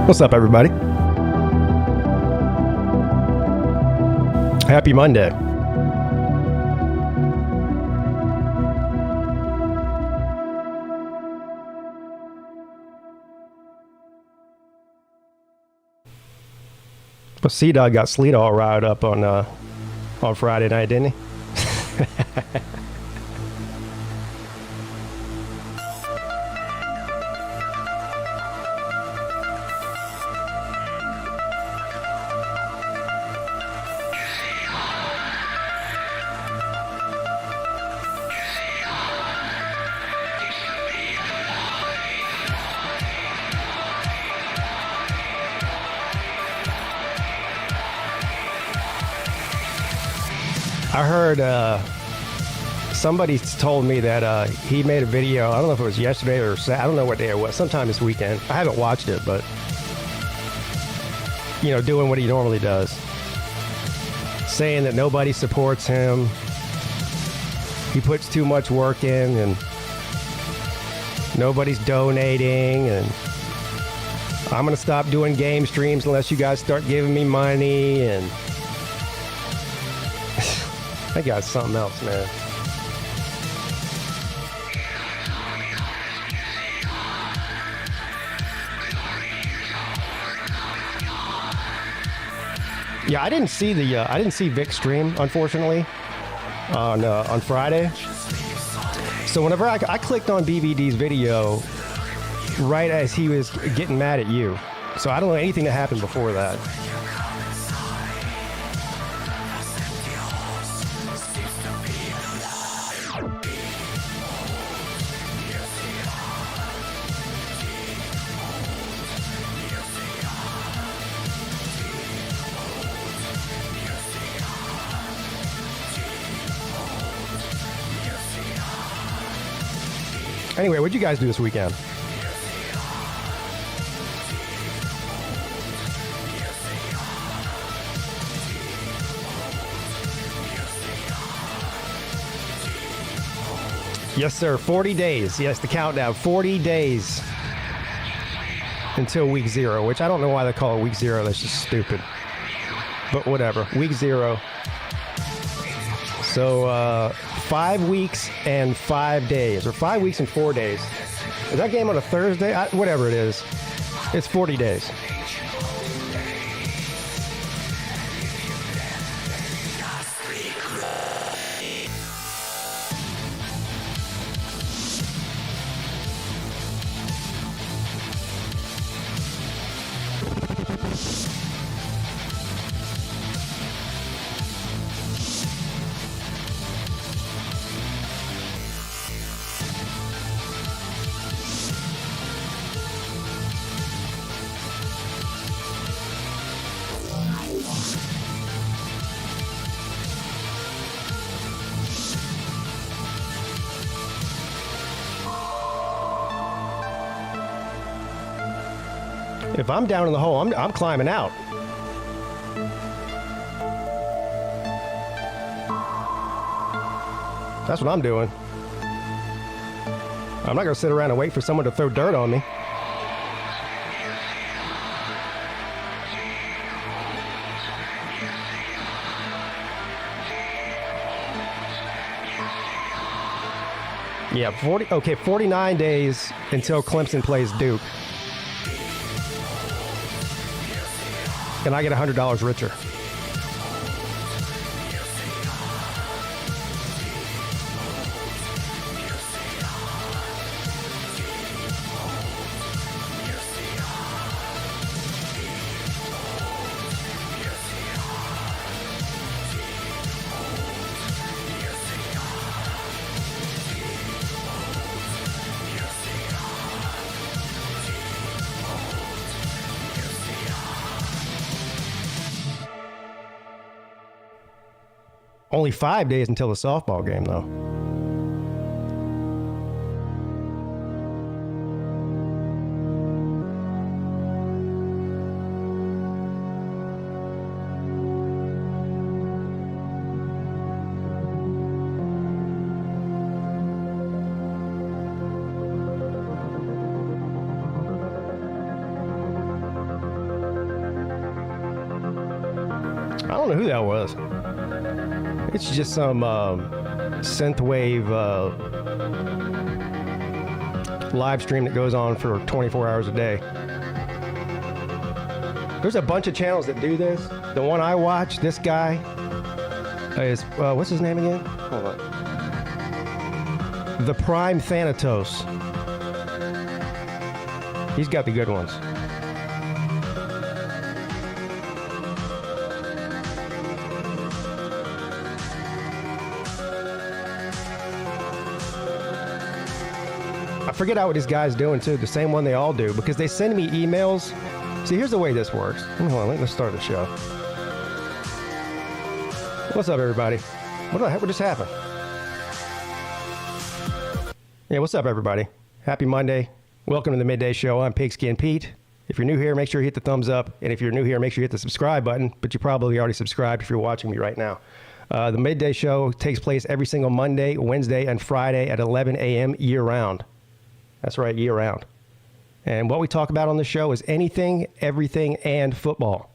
What's up, everybody? Happy Monday. Well, C-Dog got Sleet all riled up on Friday night, didn't he? I heard somebody told me that he made a video. I don't know if it was yesterday or I don't know what day it was. Sometime this weekend. I haven't watched it, but you know, doing what he normally does, saying that nobody supports him. He puts too much work in, and nobody's donating. And I'm gonna stop doing game streams unless you guys start giving me money. And that guy's something else, man. Yeah, I didn't see Vic's stream, unfortunately, on Friday. So whenever I clicked on BVD's video, right as he was getting mad at you, so I don't know anything that happened before that. Anyway, what'd you guys do this weekend? Yes, sir. 40 days. Yes, the countdown. 40 days until week 0, which I don't know why they call it week 0. That's just stupid. But whatever. Week 0. So, 5 weeks and 5 days, or 5 weeks and 4 days. Is that game on a Thursday? Whatever it is, it's 40 days. If I'm down in the hole, I'm climbing out. That's what I'm doing. I'm not going to sit around and wait for someone to throw dirt on me. Yeah, 49 days until Clemson plays Duke. And I get $100 richer. Only 5 days until the softball game, though. I don't know who that was. It's just some synthwave live stream that goes on for 24 hours a day. There's a bunch of channels that do this. The one I watch, this guy is, what's his name again? Hold on. The Prime Thanatos. He's got the good ones. I forget out what this guy's doing too, the same one they all do, because they send me emails. See, here's the way this works. Hold on, let's start the show. What's up, everybody? What the heck just happened? Yeah, what's up, everybody? Happy Monday. Welcome to the Midday Show. I'm PigskinPeete. If you're new here, make sure you hit the thumbs up. And if you're new here, make sure you hit the subscribe button. But you probably already subscribed if you're watching me right now. The Midday Show takes place every single Monday, Wednesday, and Friday at 11 a.m. year-round. That's right, year-round. And what we talk about on the show is anything, everything, and football.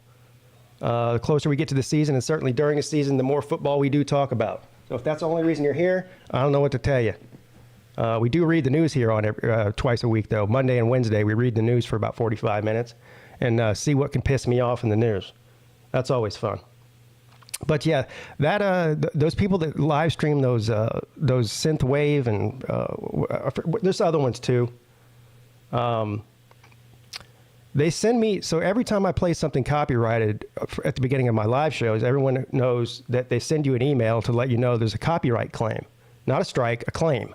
The closer we get to the season, and certainly during the season, the more football we do talk about. So if that's the only reason you're here, I don't know what to tell you. We do read the news here on twice a week, though. Monday and Wednesday, we read the news for about 45 minutes and see what can piss me off in the news. That's always fun. But yeah, that those people that live stream those synth wave and there's other ones too. They send me, so every time I play something copyrighted at the beginning of my live shows, everyone knows that they send you an email to let you know there's a copyright claim, not a strike, a claim.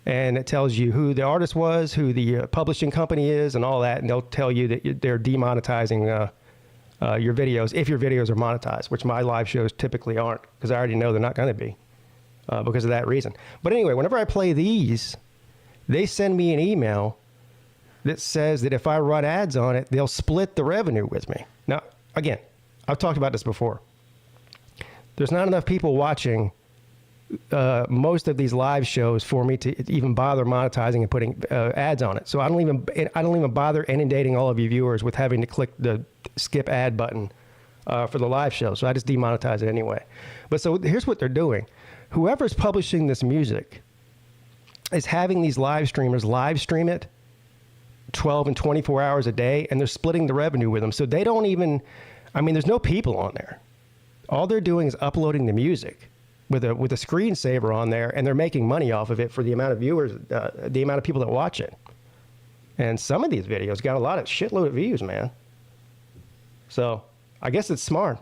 And it tells you who the artist was, who the publishing company is, and all that. And they'll tell you that they're demonetizing your videos if your videos are monetized, which my live shows typically aren't, because I already know they're not going to be because of that reason. But anyway, whenever I play these, they send me an email that says that if I run ads on it, they'll split the revenue with me. Now, again, I've talked about this before. There's not enough people watching most of these live shows for me to even bother monetizing and putting ads on it. So I don't even bother inundating all of you viewers with having to click the skip ad button for the live show. So I just demonetize it anyway. But so here's what they're doing. Whoever's publishing this music is having these live streamers live stream it 12 and 24 hours a day, and they're splitting the revenue with them. So they don't even, I mean, there's no people on there. All they're doing is uploading the music with a screensaver on there, and they're making money off of it for the amount of viewers, the amount of people that watch it. And some of these videos got a lot of shitload of views, man. So I guess it's smart.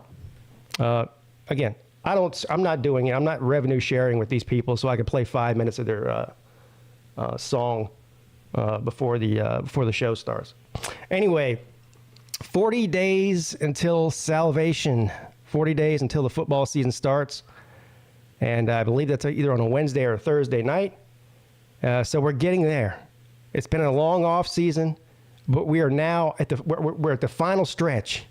Again, I'm not doing it. I'm not revenue sharing with these people so I can play 5 minutes of their song before the show starts. Anyway, 40 days until salvation. 40 days until the football season starts. And I believe that's either on a Wednesday or a Thursday night. So we're getting there. It's been a long off season, but we are now we're at the final stretch.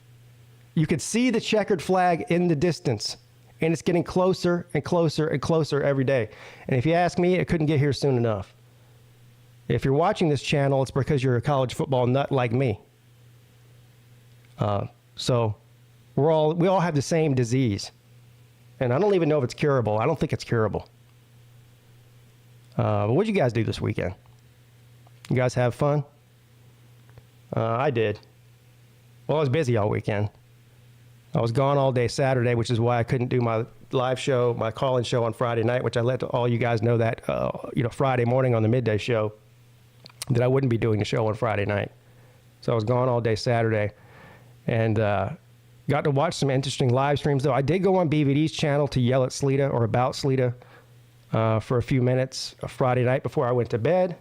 You could see the checkered flag in the distance, and it's getting closer and closer and closer every day. And if you ask me, it couldn't get here soon enough. If you're watching this channel, it's because you're a college football nut like me. So we all have the same disease. And I don't even know if it's curable. I don't think it's curable. But what'd you guys do this weekend? You guys have fun? I did. Well, I was busy all weekend. I was gone all day Saturday, which is why I couldn't do my live show, my call-in show on Friday night, which I let all you guys know that, Friday morning on the Midday Show, that I wouldn't be doing the show on Friday night. So I was gone all day Saturday. And got to watch some interesting live streams, though. I did go on BVD's channel to yell at Sleeta or about Sleeta for a few minutes Friday night before I went to bed.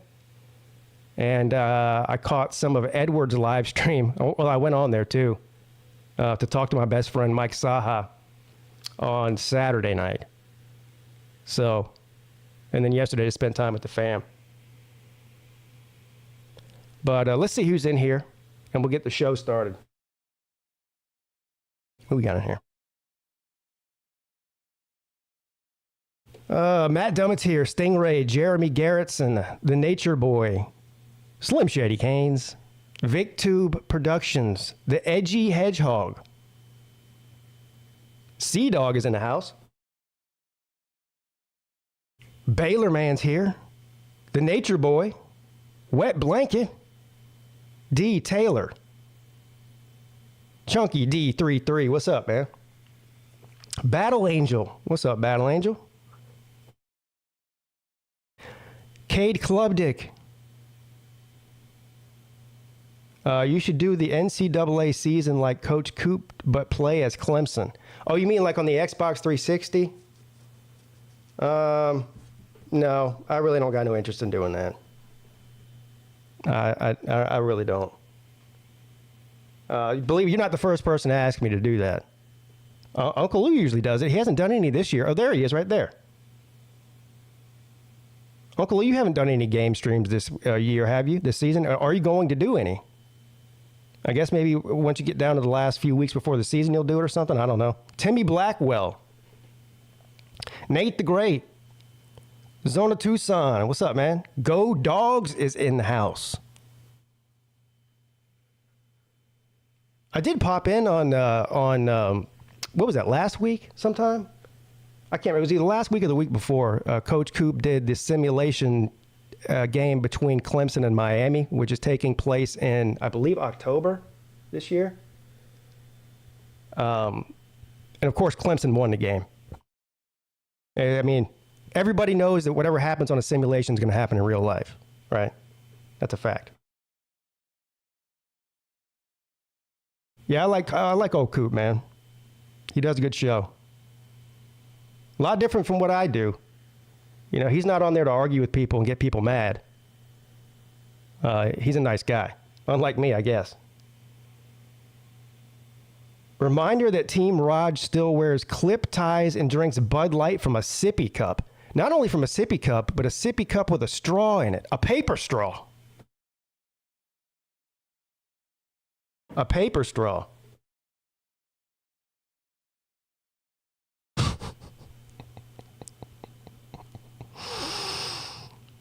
And I caught some of Edward's live stream. Well, I went on there, too, to talk to my best friend, Mike Saha, on Saturday night. So, and then yesterday to spend time with the fam. But let's see who's in here, and we'll get the show started. Who we got in here? Matt Dummett's here. Stingray, Jeremy Garrettson, The Nature Boy, Slim Shady Canes, VicTube Productions, The Edgy Hedgehog, Sea Dog is in the house. Baylor Man's here. The Nature Boy. Wet Blanket. D. Taylor. Chunky D33. What's up, man? Battle Angel. What's up, Battle Angel? Cade Clubdick. You should do the NCAA season like Coach Coop, but play as Clemson. Oh, you mean like on the Xbox 360? No, I really don't got no interest in doing that. I really don't. Believe you're not the first person to ask me to do that. Uncle Lou usually does it. He hasn't done any this year. Oh, there he is right there. Uncle Lou, you haven't done any game streams this year, have you? This season? Are you going to do any? I guess maybe once you get down to the last few weeks before the season, you'll do it or something. I don't know. Timmy Blackwell. Nate the Great. Zona Tucson. What's up, man? Go Dogs is in the house. I did pop in on what was that, last week sometime? I can't remember. It was either last week or the week before. Coach Coop did this simulation game between Clemson and Miami, which is taking place in, I believe, October this year. And, of course, Clemson won the game. I mean, everybody knows that whatever happens on a simulation is going to happen in real life, right? That's a fact. Yeah, I like old Coop, man. He does a good show. A lot different from what I do. You know, he's not on there to argue with people and get people mad. He's a nice guy. Unlike me, I guess. Reminder that Team Raj still wears clip ties and drinks Bud Light from a sippy cup. Not only from a sippy cup, but a sippy cup with a straw in it. A paper straw. A paper straw.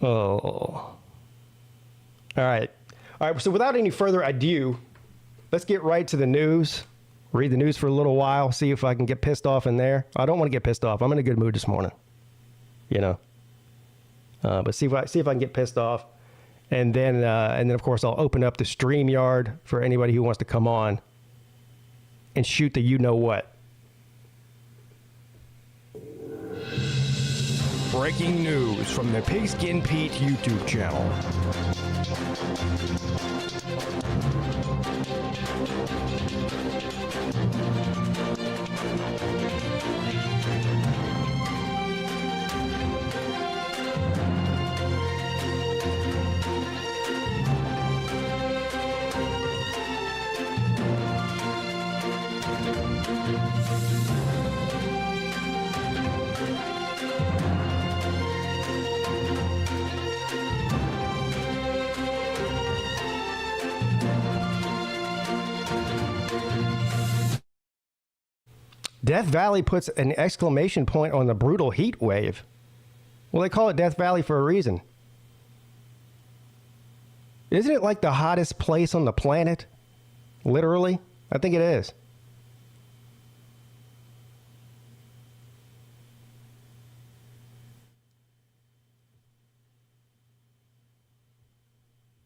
Oh. All right. All right. So without any further ado, let's get right to the news. Read the news for a little while. See if I can get pissed off in there. I don't want to get pissed off. I'm in a good mood this morning. You know. But see if I can get pissed off, and then of course I'll open up the StreamYard for anybody who wants to come on and shoot the you know what. Breaking news from the PigskinPeete YouTube channel. Death Valley puts an exclamation point on the brutal heat wave. Well, they call it Death Valley for a reason. Isn't it like the hottest place on the planet? Literally? I think it is.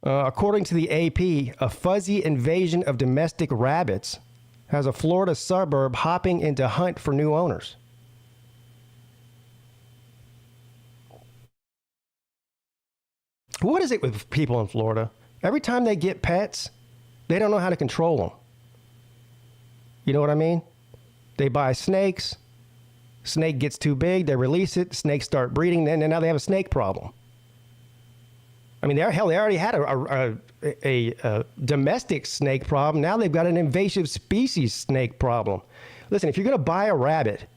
According to the AP, a fuzzy invasion of domestic rabbits has a Florida suburb hopping into hunt for new owners. What is it with people in Florida? Every time they get pets, they don't know how to control them. You know what I mean? They buy snakes. Snake gets too big. They release it. Snakes start breeding. And now they have a snake problem. I mean, they already had a domestic snake problem. Now they've got an invasive species snake problem. Listen, if you're going to buy a rabbit,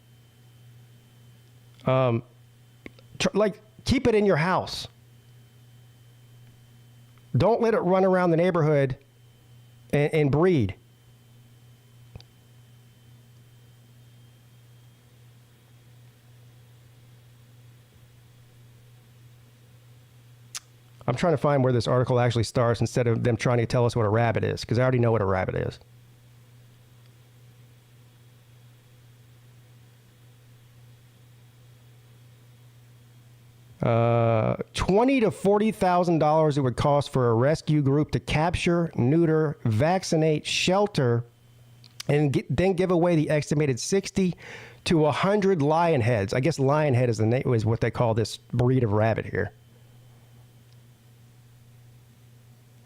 keep it in your house. Don't let it run around the neighborhood and breed. I'm trying to find where this article actually starts instead of them trying to tell us what a rabbit is, because I already know what a rabbit is. $20,000 to $40,000 it would cost for a rescue group to capture, neuter, vaccinate, shelter, and then give away the estimated 60 to 100 lion heads. I guess lion head is what they call this breed of rabbit here.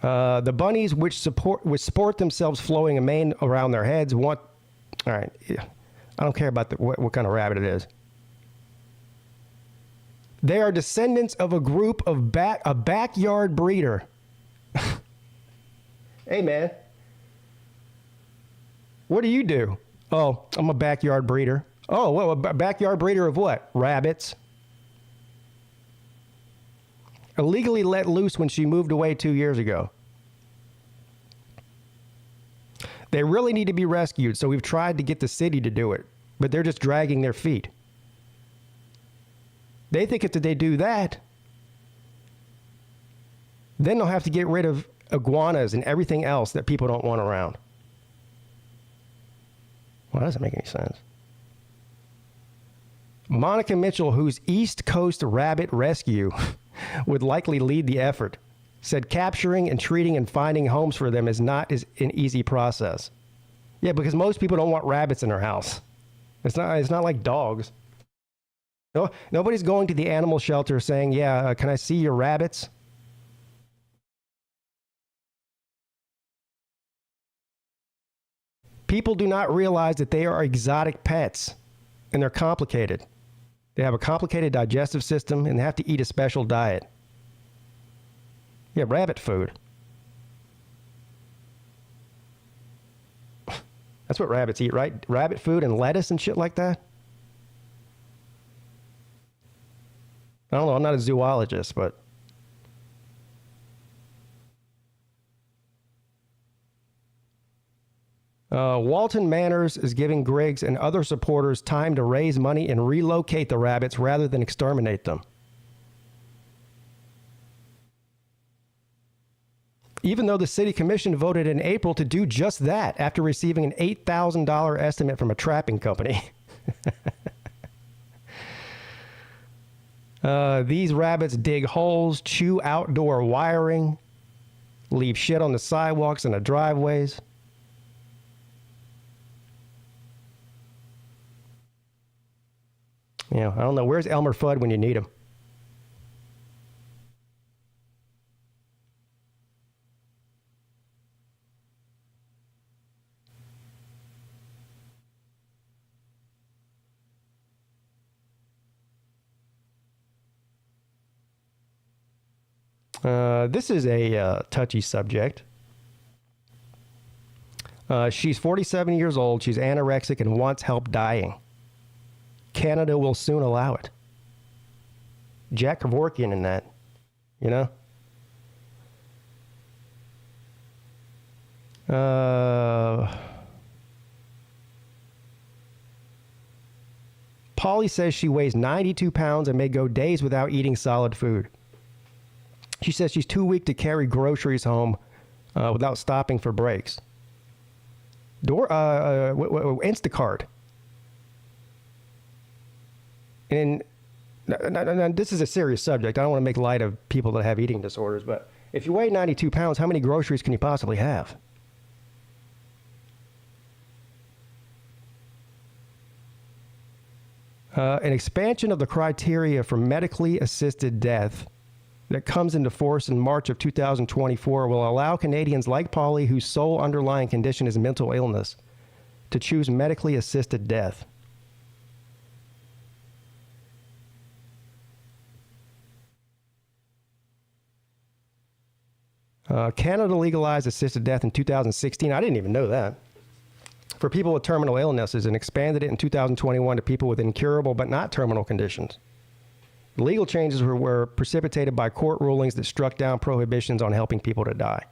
The bunnies, which sport themselves flowing a mane around their heads, want. All right, I don't care about what kind of rabbit it is. They are descendants of a group of a backyard breeder. Hey, man. What do you do? Oh, I'm a backyard breeder. Oh, well, a backyard breeder of what? Rabbits. Illegally let loose when she moved away 2 years ago. They really need to be rescued, so we've tried to get the city to do it, but they're just dragging their feet. They think if they do that, then they'll have to get rid of iguanas and everything else that people don't want around. Well, that doesn't make any sense. Monica Mitchell, whose East Coast Rabbit Rescue would likely lead the effort, said capturing and treating and finding homes for them is not an easy process. Yeah, because most people don't want rabbits in their house. It's not like dogs. No, nobody's going to the animal shelter saying, yeah, can I see your rabbits? People do not realize that they are exotic pets, and they're complicated. They have a complicated digestive system, and they have to eat a special diet. Yeah, rabbit food. That's what rabbits eat, right? Rabbit food and lettuce and shit like that? I don't know, I'm not a zoologist, but... Walton Manors is giving Griggs and other supporters time to raise money and relocate the rabbits rather than exterminate them. Even though the city commission voted in April to do just that after receiving an $8,000 estimate from a trapping company. These rabbits dig holes, chew outdoor wiring, leave shit on the sidewalks and the driveways. You know, I don't know. Where's Elmer Fudd when you need him? This is a touchy subject. She's 47 years old. She's anorexic and wants help dying. Canada will soon allow it. Jack Kevorkian in that, you know? Polly says she weighs 92 pounds and may go days without eating solid food. She says she's too weak to carry groceries home without stopping for breaks. Instacart. And this is a serious subject. I don't want to make light of people that have eating disorders, but if you weigh 92 pounds, how many groceries can you possibly have? An expansion of the criteria for medically assisted death that comes into force in March of 2024 will allow Canadians like Polly, whose sole underlying condition is mental illness, to choose medically assisted death. Canada legalized assisted death in 2016. I didn't even know that. For people with terminal illnesses, and expanded it in 2021 to people with incurable but not terminal conditions. The legal changes were precipitated by court rulings that struck down prohibitions on helping people to die.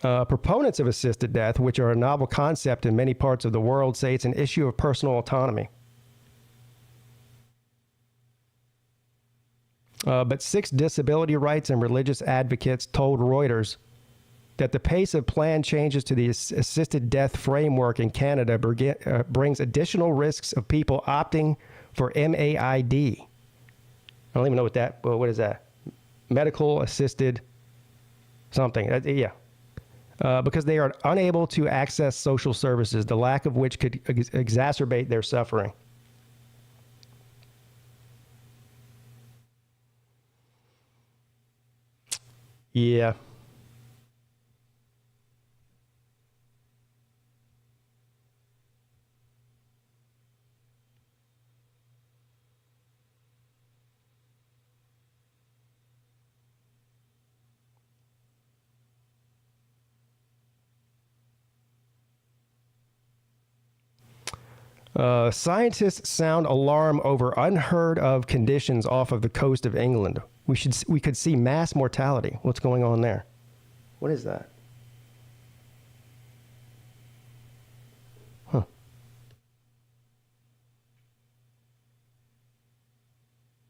Proponents of assisted death, which are a novel concept in many parts of the world, say it's an issue of personal autonomy. But 6 disability rights and religious advocates told Reuters that the pace of planned changes to the assisted death framework in Canada brings additional risks of people opting for MAID. I don't even know what is that? Medical assisted something. Because they are unable to access social services, the lack of which could exacerbate their suffering. Yeah. Scientists sound alarm over unheard of conditions off of the coast of England. We could see mass mortality. What's going on there? What is that? Huh.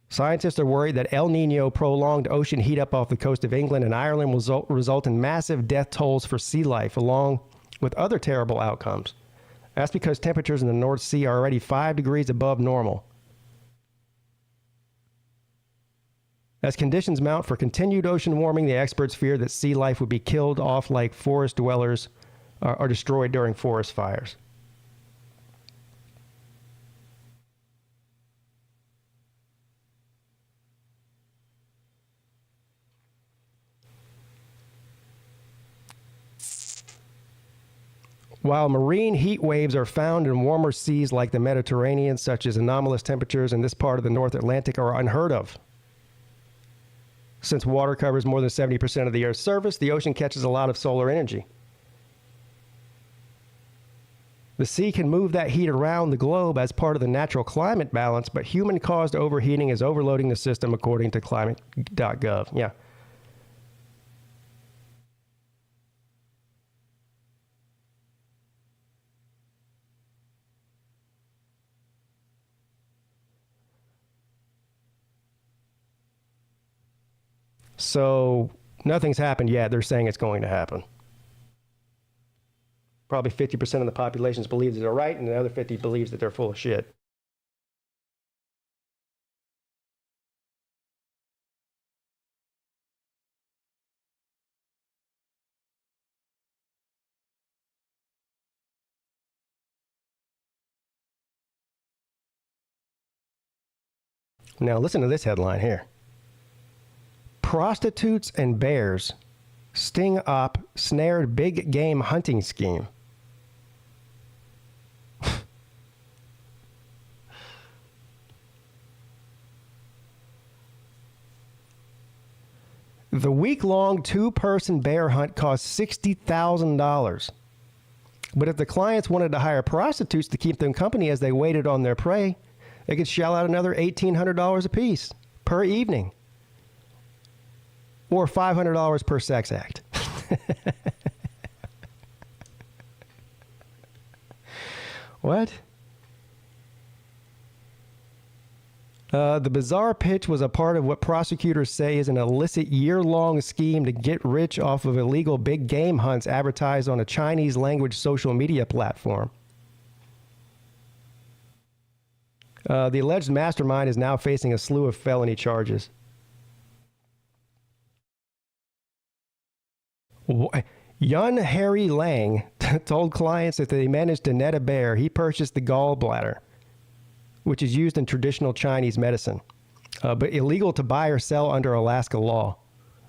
Scientists are worried that El Nino prolonged ocean heat up off the coast of England and Ireland will result in massive death tolls for sea life, along with other terrible outcomes. That's because temperatures in the North Sea are already 5 degrees above normal. As conditions mount for continued ocean warming, the experts fear that sea life would be killed off like forest dwellers are destroyed during forest fires. While marine heat waves are found in warmer seas like the Mediterranean, such as anomalous temperatures in this part of the North Atlantic are unheard of. Since water covers more than 70% of the Earth's surface, the ocean catches a lot of solar energy. The sea can move that heat around the globe as part of the natural climate balance, but human-caused overheating is overloading the system, according to climate.gov. Yeah. So nothing's happened yet. They're saying it's going to happen. Probably 50% of the population believes that they're right, and the other 50 believes that they're full of shit. Now listen to this headline here. Prostitutes and bears sting op snared big game hunting scheme. The week-long two-person bear hunt cost $60,000. But if the clients wanted to hire prostitutes to keep them company as they waited on their prey, they could shell out another $1,800 apiece per evening. Or $500 per sex act. What? The bizarre pitch was a part of what prosecutors say is an illicit year-long scheme to get rich off of illegal big game hunts advertised on a Chinese-language social media platform. The alleged mastermind is now facing a slew of felony charges. Yun Harry Lang told clients that they managed to net a bear. He purchased the gallbladder, which is used in traditional Chinese medicine, but illegal to buy or sell under Alaska law,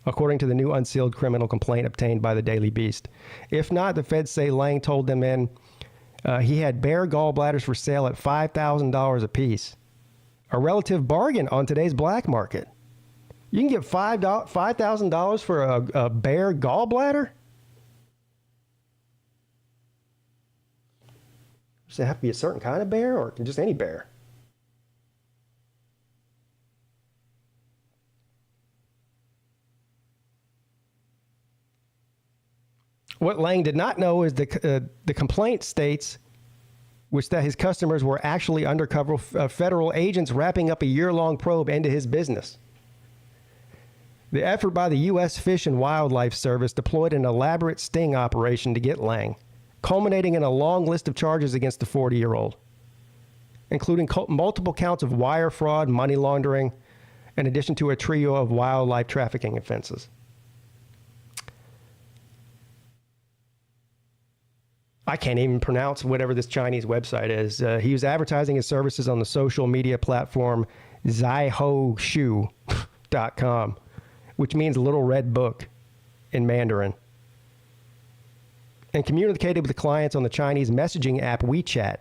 according to the new unsealed criminal complaint obtained by the Daily Beast. If not, the feds say Lang told them he had bear gallbladders for sale at $5,000 a piece, a relative bargain on today's black market. You can get $5,000 for a bear gallbladder? Does it have to be a certain kind of bear or just any bear? What Lang did not know is the complaint states that his customers were actually undercover federal agents wrapping up a year-long probe into his business. The effort by the U.S. Fish and Wildlife Service deployed an elaborate sting operation to get Lang, culminating in a long list of charges against the 40-year-old, including multiple counts of wire fraud, money laundering, in addition to a trio of wildlife trafficking offenses. I can't even pronounce whatever this Chinese website is. He was advertising his services on the social media platform zaihoshu.com, which means little red book in Mandarin, and communicated with the clients on the Chinese messaging app WeChat.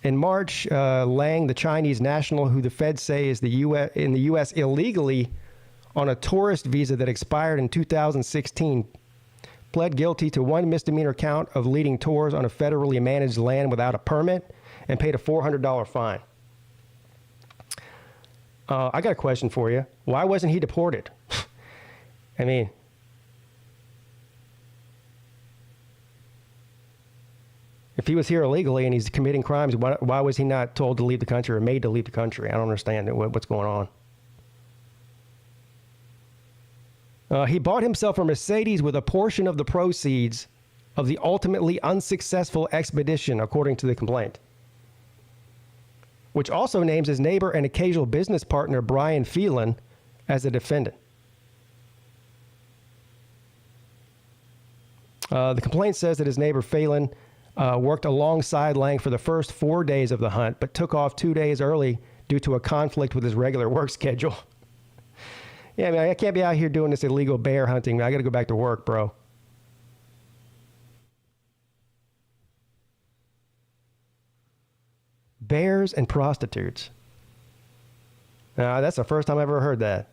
In March, Lang, the Chinese national who the feds say is in the U.S. illegally on a tourist visa that expired in 2016, pled guilty to one misdemeanor count of leading tours on a federally managed land without a permit and paid a $400 fine. I got a question for you. Why wasn't he deported? I mean, if he was here illegally and he's committing crimes, why was he not told to leave the country or made to leave the country? I don't understand what's going on. He bought himself a Mercedes with a portion of the proceeds of the ultimately unsuccessful expedition, according to the complaint, which also names his neighbor and occasional business partner, Brian Phelan, as a defendant. The complaint says that his neighbor Phelan worked alongside Lang for the first 4 days of the hunt, but took off 2 days early due to a conflict with his regular work schedule. Yeah, man, I can't be out here doing this illegal bear hunting. I got to go back to work, bro. Bears and prostitutes. That's the first time I've ever heard that.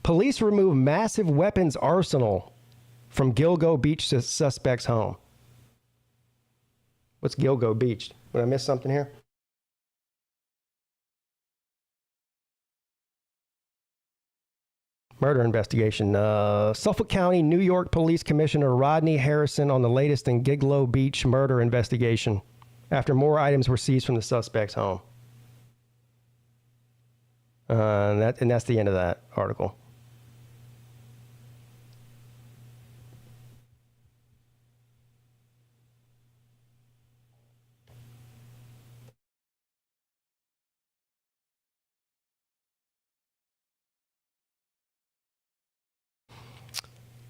Police remove massive weapons arsenal from Gilgo Beach suspect's home. What's Gilgo Beach? Did I miss something here? Murder investigation. Suffolk County, New York Police Commissioner Rodney Harrison on the latest in Gilgo Beach murder investigation after more items were seized from the suspect's home. And that's the end of that article.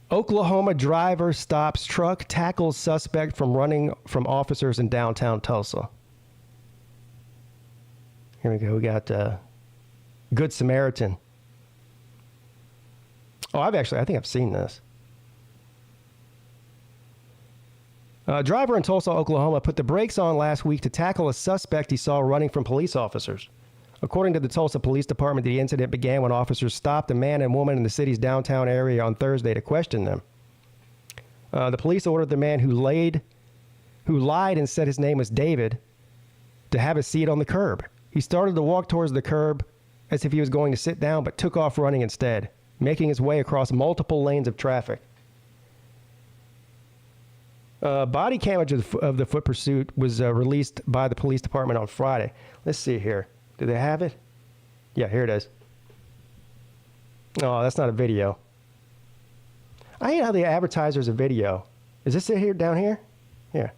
Oklahoma driver stops truck, tackles suspect from running from officers in downtown Tulsa. Here we go. We got Good Samaritan. Oh, I think I've seen this. A driver in Tulsa, Oklahoma, put the brakes on last week to tackle a suspect he saw running from police officers. According to the Tulsa Police Department, the incident began when officers stopped a man and woman in the city's downtown area on Thursday to question them. The police ordered the man who lied and said his name was David to have a seat on the curb. He started to walk towards the curb as if he was going to sit down, but took off running instead, making his way across multiple lanes of traffic. Body camera of the foot pursuit was released by the police department on Friday. Let's see here. Do they have it? Yeah, here it is. Oh, that's not a video. I hate how they advertise there's a video. Is this it here, down here? Yeah.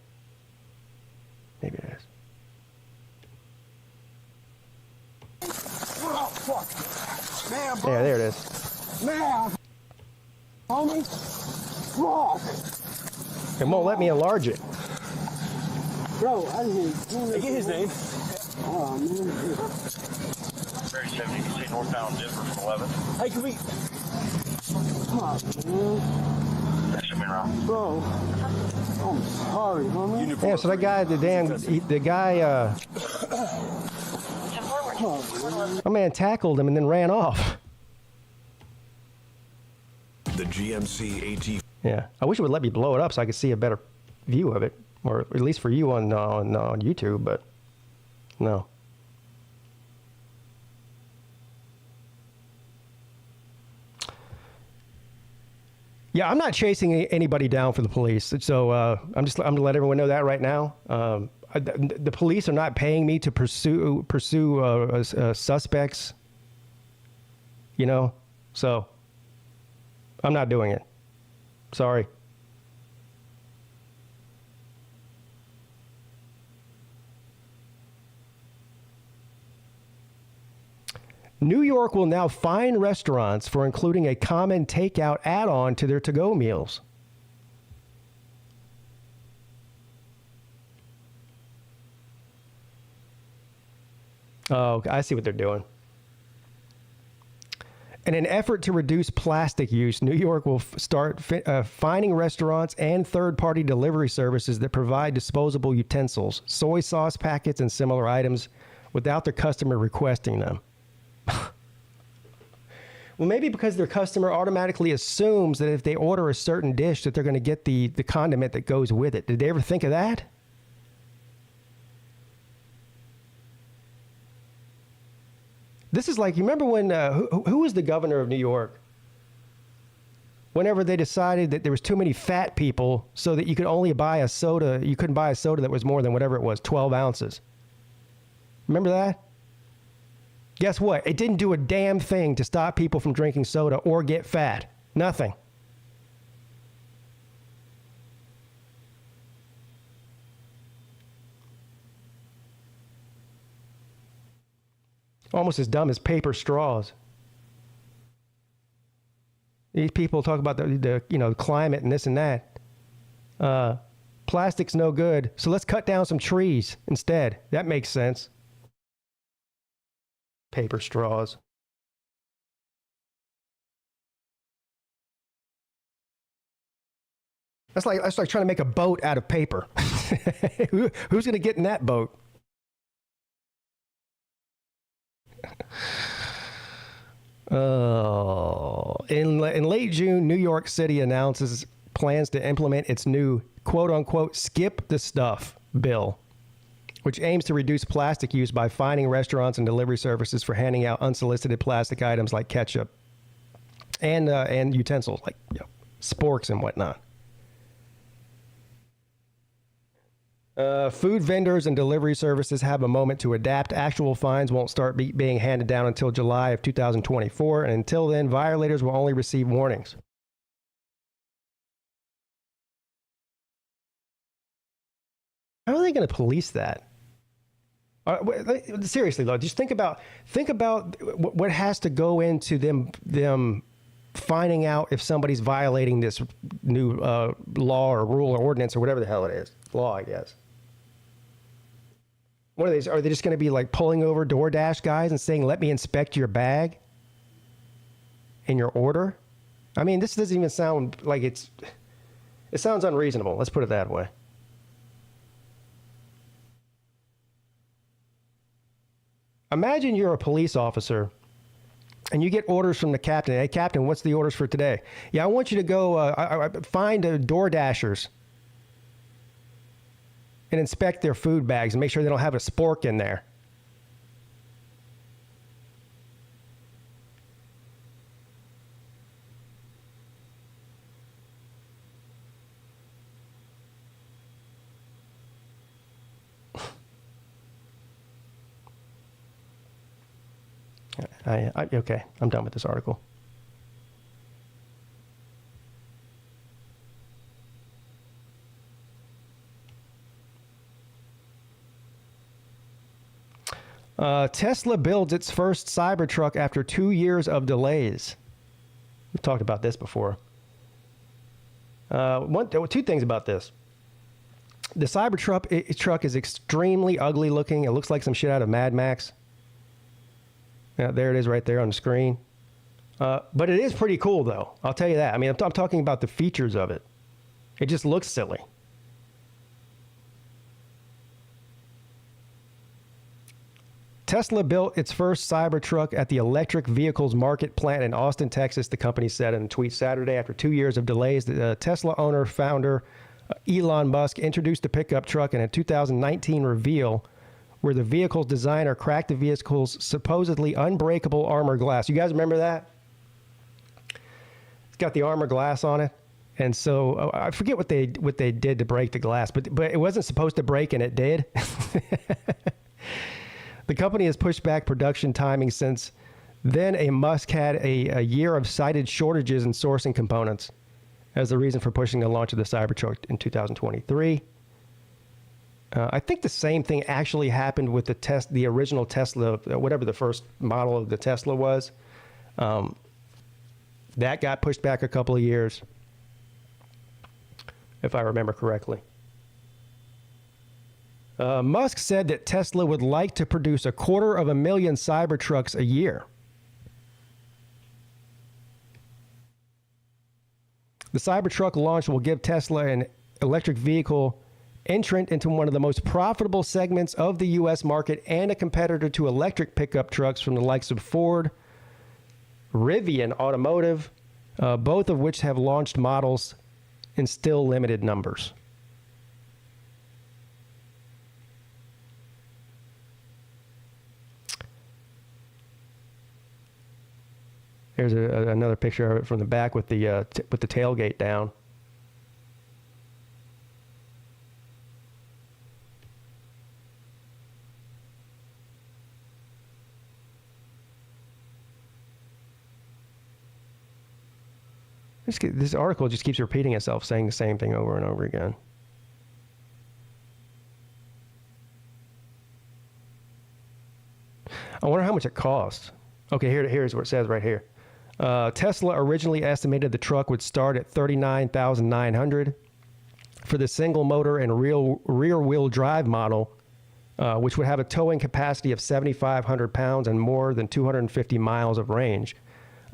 Maybe it is. Oh, fuck. Man, bro. Yeah, there it is. Man. Homie. Fuck. It won't let me enlarge it. Bro, I didn't get his name. Oh, man. 37, you can see northbound Denver from 11. Hey, can we... Fuck, man. That's coming around. Bro, I'm sorry, homie. Yeah, so that guy, my man tackled him and then ran off. The GMC AT. Yeah, I wish it would let me blow it up so I could see a better view of it, or at least for you on YouTube, but no. Yeah, I'm not chasing anybody down for the police. So I'm gonna let everyone know that right now. The police are not paying me to pursue suspects. You know, so I'm not doing it. Sorry. New York will now fine restaurants for including a common takeout add-on to their to-go meals. Oh, I see what they're doing. In an effort to reduce plastic use, New York will start fining restaurants and third-party delivery services that provide disposable utensils, soy sauce packets, and similar items without the customer requesting them. Well, maybe because their customer automatically assumes that if they order a certain dish that they're going to get the condiment that goes with it. Did they ever think of that? This is like, you remember when, who was the governor of New York? Whenever they decided that there was too many fat people so that you could only buy a soda, you couldn't buy a soda that was more than whatever it was, 12 ounces. Remember that? Guess what? It didn't do a damn thing to stop people from drinking soda or get fat. Nothing. Almost as dumb as paper straws. These people talk about the climate and this and that. Plastic's no good, so let's cut down some trees instead. That makes sense. Paper straws. That's like trying to make a boat out of paper. Who's going to get in that boat? Oh, in late June, New York City announces plans to implement its new quote-unquote "skip the stuff" bill, which aims to reduce plastic use by fining restaurants and delivery services for handing out unsolicited plastic items like ketchup and utensils like sporks and whatnot. Food vendors and delivery services have a moment to adapt. Actual fines won't start being handed down until July of 2024, and until then, violators will only receive warnings. How are they going to police that? Seriously, though, just think about what has to go into them finding out if somebody's violating this new law or rule or ordinance or whatever the hell it is. Law, I guess. What are these? Are they just going to be like pulling over DoorDash guys and saying, "Let me inspect your bag and your order"? I mean, this doesn't even sound like it sounds unreasonable. Let's put it that way. Imagine you're a police officer and you get orders from the captain. Hey, Captain, what's the orders for today? Yeah, I want you to go find DoorDashers and inspect their food bags and make sure they don't have a spork in there. Okay, I'm done with this article. Tesla builds its first Cybertruck after 2 years of delays. We've talked about this before. Two things about this. The Cybertruck is extremely ugly looking. It looks like some shit out of Mad Max. Yeah, there it is right there on the screen. But it is pretty cool, though. I'll tell you that. I mean, I'm talking about the features of it. It just looks silly. Tesla built its first Cybertruck at the electric vehicles market plant in Austin, Texas, the company said in a tweet Saturday. After 2 years of delays, the Tesla founder, Elon Musk, introduced the pickup truck in a 2019 reveal where the vehicle's designer cracked the vehicle's supposedly unbreakable armor glass. You guys remember that? It's got the armor glass on it. And so I forget what they did to break the glass, but it wasn't supposed to break, and it did. The company has pushed back production timing since then. Musk had a year of cited shortages in sourcing components as the reason for pushing the launch of the Cybertruck in 2023. I think the same thing actually happened with the original Tesla, whatever the first model of the Tesla was. That got pushed back a couple of years, if I remember correctly. Musk said that Tesla would like to produce 250,000 Cybertrucks a year. The Cybertruck launch will give Tesla an electric vehicle entrant into one of the most profitable segments of the U.S. market and a competitor to electric pickup trucks from the likes of Ford, Rivian Automotive, both of which have launched models in still limited numbers. Here's another picture of it from the back with the tailgate down. This article just keeps repeating itself, saying the same thing over and over again. I wonder how much it costs. Okay, here's what it says right here. Tesla originally estimated the truck would start at $39,900 for the single motor and rear wheel drive model, which would have a towing capacity of 7,500 pounds and more than 250 miles of range.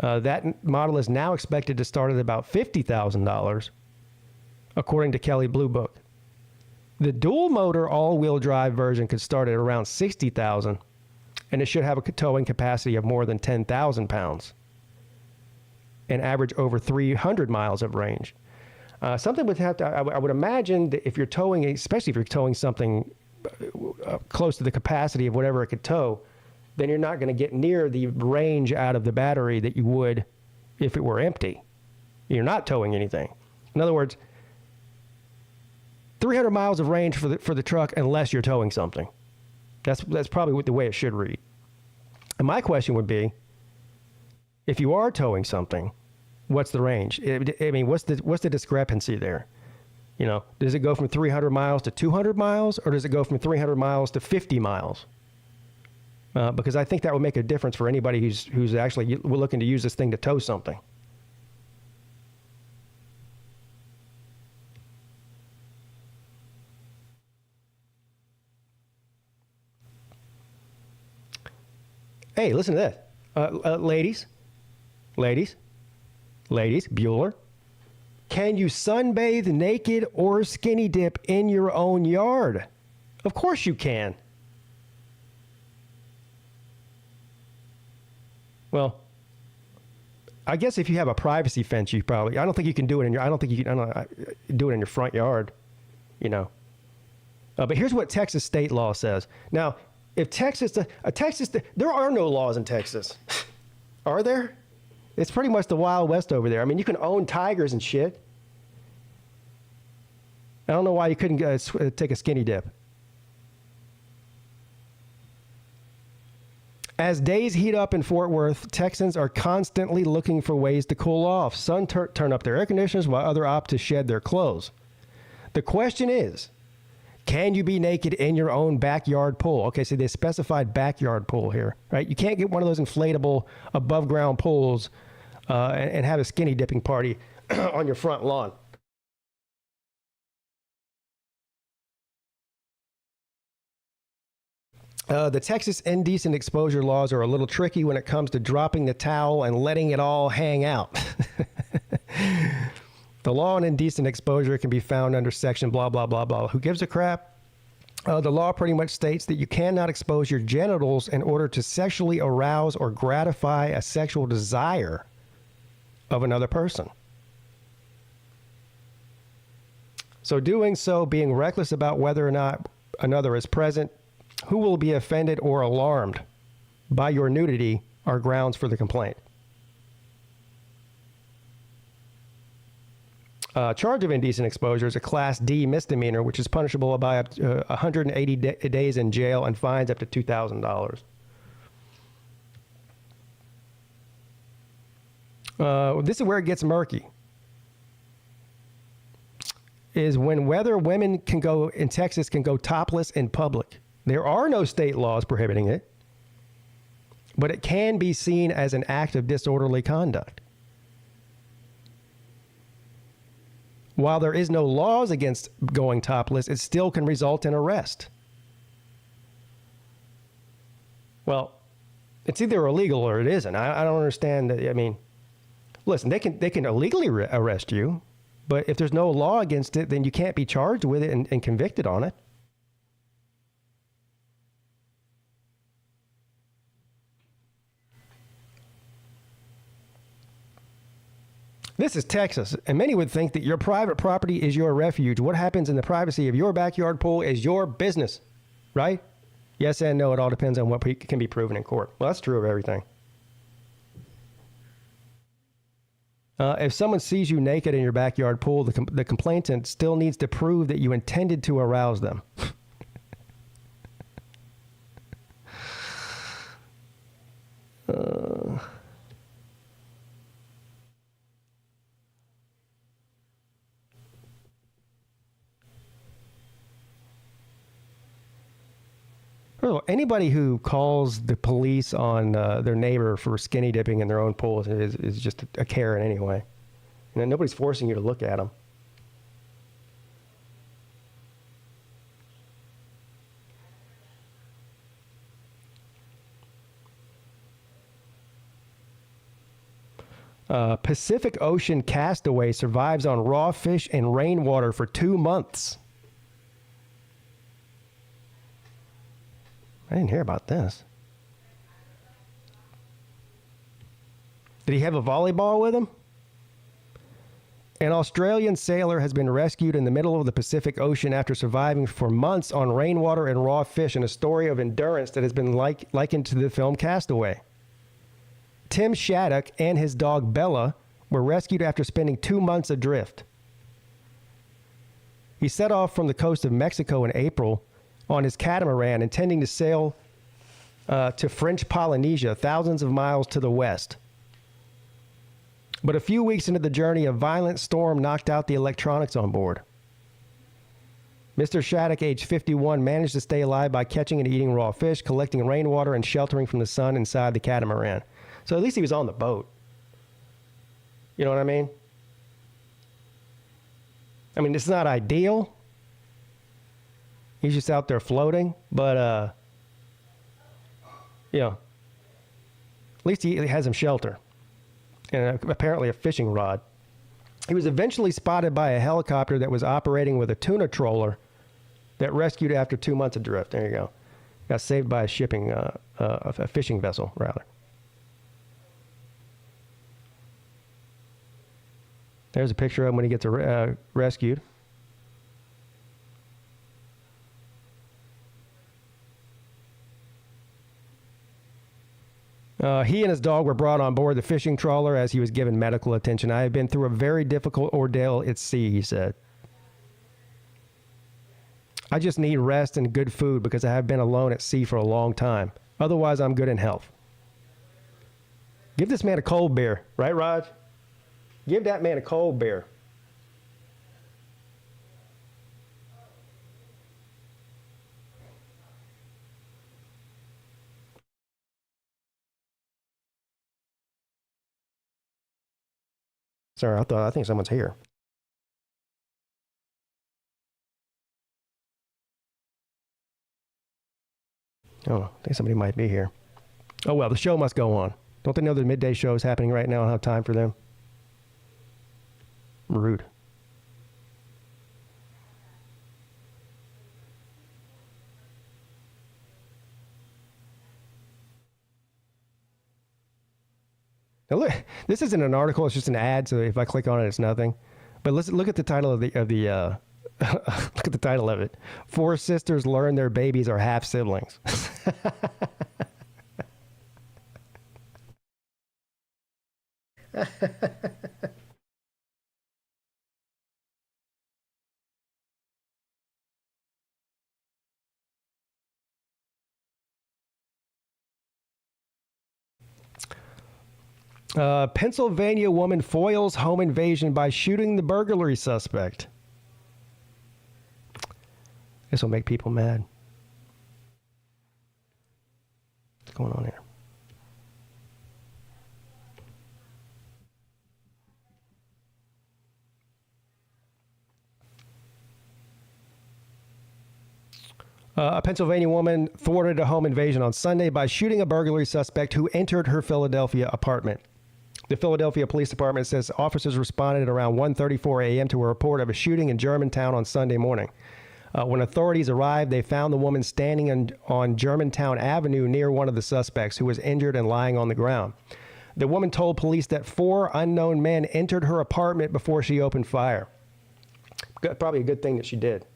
That model is now expected to start at about $50,000, according to Kelley Blue Book. The dual motor all-wheel drive version could start at around $60,000, and it should have a towing capacity of more than 10,000 pounds and average over 300 miles of range. Something would have to, I would imagine that if you're towing, especially if you're towing something close to the capacity of whatever it could tow, then you're not going to get near the range out of the battery that you would if it were empty. You're not towing anything. In other words, 300 miles of range for the truck unless you're towing something. That's probably the way it should read. And my question would be, if you are towing something, what's the range? I mean, what's the discrepancy there? You know, does it go from 300 miles to 200 miles, or does it go from 300 miles to 50 miles? Because I think that would make a difference for anybody who's actually looking to use this thing to tow something. Hey, listen to this. Ladies, Bueller. Can you sunbathe naked or skinny dip in your own yard? Of course you can. Well, I guess if you have a privacy fence, you probably, I don't think you can do it in your, do it in your front yard, you know. But here's what Texas state law says. Now, if there are no laws in Texas. Are there? It's pretty much the Wild West over there. I mean, you can own tigers and shit. I don't know why you couldn't take a skinny dip. As days heat up in Fort Worth, Texans are constantly looking for ways to cool off. Some turn up their air conditioners while others opt to shed their clothes. The question is, can you be naked in your own backyard pool? Okay, so they specified backyard pool here, right? You can't get one of those inflatable above-ground pools and have a skinny dipping party on your front lawn. The Texas indecent exposure laws are a little tricky when it comes to dropping the towel and letting it all hang out. The law on indecent exposure can be found under section blah, blah, blah, blah. Who gives a crap? The law pretty much states that you cannot expose your genitals in order to sexually arouse or gratify a sexual desire of another person. So doing so, being reckless about whether or not another is present, who will be offended or alarmed by your nudity are grounds for the complaint. Charge of indecent exposure is a Class D misdemeanor, which is punishable by up to 180 days in jail and fines up to $2,000. This is where it gets murky. Is when whether women can go in Texas can go topless in public. There are no state laws prohibiting it, but it can be seen as an act of disorderly conduct. While there is no laws against going topless, it still can result in arrest. Well, it's either illegal or it isn't. I don't understand that. I mean, listen, they can illegally arrest you, but if there's no law against it, then you can't be charged with it and convicted on it. This is Texas, and many would think that your private property is your refuge. What happens in the privacy of your backyard pool is your business, right? Yes and no, it all depends on what can be proven in court. Well, that's true of everything. If someone sees you naked in your backyard pool, the complainant still needs to prove that you intended to arouse them. Anybody who calls the police on their neighbor for skinny dipping in their own pool is just a Karen anyway. You know, nobody's forcing you to look at them. Pacific Ocean castaway survives on raw fish and rainwater for 2 months. I didn't hear about this. Did he have a volleyball with him? An Australian sailor has been rescued in the middle of the Pacific Ocean after surviving for months on rainwater and raw fish in a story of endurance that has been likened to the film Castaway. Tim Shattuck and his dog Bella were rescued after spending 2 months adrift. He set off from the coast of Mexico in April on his catamaran, intending to sail to French Polynesia, thousands of miles to the west. But a few weeks into the journey, a violent storm knocked out the electronics on board. Mr. Shattuck, age 51, managed to stay alive by catching and eating raw fish, collecting rainwater, and sheltering from the sun inside the catamaran. So at least he was on the boat. You know what I mean? I mean, it's not ideal. He's just out there floating, but, you know, at least he has some shelter and apparently a fishing rod. He was eventually spotted by a helicopter that was operating with a tuna trawler that rescued after 2 months adrift. There you go. Got saved by a fishing vessel, rather. There's a picture of him when he gets rescued. He and his dog were brought on board the fishing trawler as he was given medical attention. I have been through a very difficult ordeal at sea, he said. I just need rest and good food because I have been alone at sea for a long time. Otherwise, I'm good in health. Give this man a cold beer, right, Raj? Give that man a cold beer. Sorry, I think someone's here. Oh, I think somebody might be here. Oh, well, the show must go on. Don't they know the midday show is happening right now and have time for them? Rude. Now look, this isn't an article; it's just an ad. So if I click on it, it's nothing. But let's look at the title of the look at the title of it. 4 sisters learn their babies are half siblings. Pennsylvania woman foils home invasion by shooting the burglary suspect. This will make people mad. What's going on here? A Pennsylvania woman thwarted a home invasion on Sunday by shooting a burglary suspect who entered her Philadelphia apartment. The Philadelphia Police Department says officers responded at around 1:34 a.m. to a report of a shooting in Germantown on Sunday morning. When authorities arrived, they found the woman standing on Germantown Avenue near one of the suspects, who was injured and lying on the ground. The woman told police that 4 unknown men entered her apartment before she opened fire. Probably a good thing that she did.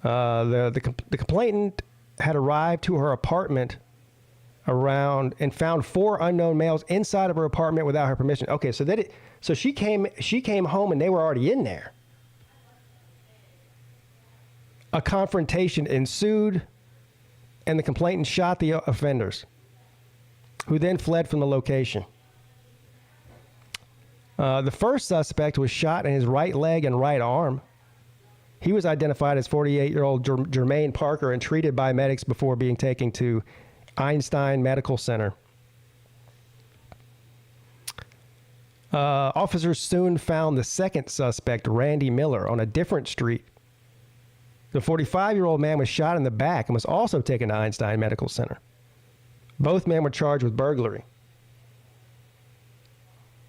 The complainant had arrived to her apartment around and found 4 unknown males inside of her apartment without her permission. Okay, so she came home and they were already in there. A confrontation ensued, and the complainant shot the offenders, who then fled from the location. The first suspect was shot in his right leg and right arm. He was identified as 48-year-old Jermaine Parker and treated by medics before being taken to Einstein Medical Center. Officers soon found the second suspect, Randy Miller, on a different street. The 45-year-old man was shot in the back and was also taken to Einstein Medical Center. Both men were charged with burglary.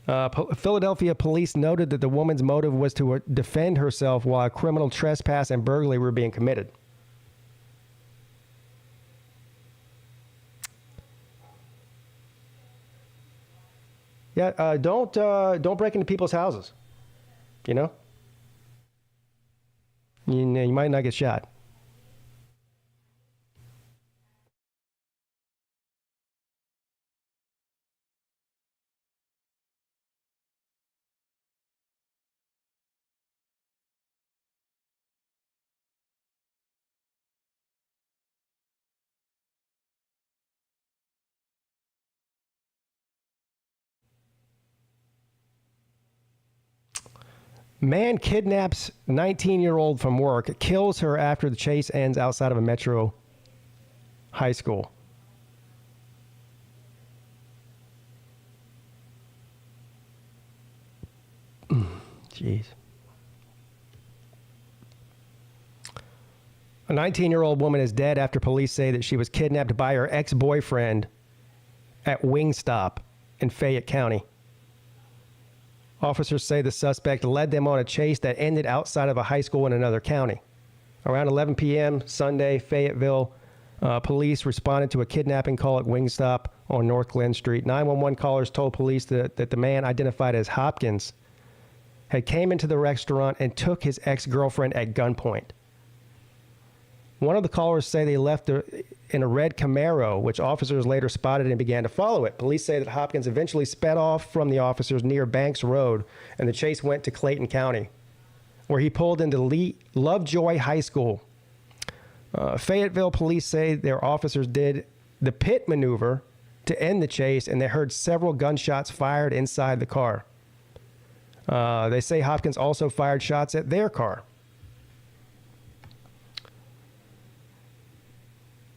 Philadelphia police noted that the woman's motive was to defend herself while a criminal trespass and burglary were being committed. Yeah, don't break into people's houses. You know, you might not get shot. Man kidnaps 19-year-old from work, kills her after the chase ends outside of a Metro high school. Jeez. A 19-year-old woman is dead after police say that she was kidnapped by her ex-boyfriend at Wingstop in Fayette County. Officers say the suspect led them on a chase that ended outside of a high school in another county. Around 11 p.m. Sunday, Fayetteville police responded to a kidnapping call at Wingstop on North Glen Street. 911 callers told police that the man, identified as Hopkins, had came into the restaurant and took his ex-girlfriend at gunpoint. One of the callers say they left in a red Camaro, which officers later spotted and began to follow it. Police say that Hopkins eventually sped off from the officers near Banks Road, and the chase went to Clayton County, where he pulled into Lovejoy High School. Fayetteville police say their officers did the pit maneuver to end the chase, and they heard several gunshots fired inside the car. They say Hopkins also fired shots at their car.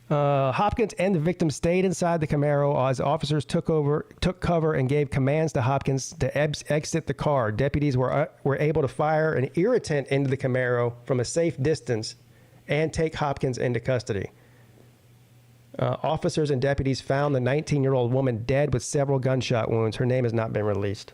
Hopkins and the victim stayed inside the Camaro as officers took cover and gave commands to Hopkins to exit the car. Deputies were able to fire an irritant into the Camaro from a safe distance and take Hopkins into custody. Officers and deputies found the 19-year-old woman dead with several gunshot wounds. Her name has not been released.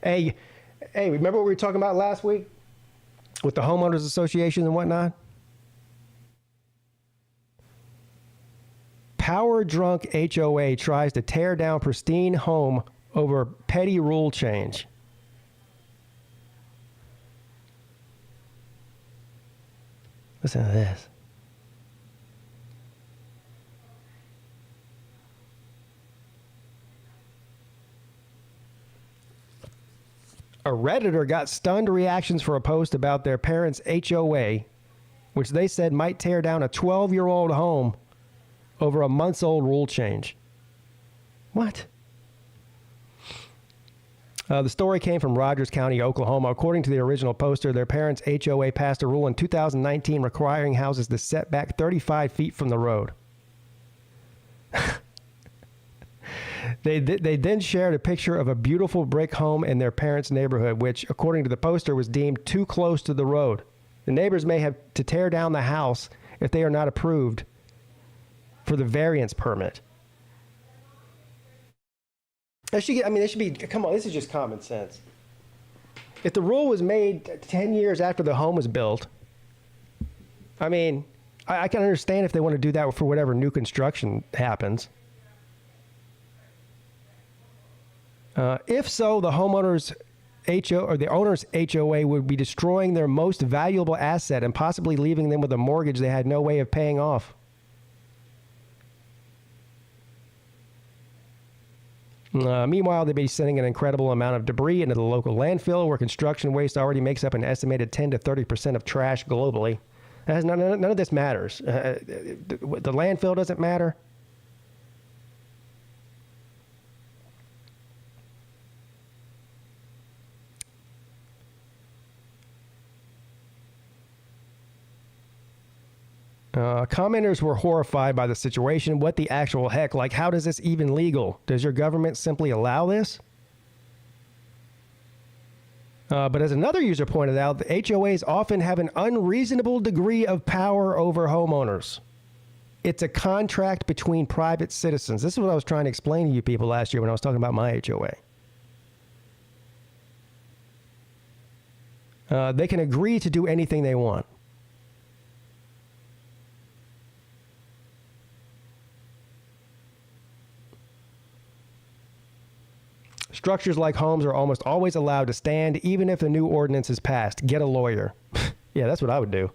Hey, remember what we were talking about last week with the homeowners association and whatnot? Power drunk HOA tries to tear down pristine home over petty rule change. Listen to this. A Redditor got stunned reactions for a post about their parents' HOA, which they said might tear down a 12-year-old home over a months-old rule change. What? The story came from Rogers County, Oklahoma. According to the original poster, their parents' HOA passed a rule in 2019 requiring houses to set back 35 feet from the road. They then shared a picture of a beautiful brick home in their parents' neighborhood, which, according to the poster, was deemed too close to the road. The neighbors may have to tear down the house if they are not approved for the variance permit. They should be, come on, this is just common sense. If the rule was made 10 years after the home was built, I mean, I can understand if they want to do that for whatever new construction happens. If so, the homeowner's the owner's HOA would be destroying their most valuable asset and possibly leaving them with a mortgage they had no way of paying off. Meanwhile, they'd be sending an incredible amount of debris into the local landfill, where construction waste already makes up an estimated 10 to 30% of trash globally. None of this matters. The landfill doesn't matter. Commenters were horrified by the situation. What the actual heck? Like, how does this even legal? Does your government simply allow this? But as another user pointed out, the HOAs often have an unreasonable degree of power over homeowners. It's a contract between private citizens. This is what I was trying to explain to you people last year when I was talking about my HOA. They can agree to do anything they want. Structures like homes are almost always allowed to stand, even if a new ordinance is passed. Get a lawyer. Yeah, that's what I would do.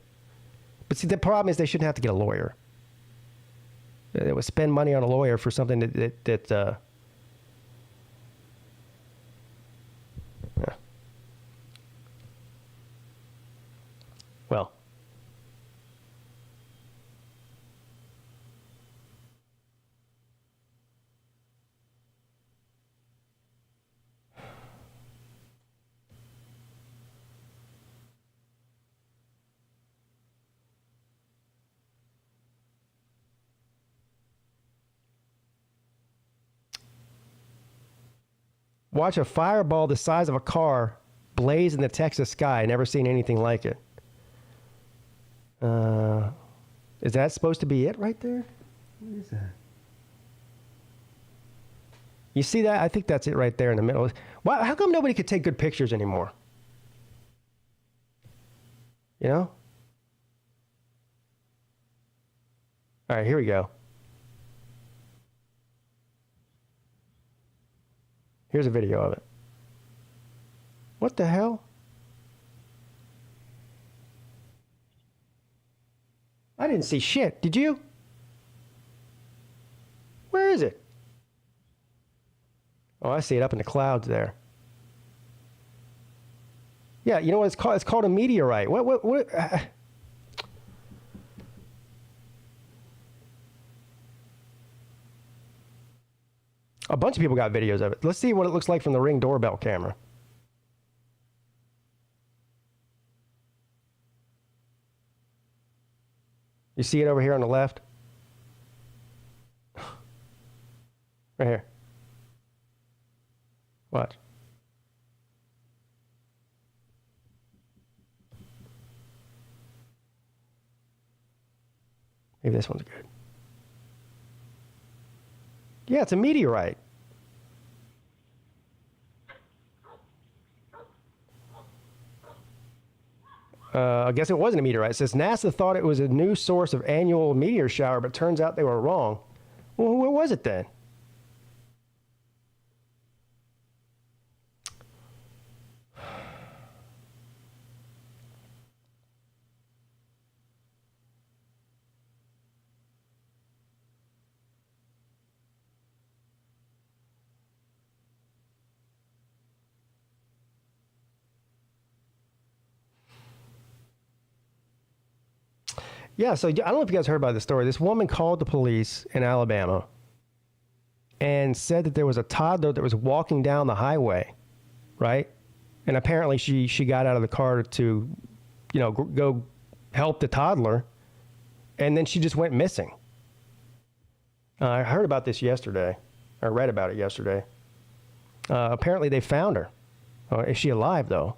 But see, the problem is they shouldn't have to get a lawyer. They would spend money on a lawyer for something that yeah. Well. Watch a fireball the size of a car blaze in the Texas sky. Never seen anything like it. Is that supposed to be it right there? What is that? You see that? I think that's it right there in the middle. Why, how come nobody could take good pictures anymore? You know? All right, here we go. Here's a video of it. What the hell? I didn't see shit. Did you? Where is it? Oh, I see it up in the clouds there. Yeah, you know what it's called? It's called a meteorite. What? A bunch of people got videos of it. Let's see what it looks like from the Ring doorbell camera. You see it over here on the left? Right here. Watch. Maybe this one's good. Yeah, it's a meteorite. I guess it wasn't a meteorite. It says NASA thought it was a new source of annual meteor shower, but turns out they were wrong. Well, what was it then? Yeah, so I don't know if you guys heard about this story. This woman called the police in Alabama and said that there was a toddler that was walking down the highway, right? And apparently she got out of the car to, go help the toddler, and then she just went missing. I heard about this yesterday. I read about it yesterday. Apparently they found her. Is she alive, though?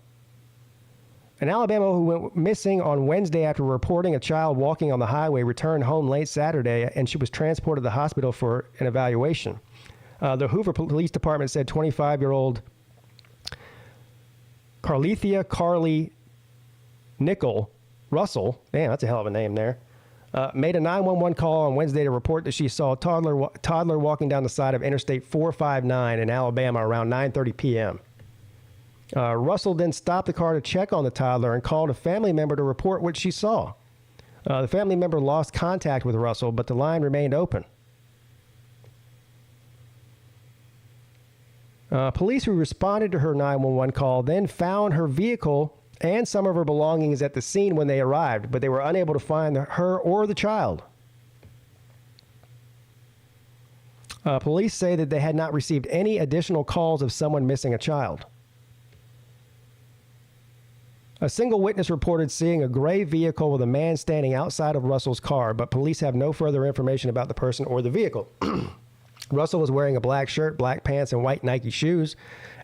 An Alabama who went missing on Wednesday after reporting a child walking on the highway returned home late Saturday, and she was transported to the hospital for an evaluation. The Hoover Police Department said 25-year-old Carlethia Carly Nickel Russell, damn, that's a hell of a name there, made a 911 call on Wednesday to report that she saw a toddler walking down the side of Interstate 459 in Alabama around 9:30 p.m. Russell then stopped the car to check on the toddler and called a family member to report what she saw. The family member lost contact with Russell, but the line remained open. Police who responded to her 911 call then found her vehicle and some of her belongings at the scene when they arrived, but they were unable to find her or the child. Police say that they had not received any additional calls of someone missing a child. A single witness reported seeing a gray vehicle with a man standing outside of Russell's car, but police have no further information about the person or the vehicle. Russell was wearing a black shirt, black pants, and white Nike shoes.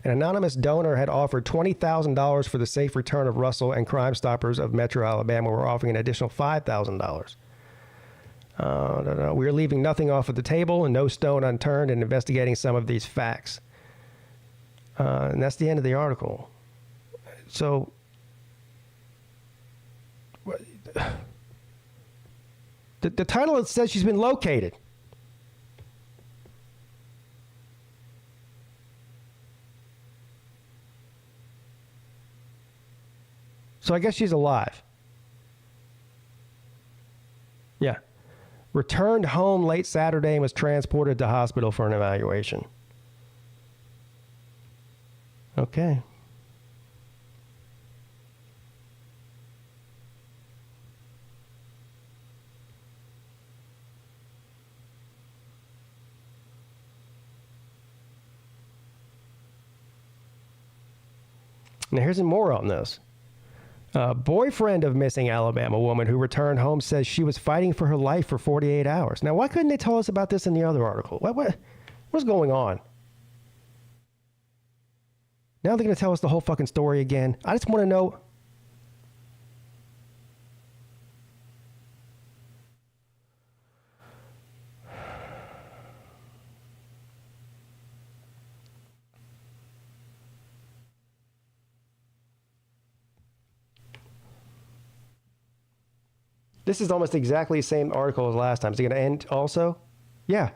An anonymous donor had offered $20,000 for the safe return of Russell, and Crime Stoppers of Metro Alabama were offering an additional $5,000. We are leaving nothing off of the table and no stone unturned in investigating some of these facts. And that's the end of the article. So, the title says she's been located. So I guess she's alive. Yeah. Returned home late Saturday and was transported to hospital for an evaluation. Okay. Now here's some more on this. Boyfriend of missing Alabama woman who returned home says she was fighting for her life for 48 hours. Now, why couldn't they tell us about this in the other article? What's going on? Now they're going to tell us the whole fucking story again. I just want to know. This is almost exactly the same article as last time. Is it going to end also? Yeah.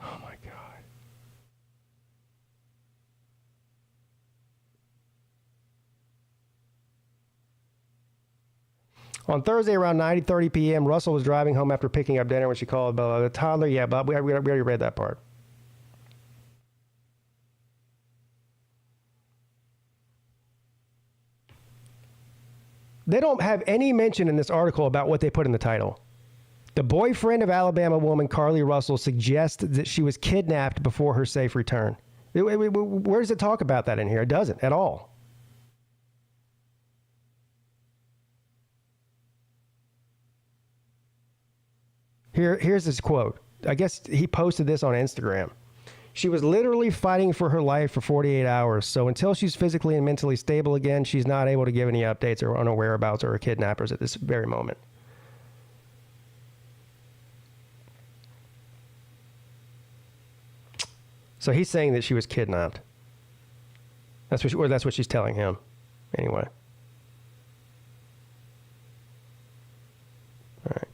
Oh my God. On Thursday around 9:30 p.m., Russell was driving home after picking up dinner when she called the toddler. Yeah, Bob, we already read that part. They don't have any mention in this article about what they put in the title. The boyfriend of Alabama woman Carly Russell suggests that she was kidnapped before her safe return. Where does it talk about that in here? It doesn't at all. Here's this quote. I guess he posted this on Instagram. She was literally fighting for her life for 48 hours. So until she's physically and mentally stable again, she's not able to give any updates or on her whereabouts or her kidnappers at this very moment. So he's saying that she was kidnapped. That's what she's telling him. Anyway. All right.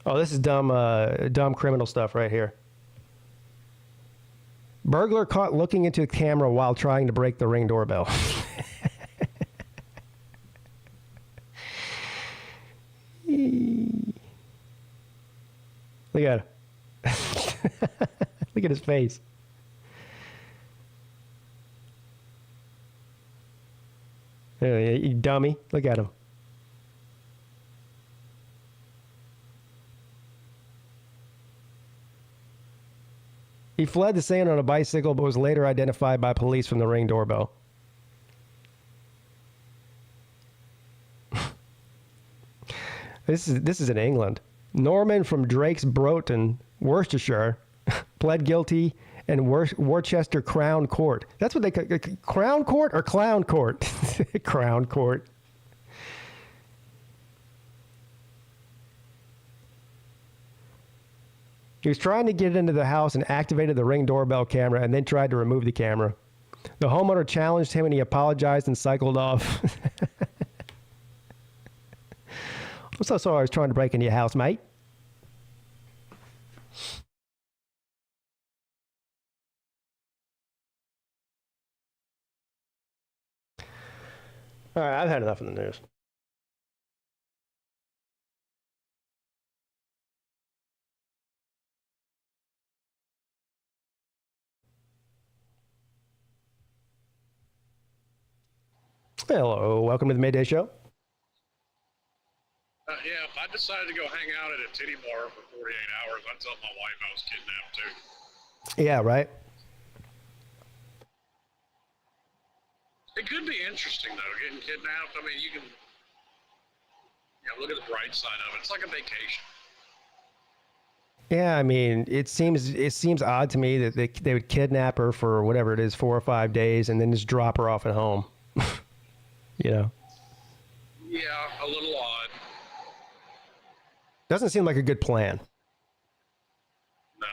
Oh, this is dumb criminal stuff right here. Burglar caught looking into the camera while trying to break the Ring doorbell. Look at him. Look at his face. You dummy. Look at him. He fled the scene on a bicycle, but was later identified by police from the Ring doorbell. This is in England. Norman from Drake's Broughton, Worcestershire, pled guilty in Worcester Crown Court. That's what they call Crown Court or Clown Court? Crown Court. He was trying to get into the house and activated the Ring doorbell camera and then tried to remove the camera. The homeowner challenged him and he apologized and cycled off. I'm so sorry I was trying to break into your house, mate. All right, I've had enough of the news. Hello, welcome to the Midday Show. Yeah, if I decided to go hang out at a titty bar for 48 hours, I'd tell my wife I was kidnapped too. Yeah, right. It could be interesting though, getting kidnapped. I mean, you can, look at the bright side of it. It's like a vacation. Yeah, I mean, it seems odd to me that they would kidnap her for whatever it is, 4 or 5 days, and then just drop her off at home. You know. Yeah, a little odd. Doesn't seem like a good plan. No.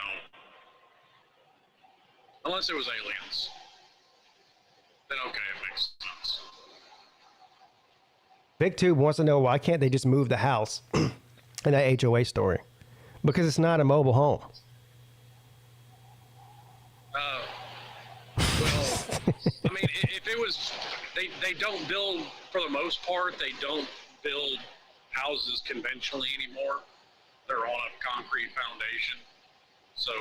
Unless it was aliens. Then okay, it makes sense. Big Tube wants to know why can't they just move the house in that HOA story? Because it's not a mobile home. Well, I mean, if it was, they don't build, for the most part, they don't build houses conventionally anymore. They're on a concrete foundation. So,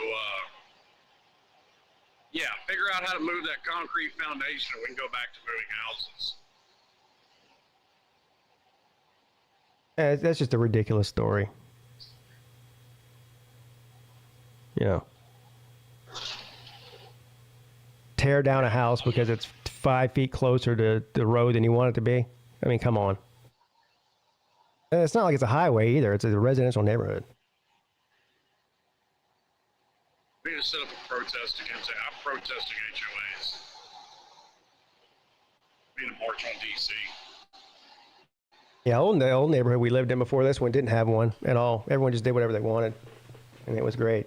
yeah, figure out how to move that concrete foundation and we can go back to moving houses. That's just a ridiculous story. You know. Tear down a house because it's 5 feet closer to the road than you want it to be. I mean, come on. And it's not like it's a highway either. It's a residential neighborhood. We need to set up a protest against it. I'm protesting HOAs. We need to march on DC. Yeah, the old neighborhood we lived in before this one didn't have one at all. Everyone just did whatever they wanted. And it was great.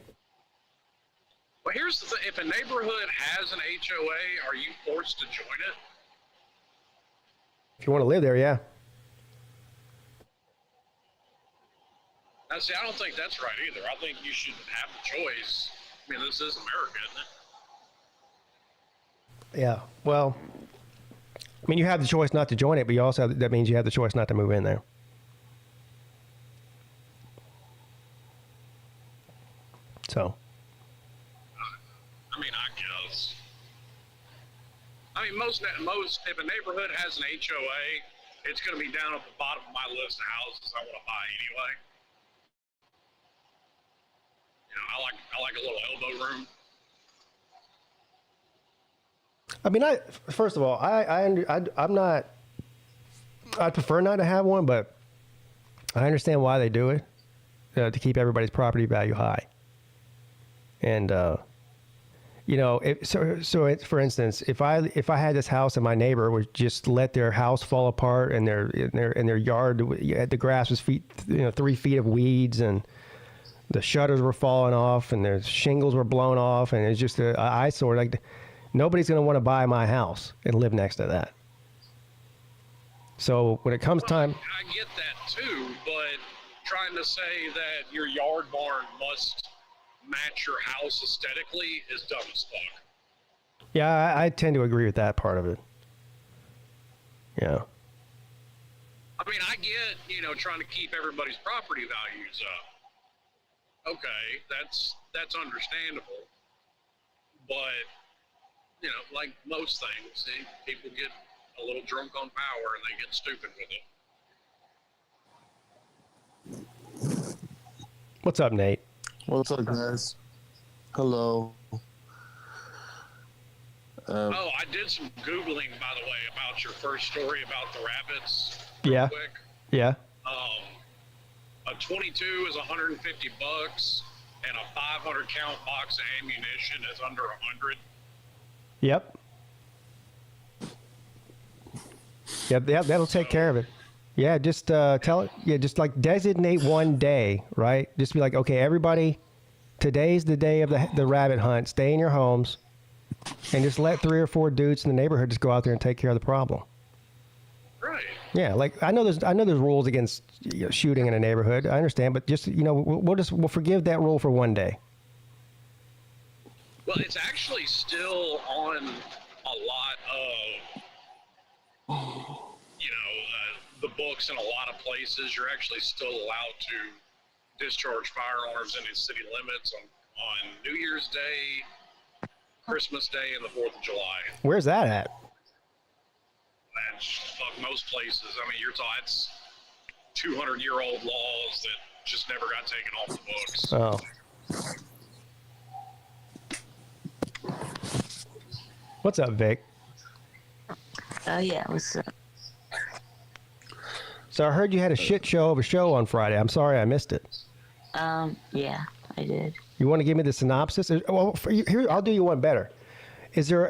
Well, here's the thing. If a neighborhood has an HOA, are you forced to join it? If you want to live there, yeah. Now, see, I don't think that's right either. I think you should have the choice. I mean, this is America, isn't it? Yeah, well, I mean, you have the choice not to join it, but you also that means you have the choice not to move in there. So. I mean, I guess. I mean, most if a neighborhood has an HOA, it's going to be down at the bottom of my list of houses I want to buy anyway. I like a little elbow room. I mean, first of all, I'm not. I'd prefer not to have one, but I understand why they do it to keep everybody's property value high. And for instance, if I had this house and my neighbor would just let their house fall apart and their yard, the grass was 3 feet of weeds and the shutters were falling off and their shingles were blown off and it's just an eyesore. Like, nobody's going to want to buy my house and live next to that. So when it comes time, I get that too, but try trying to say that your yard barn must match your house aesthetically is dumb as fuck. Yeah, I tend to agree with that part of it. Yeah. I mean, I get, trying to keep everybody's property values up. Okay, that's understandable. But, like most things, people get a little drunk on power and they get stupid with it. What's up, Nate? What's up, guys? Hello. Oh, I did some Googling, by the way, about your first story about the rabbits. Yeah. Quick. Yeah. A 22 is $150, and a 500 count box of ammunition is under 100. Yep. Yep, that'll take care of it. Yeah, just tell it. Yeah, just like designate one day, right? Just be like, okay, everybody, today's the day of the rabbit hunt. Stay in your homes, and just let 3 or 4 dudes in the neighborhood just go out there and take care of the problem. Right. Yeah, like I know there's rules against shooting in a neighborhood. I understand, but just we'll forgive that rule for one day. Well, it's actually still on a lot of, the books in a lot of places. You're actually still allowed to discharge firearms in the city limits on New Year's Day, Christmas Day, and the 4th of July. Where's that at? And fuck, most places. I mean, you're talking, it's 200-year-old laws that just never got taken off the books. Oh. What's up, Vic? Oh, yeah, what's up? So I heard you had a shit show of a show on Friday. I'm sorry I missed it. Yeah, I did. You want to give me the synopsis? Well, here, I'll do you one better. Is there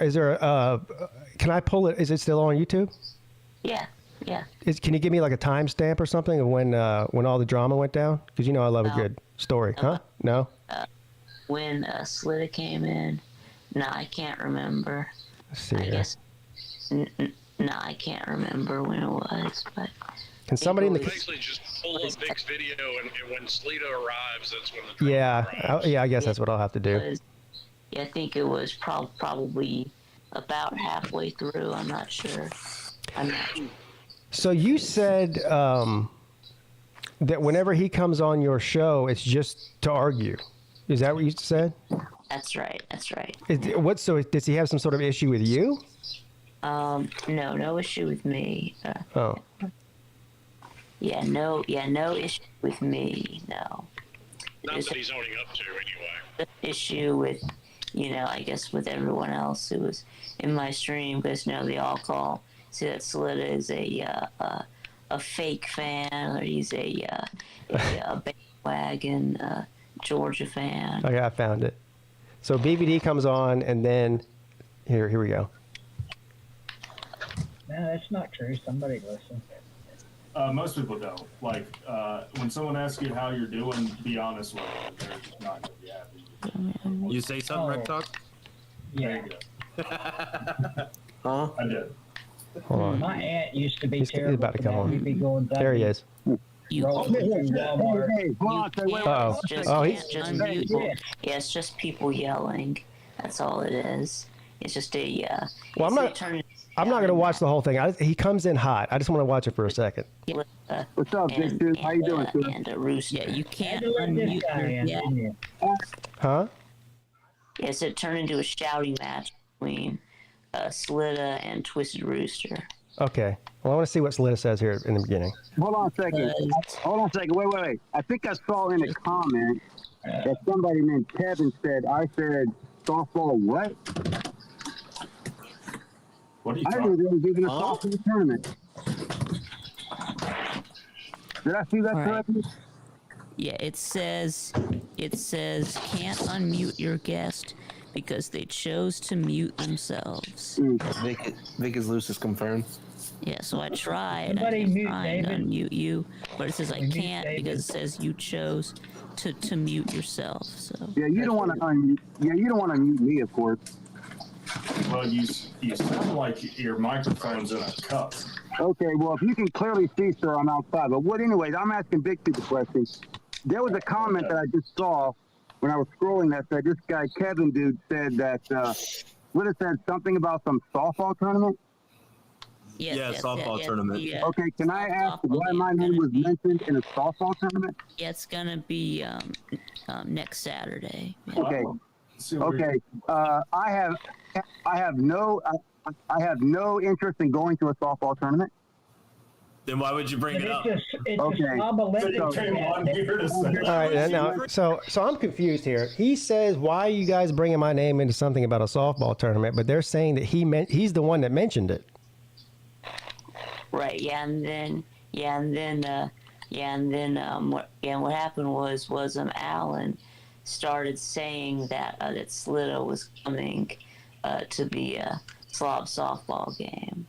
can I pull it? Is it still on YouTube? Yeah. Can you give me like a timestamp or something of when all the drama went down? Because I love a good story. Huh? No? When Slitta came in, no, I can't remember. Let's see I here. guess, no, I can't remember when it was, but... Can somebody in the... Basically just pull up Vic's video, and when Sleeta arrives, that's when the drama arrives. I guess that's what I'll have to do. Yeah, I think it was probably about halfway through. I'm not sure. So you said that whenever he comes on your show, it's just to argue. Is that what you said? That's right. So does he have some sort of issue with you? No issue with me. Oh. Yeah, no issue with me, no. Not that he's owning up to, anyway. Issue with, I guess with everyone else who was in my stream, because they all say that Slitta is a fake fan, or he's a bandwagon Georgia fan. Okay, I found it. So BVD comes on, and then here we go. No, that's not true. Somebody listens. Most people don't. Like, when someone asks you how you're doing, be honest with them. They're just not going to be happy. You say something, Rec Talk? Yeah. There you go. Huh? I did. Hold on. My aunt used to be He's terrible. about to come on. We'd be going There he is. Rolling through Walmart. Uh-oh. Yeah, it's just people yelling. That's all it is. It's just a. Well, I'm not going to watch the whole thing. He comes in hot. I just want to watch it for a second. What's up, Victor? How you doing, sir? And a rooster. Yeah, you can't Had to let this unmute guy your in, didn't you? Huh? Yes, it turned into a shouting match between Slitta and Twisted Rooster. Okay. Well, I want to see what Slitta says here in the beginning. Hold on a second. Wait. I think I saw in a comment that somebody named Kevin said, I said, softball what? What are you I talking didn't even give it a softball tournament. Did I see that All right. correctly? Yeah, it says can't unmute your guest because they chose to mute themselves. Vic is loose is confirmed. Yeah, so I tried. Somebody I'm mute trying to David. unmute you, but it says I Mute can't David. because it says you chose to mute yourself. So Yeah, you don't want to unmute. Yeah, you don't want to mute me, of course. Well, you sound like your microphone's in a cup. Okay, well, if you can clearly see, sir, I'm outside. But anyways, I'm asking big people questions. There was a comment that I just saw when I was scrolling that said this guy, Kevin dude, said that, what it said, something about some softball tournament? Softball tournament. Yeah. Okay, can I ask why my name was mentioned in a softball tournament? Yeah, it's gonna be next Saturday. Yeah. Okay. Okay. I have no interest in going to a softball tournament. Then why would you bring it up? It's Okay. a Bob Olympic. All right, now, so I'm confused here. He says, "Why are you guys bringing my name into something about a softball tournament?" But they're saying that he's the one that mentioned it. Right. What happened was Alan started saying that that Slito was coming to the Slob softball game.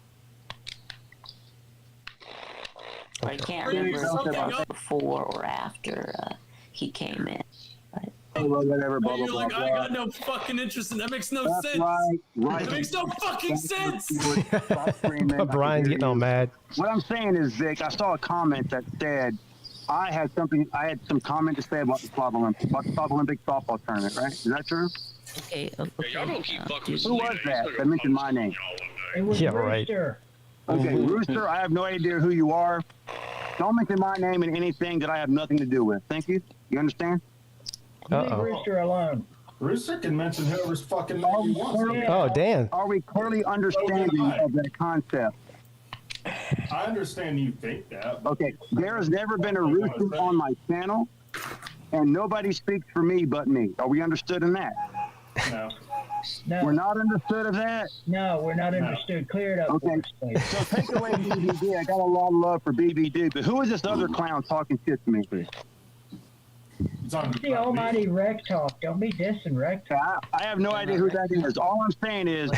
I can't remember if it was before or after he came in. But Whatever, blah, blah, You're blah, like, blah. I got no fucking interest in that. Makes no That's sense. right. That makes no fucking sense. Stop screaming. Brian's getting all mad. What I'm saying is, Vic, I saw a comment that said I had some comment to say about the Slob Olympic softball tournament, right? Is that true? Okay. Yeah, y'all don't keep fucking with Who was that that mentioned my name? It was Yeah, right. Rooster. Okay, Rooster, I have no idea who you are. Don't mention my name in anything that I have nothing to do with. Thank you. You understand? Leave Rooster alone. Rooster can mention whoever's fucking name he wants. Oh, Dan. Are we clearly understanding of that concept? I understand you think that. But Okay, there has never been a Rooster on my channel, and nobody speaks for me but me. Are we understood in that? no. No, We're not understood of that? no, we're not understood. Clear it up, Okay. for us, please. So take away BBD. I got a lot of love for BBD, but who is this other clown talking shit to me? It's on The almighty Rec Talk. Don't be dissing Rec Talk. I have no idea who that is. All I'm saying is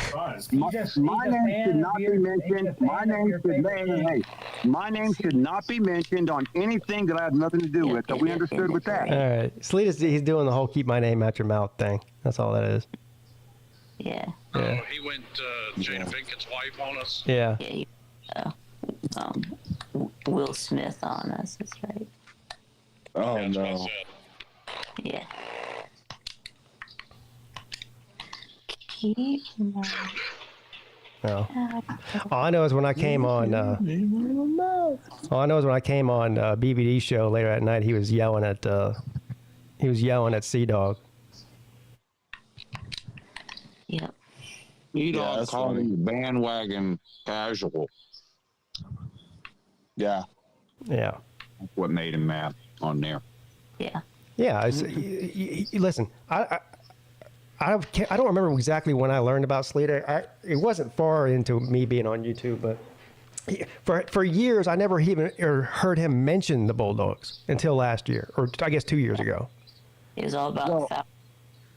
my He's my a name fan should of not be yours. mentioned. He's a My fan of name your should favorite my name should not be mentioned on anything that I have nothing to do with. Are we understood with that? All right. Sleet he's doing the whole keep my name out your mouth thing. That's all that is. yeah. Yeah. Oh, he went Jada Pinkett's wife on us. Yeah. Yeah, he, Will Smith on us. That's right. Oh That's what I no. said. Yeah. Keep my No. All I know is when I came on. All I know is when I came on BBD show later at night, he was yelling at Sea Dog. Yep. You don't that's call funny. me bandwagon casual. Yeah. Yeah. That's what made him mad on there. Yeah. Yeah. Listen, I don't remember exactly when I learned about Sleater. It wasn't far into me being on YouTube, but for years I never even heard him mention the Bulldogs until last year, or I guess 2 years ago. It was all about Well, the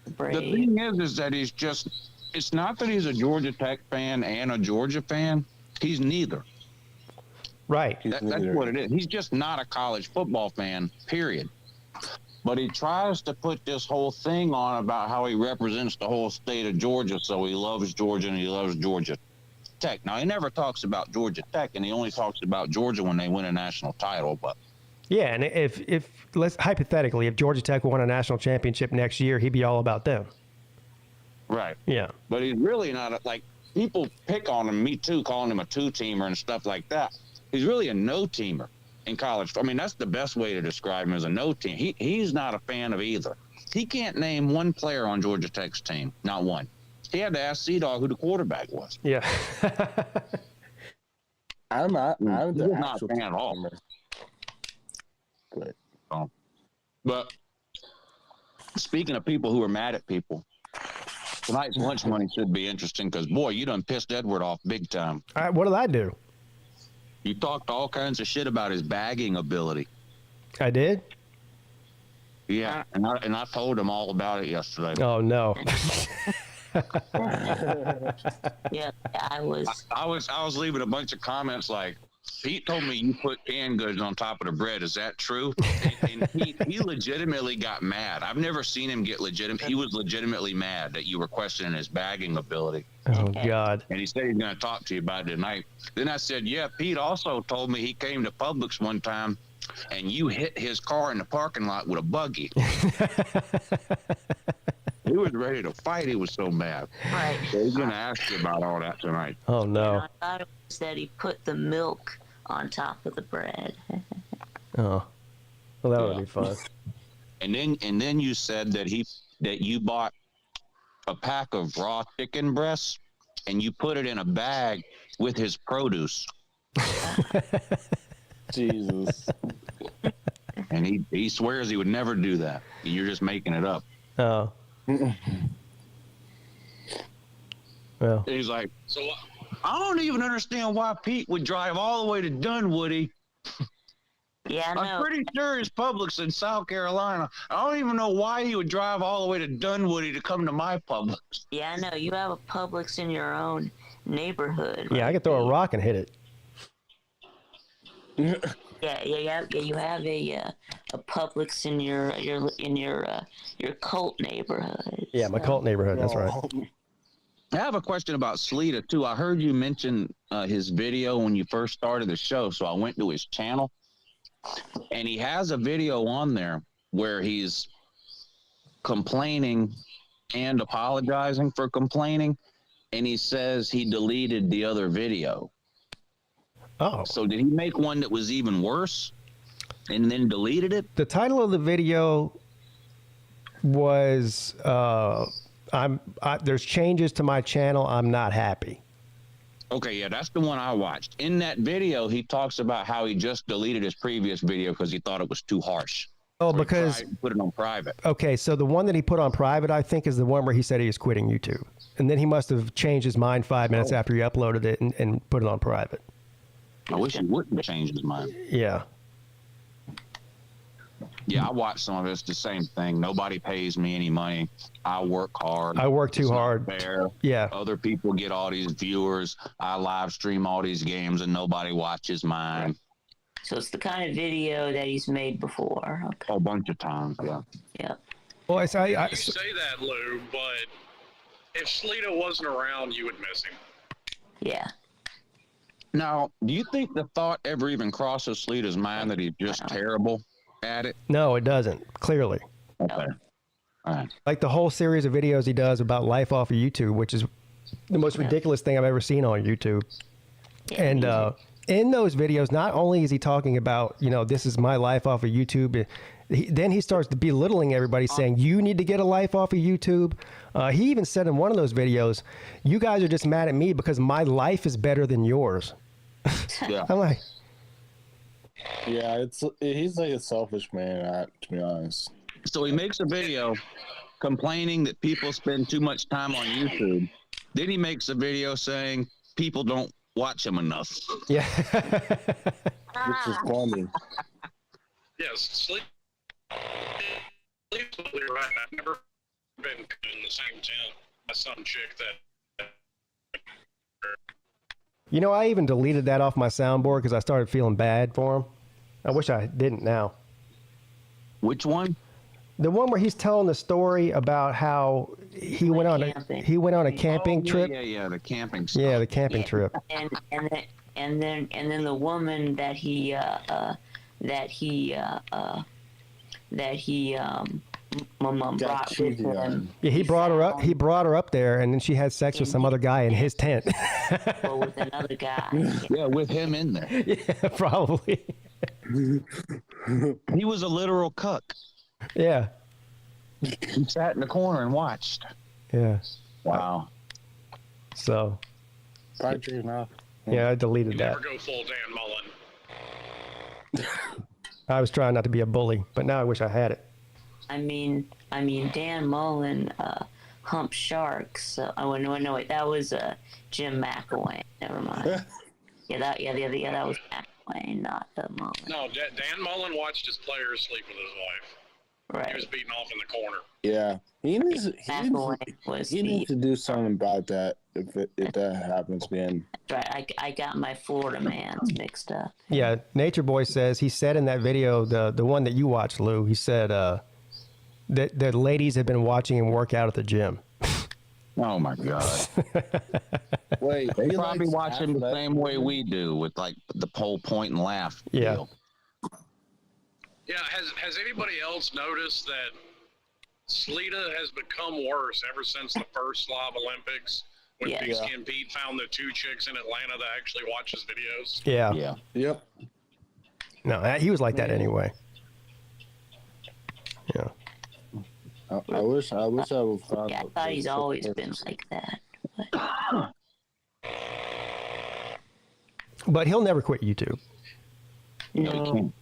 The Brave. thing is that he's just, it's not that he's a Georgia Tech fan and a Georgia fan. He's neither. Right. That's what it is. He's just not a college football fan, period. But he tries to put this whole thing on about how he represents the whole state of Georgia, so he loves Georgia and he loves Georgia Tech. Now, he never talks about Georgia Tech, and he only talks about Georgia when they win a national title. But Yeah, and if let's hypothetically, if Georgia Tech won a national championship next year, he'd be all about them. right. Yeah. But he's really not like people pick on him, me too, calling him a two-teamer and stuff like that. He's really a no-teamer in college. I mean, that's the best way to describe him, as a no-team. He's not a fan of either. He can't name one player on Georgia Tech's team, not one. He had to ask Sea-Dog who the quarterback was. Yeah. I'm not He's the not actual a fan at all. teamer. But But speaking of people who are mad at people, tonight's lunch money should be interesting because, boy, you done pissed Edward off big time. What did I do? You talked all kinds of shit about his bagging ability. I did? Yeah, and I told him all about it yesterday. Oh, no. Yeah, I was. I was leaving a bunch of comments like, Pete told me you put canned goods on top of the bread. Is that true? And he legitimately got mad. I've never seen him get legitimate. He was legitimately mad that you were questioning his bagging ability. Oh, God. And he said he's going to talk to you about it tonight. Then I said, yeah, Pete also told me he came to Publix one time and you hit his car in the parking lot with a buggy. He was ready to fight. He was so mad. Right. So he's going to ask you about all that tonight. Oh, no. I thought it was that he put the milk on top of the bread. Oh. Well, that would be fun. And then you said that you bought a pack of raw chicken breasts and you put it in a bag with his produce. Jesus. And he swears he would never do that. You're just making it up. Oh. Well. He's like, I don't even understand why Pete would drive all the way to Dunwoody. Yeah, I know. I'm pretty sure it's Publix in South Carolina. I don't even know why he would drive all the way to Dunwoody to come to my Publix. Yeah, I know. You have a Publix in your own neighborhood. Yeah, I could throw a rock and hit it. Yeah. You have a Publix in your cult neighborhood. Yeah, my cult neighborhood. That's right. I have a question about Sleeta, too. I heard you mention his video when you first started the show, so I went to his channel. And he has a video on there where he's complaining and apologizing for complaining. And he says he deleted the other video. Oh. So did he make one that was even worse and then deleted it? The title of the video was there's changes to my channel. I'm not happy. Okay, yeah, that's the one I watched. In that video, he talks about how he just deleted his previous video because he thought it was too harsh. Oh, So because he put it on private. Okay, so the one that he put on private, I think, is the one where he said he was quitting YouTube. And then he must have changed his mind 5 minutes after he uploaded it and put it on private. I wish he wouldn't change his mind. Yeah. Yeah, I watched some of it. It's the same thing. Nobody pays me any money. I work hard. I work too It's not hard. fair. Yeah. Other people get all these viewers. I live stream all these games and nobody watches mine. So it's the kind of video that he's made before. Okay. A bunch of times, yeah. Yeah. Well, You say that, Lou, but if Sleeta wasn't around, you would miss him. Yeah. Now, do you think the thought ever even crosses Sleeta's mind that he's just terrible at it? No, it doesn't. Clearly. Okay. All right. Like the whole series of videos he does about life off of YouTube, which is the most ridiculous thing I've ever seen on YouTube. And in those videos, not only is he talking about, this is my life off of YouTube, then he starts belittling everybody, saying, you need to get a life off of YouTube. He even said in one of those videos, you guys are just mad at me because my life is better than yours. Yeah. I'm like, Yeah, he's like a selfish man, to be honest. So he makes a video complaining that people spend too much time on YouTube. Then he makes a video saying people don't watch him enough. Yeah. Which is funny. Yes, Sleeta's totally right. I've never been in the same tent as some chick that. I even deleted that off my soundboard because I started feeling bad for him. I wish I didn't now. Which one? The one where he's telling the story about how he went on a camping trip. Yeah, the camping stuff. Yeah, the camping trip. And then the woman that he brought with him. Yeah, he brought her up. He brought her up there, and then she had sex with some other guy in his tent. Or with another guy. Yeah, with him in there. Yeah, probably. He was a literal cuck. Yeah. He sat in the corner and watched. Yeah. Wow. So. Probably true enough. Yeah, I deleted that. Never go full Dan Mullen. I was trying not to be a bully, but now I wish I had it. I mean, Dan Mullen humped sharks. So no, wait, that was Jim McElwain. Never mind. that was McElwain, not Mullen. No, Dan Mullen watched his players sleep with his wife. Right. He was beaten off in the corner. Yeah, he needs Was to do something about that if that happens, man. right. I got my Florida mans mixed up. Yeah, Nature Boy says, he said in that video, the one that you watched, Lou, he said that ladies have been watching him work out at the gym. Oh my God! Wait, they probably watch him the same way we do, with like the whole point and laugh. Yeah. Deal. Yeah, has anybody else noticed that Sleeta has become worse ever since the first Slav Olympics when PigskinPeete found the 2 chicks in Atlanta that actually watch his videos? Yeah. Yeah. Yep. No, he was like that anyway. Yeah. I wish I would find. Yeah, I thought he's always been like that. But he'll never quit YouTube. No, he can't.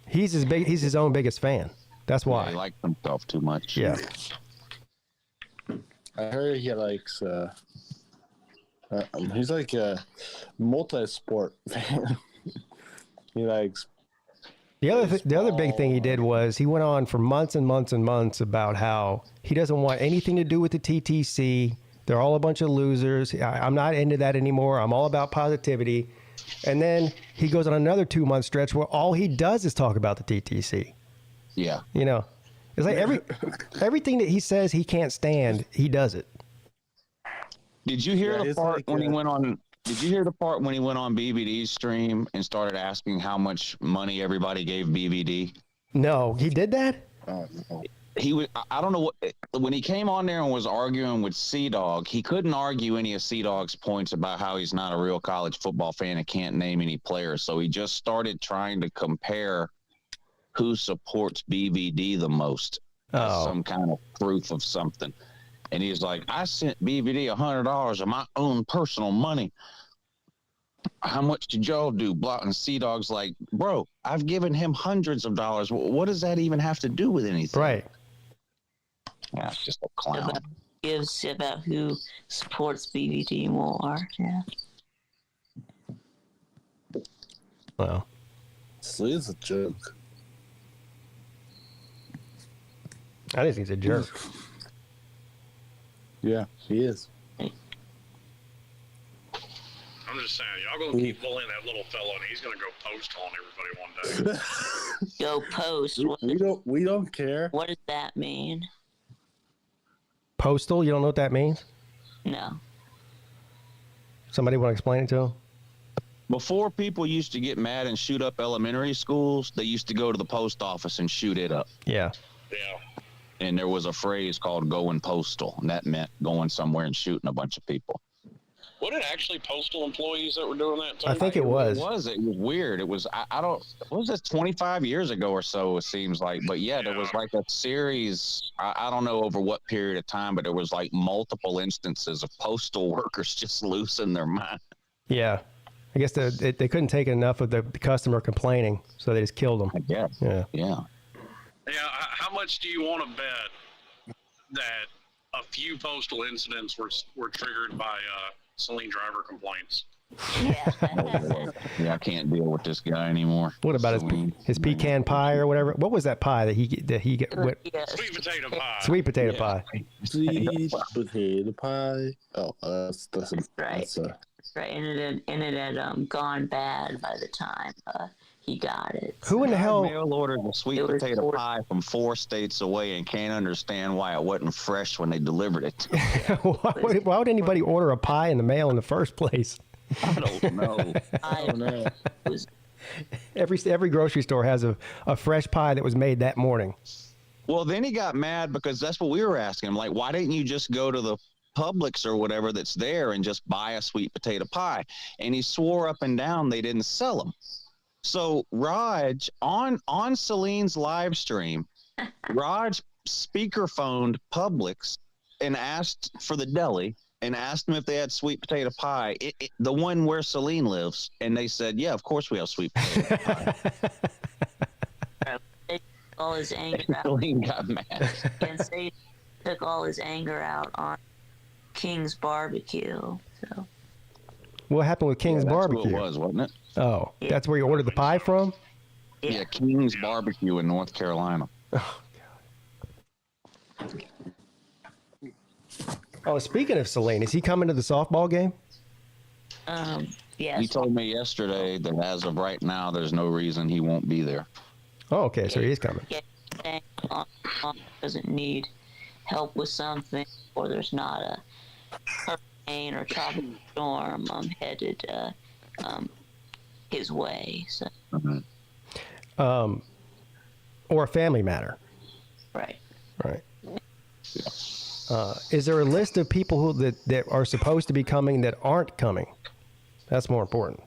He's his own biggest fan. That's why. Yeah, he likes himself too much. Yeah. I heard he likes. He's like a multi-sport fan. He likes. The other big thing he did was he went on for months and months and months about how he doesn't want anything to do with the TTC. They're all a bunch of losers. I'm not into that anymore. I'm all about positivity. And then he goes on another 2-month stretch where all he does is talk about the TTC. Yeah. You know, it's like everything that he says he can't stand, he does it. Did you hear the part like, when he went on? Did you hear the part when he went on BBD's stream and started asking how much money everybody gave BBD? No, he did that? Oh, no. He was. I don't know what. When he came on there and was arguing with Sea-Dog, he couldn't argue any of Sea-Dog's points about how he's not a real college football fan and can't name any players. So he just started trying to compare who supports BVD the most as some kind of proof of something. And he's like, I sent BVD $100 of my own personal money. How much did y'all do? And Sea-Dog's like, bro, I've given him hundreds of dollars. What does that even have to do with anything? Right. Yeah, it's just a clown. Gives about who supports BVD more. Yeah. Well, Slee's a joke. I just think he's a jerk. Yeah, he is. I'm just saying, y'all gonna keep bullying that little fella, and he's gonna go post on everybody one day. Go post. We don't care. What does that mean? Postal, you don't know what that means? No. Somebody want to explain it to him? Before people used to get mad and shoot up elementary schools, they used to go to the post office and shoot it up. Yeah. Yeah. And there was a phrase called going postal, and that meant going somewhere and shooting a bunch of people. What it actually postal employees that were doing that too? I think it was. It was weird. It was, I don't, what was this, 25 years ago or so, it seems like. But yeah, there was like a series, I don't know over what period of time, but there was like multiple instances of postal workers just losing their mind. Yeah. I guess they couldn't take enough of the customer complaining, so they just killed them. I guess. Yeah. Yeah. Yeah, how much do you want to bet that a few postal incidents were triggered by Celine driver complaints? Yeah, I can't deal with this guy anymore. What about his pecan pie or whatever? What was that pie that he got? What? Sweet potato pie. Sweet potato pie. Sweet potato pie. Oh, that's right. Right, and it had gone bad by the time he got it. Who in the hell mail ordered a sweet potato pie from 4 states away and can't understand why it wasn't fresh when they delivered it? Why would anybody order a pie in the mail in the first place? I don't know. I don't know. Every grocery store has a fresh pie that was made that morning. Well, then he got mad because that's what we were asking him. Like, why didn't you just go to the Publix or whatever that's there and just buy a sweet potato pie? And he swore up and down they didn't sell them. So Raj, on Celine's live stream, Raj speakerphoned Publix and asked for the deli and asked them if they had sweet potato pie, the one where Celine lives. And they said, yeah, of course we have sweet potato pie. All his anger out. Celine got mad. And say took all his anger out on King's Barbecue. So what happened with King's Barbecue? That's who it was, wasn't it? Oh, that's where you ordered the pie from? Yeah, King's Barbecue in North Carolina. Oh, Oh, speaking of Celine, is he coming to the softball game? Yes. He told me yesterday that as of right now, there's no reason he won't be there. Oh, okay, so he is coming. Yeah, doesn't need help with something, or there's not a hurricane or tropical storm headed his way. So. Or a family matter. Right. Right. Is there a list of people that are supposed to be coming that aren't coming? That's more important.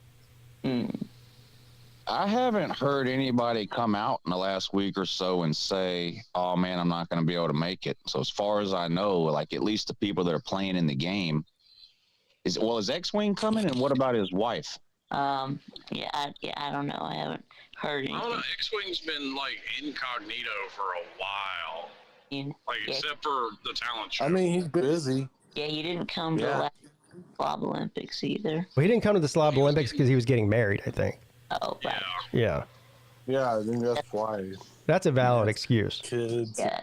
I haven't heard anybody come out in the last week or so and say, "Oh man, I'm not going to be able to make it." So as far as I know, like at least the people that are playing in the game, is X-Wing coming? And what about his wife? I don't know. I haven't heard anything. I don't know. X-Wing's been like incognito for a while. Except for the talent show. I mean, he's busy. Yeah, he didn't come to the last Slob Olympics either. Well, he didn't come to the Slob Olympics because he was getting married, I think. Oh, right. Yeah. Yeah, I think that's why. That's a valid excuse. Kids. Yeah.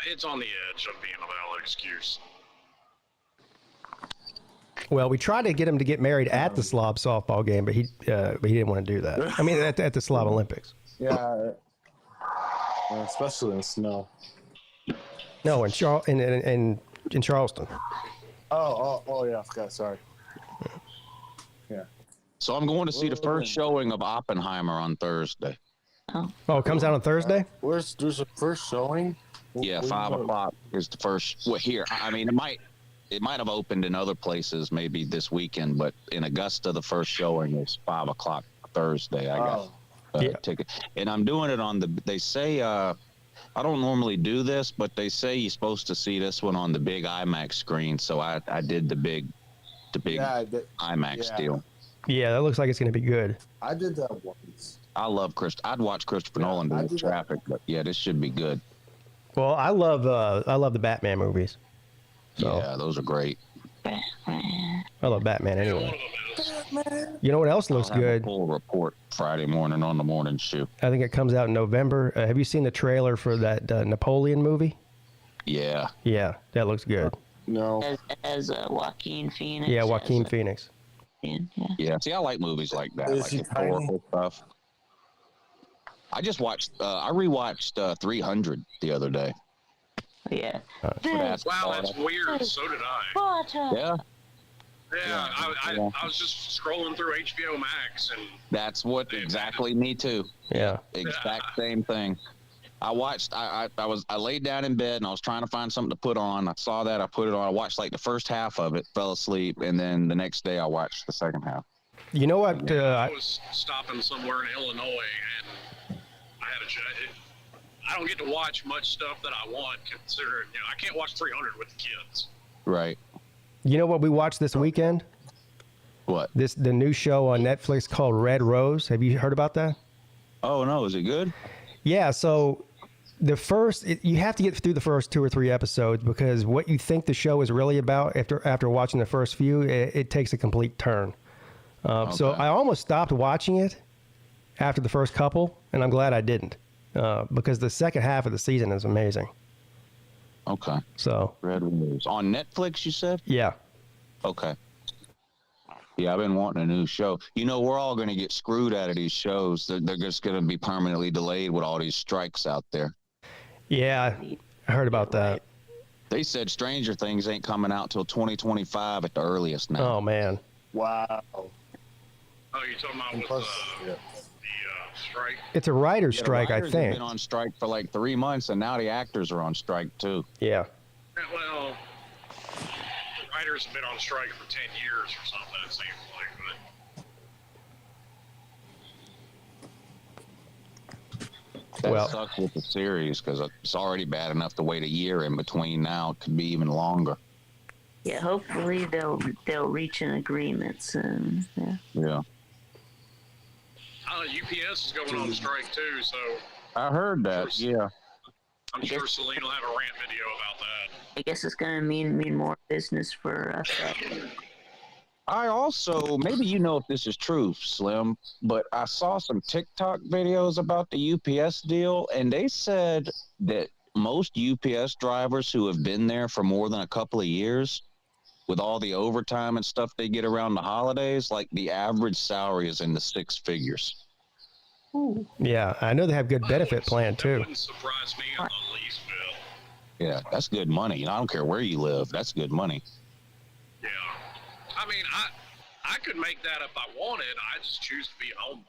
It's on the edge of being a valid excuse. Well, we tried to get him to get married at the Slob softball game, but he didn't want to do that. I mean, at the Slob Olympics. Yeah. Especially in snow. No, in Charleston. Oh, yeah. Okay, sorry. Yeah. So I'm going to see the first showing of Oppenheimer on Thursday. Oh, it comes out on Thursday? There's a first showing? Yeah, 5 o'clock is the first. Well, here, I mean, it might have opened in other places maybe this weekend, but in Augusta, the first showing is 5 o'clock Thursday. I got a ticket, and I'm doing it on they say, I don't normally do this, but they say you're supposed to see this one on the big IMAX screen. So I did the big IMAX deal. Yeah, that looks like it's going to be good. I did that once. I love I'd watch Christopher Nolan do the traffic, but yeah, this should be good. Well, I love the Batman movies. So. Yeah, those are great. I love Batman anyway. You know what else looks good? Full report Friday morning on the morning show. I think it comes out in November. Have you seen the trailer for that Napoleon movie? Yeah. Yeah, that looks good. No. As Joaquin Phoenix. Yeah, Joaquin Phoenix. Yeah. See, I like movies like that, like historical stuff. I just watched. I rewatched 300 the other day. Yeah. Wow, that's weird. So did I. Yeah. Yeah, I was just scrolling through HBO Max and. That's what exactly me too. Yeah. Exact same thing. I watched. I laid down in bed and I was trying to find something to put on. I saw that. I put it on. I watched like the first half of it, fell asleep, and then the next day I watched the second half. You know what? I was stopping somewhere in Illinois and I had I don't get to watch much stuff that I want, considering I can't watch 300 with the kids. Right. You know what we watched this weekend? What? The new show on Netflix called Red Rose. Have you heard about that? Oh no, is it good? Yeah. So you have to get through the first 2 or 3 episodes because what you think the show is really about after watching the first few, it takes a complete turn. So I almost stopped watching it after the first couple, and I'm glad I didn't because the second half of the season is amazing. Okay. So Red Rose on Netflix, you said? Yeah. Okay. Yeah, I've been wanting a new show. We're all going to get screwed out of these shows. They're just going to be permanently delayed with all these strikes out there. Yeah, I heard about that. They said Stranger Things ain't coming out till 2025 at the earliest now. Oh, man. Wow. Oh, you're talking about with the strike? It's a writer's strike, I writers think. have been on strike for like 3 months, and now the actors are on strike too. Yeah. Well, the writers have been on strike for 10 years or something, it seems like. That sucks with the series because it's already bad enough to wait a year in between now. It could be even longer. Yeah, hopefully they'll reach an agreement soon. Yeah. UPS is going on strike too, so. I heard that. Yeah. I'm sure Celine will have a rant video about that. I guess it's going to mean more business for us. I also, maybe if this is true, Slim, but I saw some TikTok videos about the UPS deal, and they said that most UPS drivers who have been there for more than a couple of years, with all the overtime and stuff they get around the holidays, like the average salary is in the six figures. Yeah, I know they have good benefit plan That too. wouldn't surprise me in the least bit. Yeah, that's good money. I don't care where you live. That's good money. Yeah. I mean, I could make that if I wanted. I just choose to be home more.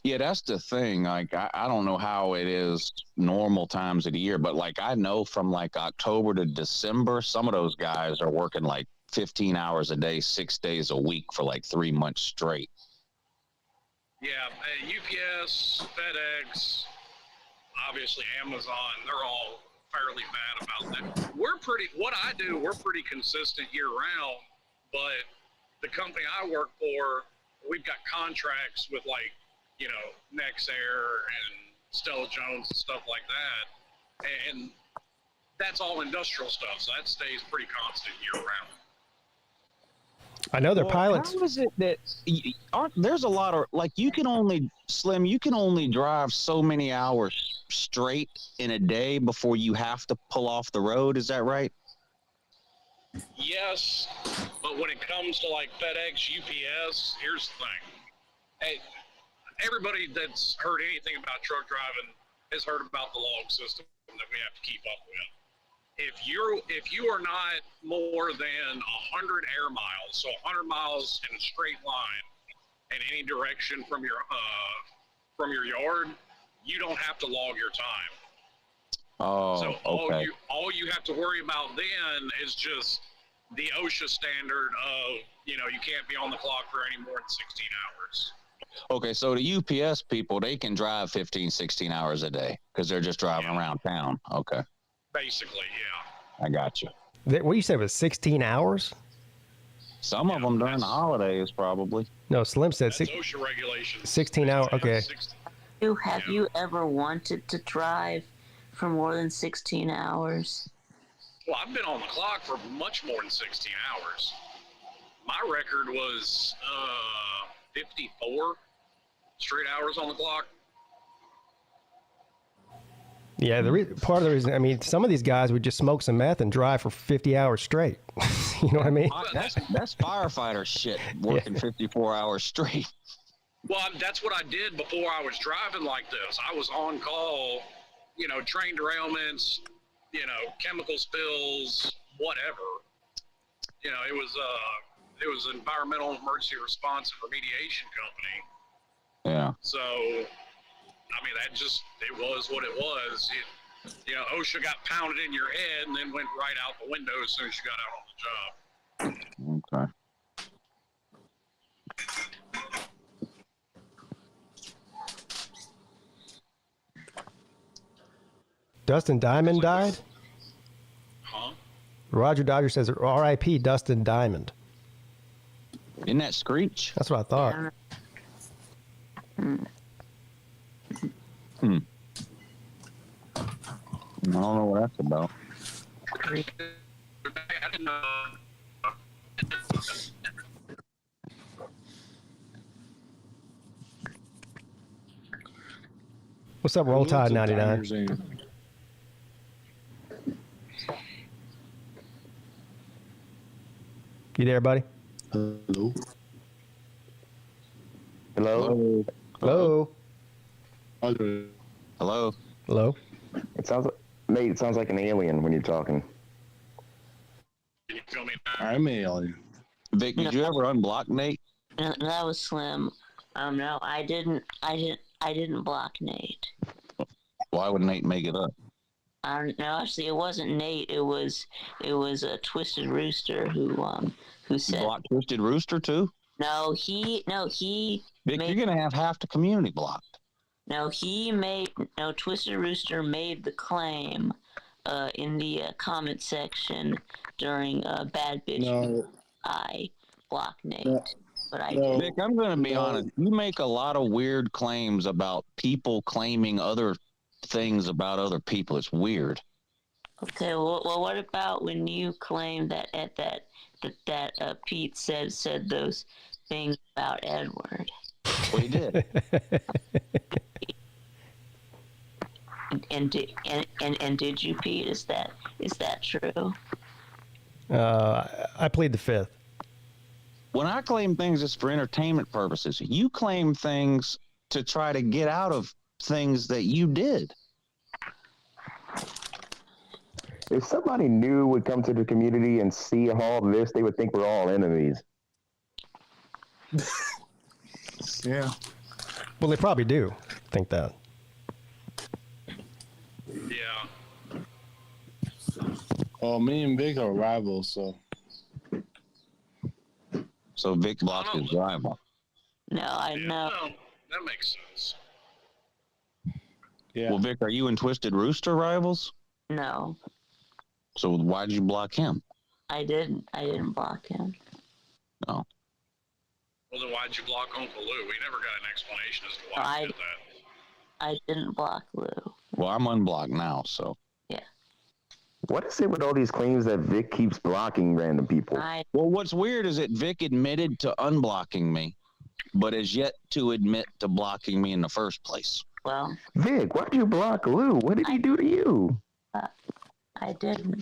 Yeah, that's the thing. Like, I don't know how it is normal times of the year, but like I know from like October to December, some of those guys are working like 15 hours a day, 6 days a week for like 3 months straight. Yeah, UPS, FedEx, obviously Amazon, they're all fairly bad about that. We're pretty consistent year round, but the company I work for, we've got contracts with like, you know, Nexair and Stella Jones and stuff like that. And that's all industrial stuff, so that stays pretty constant year round. I know their pilots. How is it that there's a lot of, like, you can only drive so many hours straight in a day before you have to pull off the road? Is that right? Yes, but when it comes to like FedEx, UPS, here's the thing. Hey, everybody that's heard anything about truck driving has heard about the log system that we have to keep up with. If you are not more than 100 air miles, so 100 miles in a straight line in any direction from your yard, you don't have to log your time. Oh, so okay. all you have to worry about then is just the OSHA standard of, you know, you can't be on the clock for any more than 16 hours. Okay, so the UPS people, they can drive 15, 16 hours a day because they're just driving around town. Okay. Basically, yeah. I got you. What you said was 16 hours? Some of them during the holidays, probably. No, Slim said That's OSHA regulations. 16 hours. Okay. Have you ever wanted to drive for more than 16 hours? Well, I've been on the clock for much more than 16 hours. My record was 54 straight hours on the clock. Yeah, part of the reason, I mean, some of these guys would just smoke some meth and drive for 50 hours straight. You know what I mean? That's firefighter shit, working 54 hours straight. Well, that's what I did before I was driving like this. I was on call, you know, train derailments, you know, chemical spills, whatever. You know, it was an environmental emergency response and remediation company. Yeah. So, I mean, it was what it was. You know, OSHA got pounded in your head and then went right out the window as soon as you got out on the job. Okay. Dustin Diamond died? Huh? Roger Dodger says R.I.P. Dustin Diamond. Isn't that Screech? That's what I thought. I don't know what that's about. What's up, Roll Tide 99? You there, buddy? Hello. Hello. Hello. Hello. Hello. It sounds like, Nate, it sounds like an alien when you're talking. Can you feel me? I'm alien. Vic, did you ever unblock Nate? No, that was Slim. No, I didn't block Nate. Why would Nate make it up? No, actually, it wasn't Nate. It was a Twisted Rooster who said. Block Twisted Rooster too? No, he. Vic, you're gonna have half the community blocked. No, Twisted Rooster made the claim in the comment section during Bad Bitch. No. I blocked Nate, but I No. did. Vic, I'm gonna be honest. You make a lot of weird claims about people claiming other things about other people. It's weird. Okay, well, what about when you claimed that Pete said those things about Edward? Well, he did. And did you, Pete? Is that true? I plead the fifth. When I claim things, it's for entertainment purposes. You claim things to try to get out of things that you did. If somebody new would come to the community and see all this, they would think we're all enemies. Yeah. Well, they probably do think that. Yeah. Well, me and Vic are rivals, so. So Vic blocked his rival. No, I know. Well, that makes sense. Yeah. Well, Vic, are you and Twisted Rooster rivals? No, So why'd you block him? I didn't. I didn't block him. No. Well, then why'd you block Uncle Lou? We never got an explanation as to why you did that. I didn't block Lou. Well, I'm unblocked now, so. Yeah. What is it with all these claims that Vic keeps blocking random people? Well, what's weird is that Vic admitted to unblocking me, but is yet to admit to blocking me in the first place. Well, Vic, why'd you block Lou? What did he do to you? I didn't.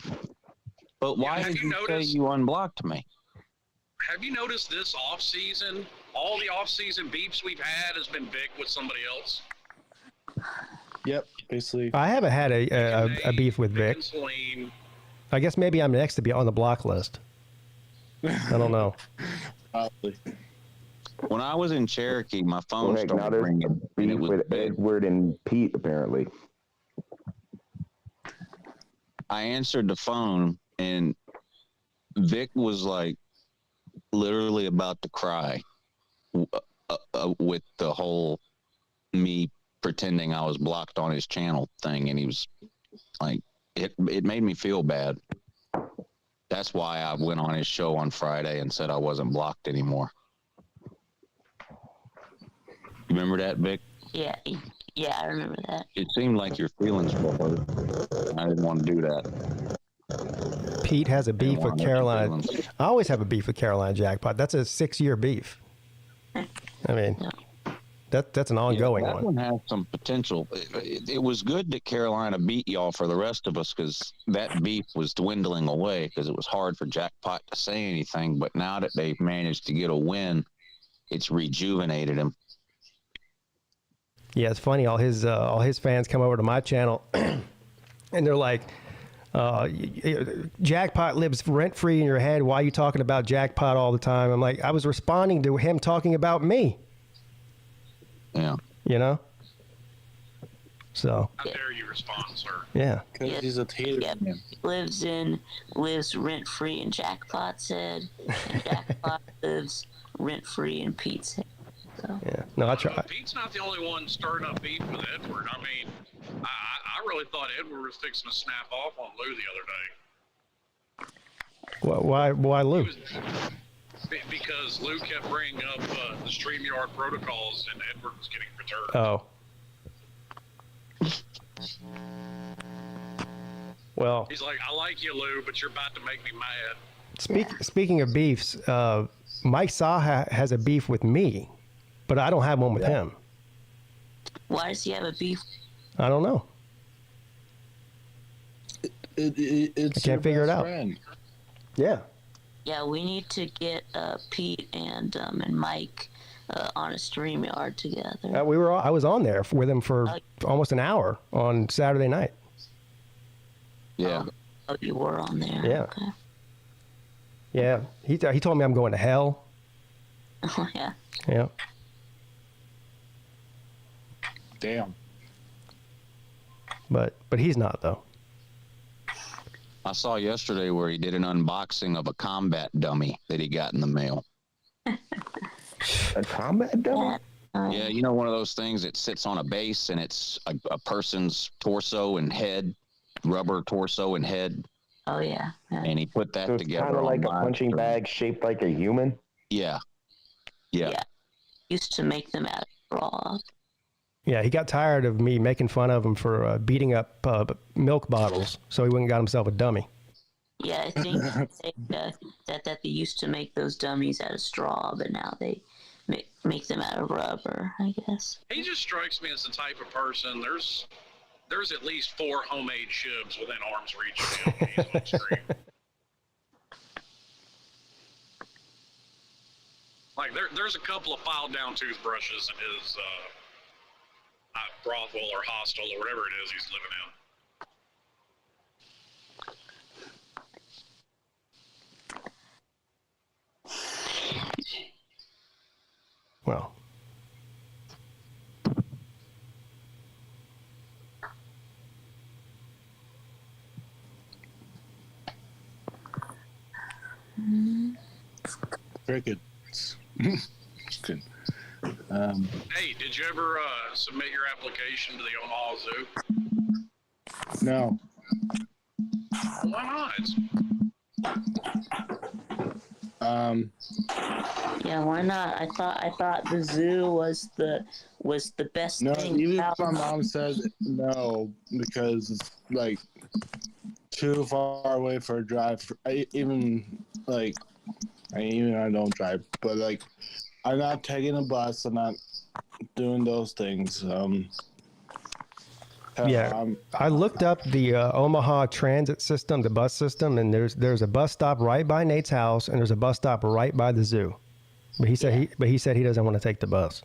But why Yeah, have did you you say noticed- you unblocked me? Have you noticed this off-season? All the off-season beefs we've had has been Vic with somebody else. Yep, basically. I haven't had a beef with Vic. And Celine. I guess maybe I'm next to be on the block list. I don't know. Probably. When I was in Cherokee, my phone Well, heck, now started there's ringing. And it beef was with Vic. Edward and Pete, apparently. I answered the phone, and Vic was like literally about to cry with the whole me pretending I was blocked on his channel thing, and he was like, it made me feel bad. That's why I went on his show on Friday and said I wasn't blocked anymore. You remember that, Vic? Yeah, I remember that. It seemed like your feelings were hurt. I didn't want to do that. Pete has a beef with want no Carolina. feelings. I always have a beef with Carolina Jackpot. That's a 6-year beef. I mean, that's an ongoing that one. one has some potential. It was good that Carolina beat y'all for the rest of us, because that beef was dwindling away because it was hard for Jackpot to say anything. But now that they've managed to get a win, it's rejuvenated him. Yeah, it's funny. All his fans come over to my channel, and they're like, "Jackpot lives rent free in your head. Why are you talking about Jackpot all the time?" I'm like, I was responding to him talking about me. Yeah. You know. So. How dare you respond, sir? Yeah. Because he's a hater. Yep. Lives rent free in Jackpot's head, and Jackpot lives rent free in Pete's head. So. Yeah. No, I try. Pete's not the only one stirring up beef with Edward. I mean, I really thought Edward was fixing to snap off on Lou the other day. Why Lou? Because Lou kept bringing up the StreamYard protocols, and Edward was getting perturbed. Oh. Well. He's like, I like you, Lou, but you're about to make me mad. Speaking of beefs, Mike Saha has a beef with me, but I don't have one with him. Why does he have a beef? I don't know. It's I can't figure it out. friend. Yeah. Yeah, we need to get Pete and Mike on a StreamYard together. I was on there with him for almost an hour on Saturday night. Yeah. Oh, you were on there. Yeah. Okay. Yeah. He told me I'm going to hell. Oh, yeah. Yeah. Damn. But he's not though. I saw yesterday where he did an unboxing of a combat dummy that he got in the mail. A combat dummy? Yeah, you know, one of those things that sits on a base and it's a person's torso and head, rubber torso and head. Oh, yeah. And he put that So it's together. kind of like a on punching live bag shaped like a human? Yeah. Yeah. Used to make them out of straw. Yeah, he got tired of me making fun of him for beating up milk bottles, so he went and got himself a dummy. Yeah, I think that they used to make those dummies out of straw, but now they make them out of rubber, I guess. He just strikes me as the type of person. There's there's at least 4 homemade shibs within arm's reach of the Hokies on screen. Like there's a couple of filed down toothbrushes in his brothel or hostel or whatever it is he's living in. Well. Very good. It's good. Hey, did you ever submit your application to the Omaha Zoo? No. Why not? Yeah, why not? I thought the zoo was the best No, thing. even about if my mom says no, because it's like too far away for a drive. I don't drive, but like I'm not taking a bus. I'm not doing those things. Yeah, I looked up the Omaha transit system, the bus system, and there's a bus stop right by Nate's house, and there's a bus stop right by the zoo. But he said he doesn't want to take the bus.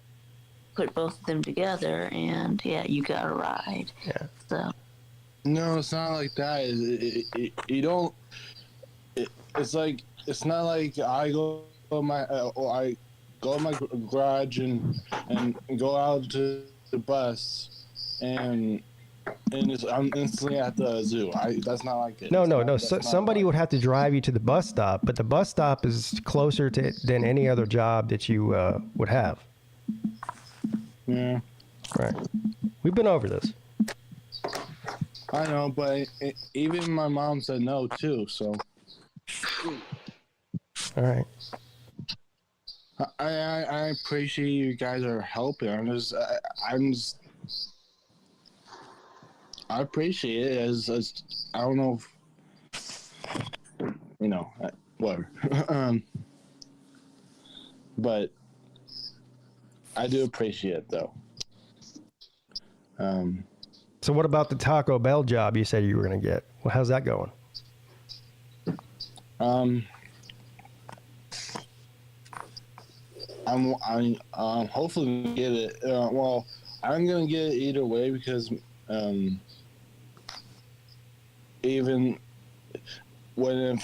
put both of them together, and yeah, you got a ride. Yeah. So. No, it's not like that. You don't. It's like it's not like I go to my garage and go out to the bus and I'm instantly at the zoo. That's not like it. No. Somebody would have to drive you to the bus stop, but the bus stop is closer than any other job that you would have. Yeah. Right. We've been over this. I know, but even my mom said no too. So. All right. I appreciate you guys are helping. I appreciate it as I don't know if, whatever. But I do appreciate it though. So what about the Taco Bell job you said you were going to get? Well, how's that going? I'm hopefully gonna get it. Well, I'm gonna get it either way because even when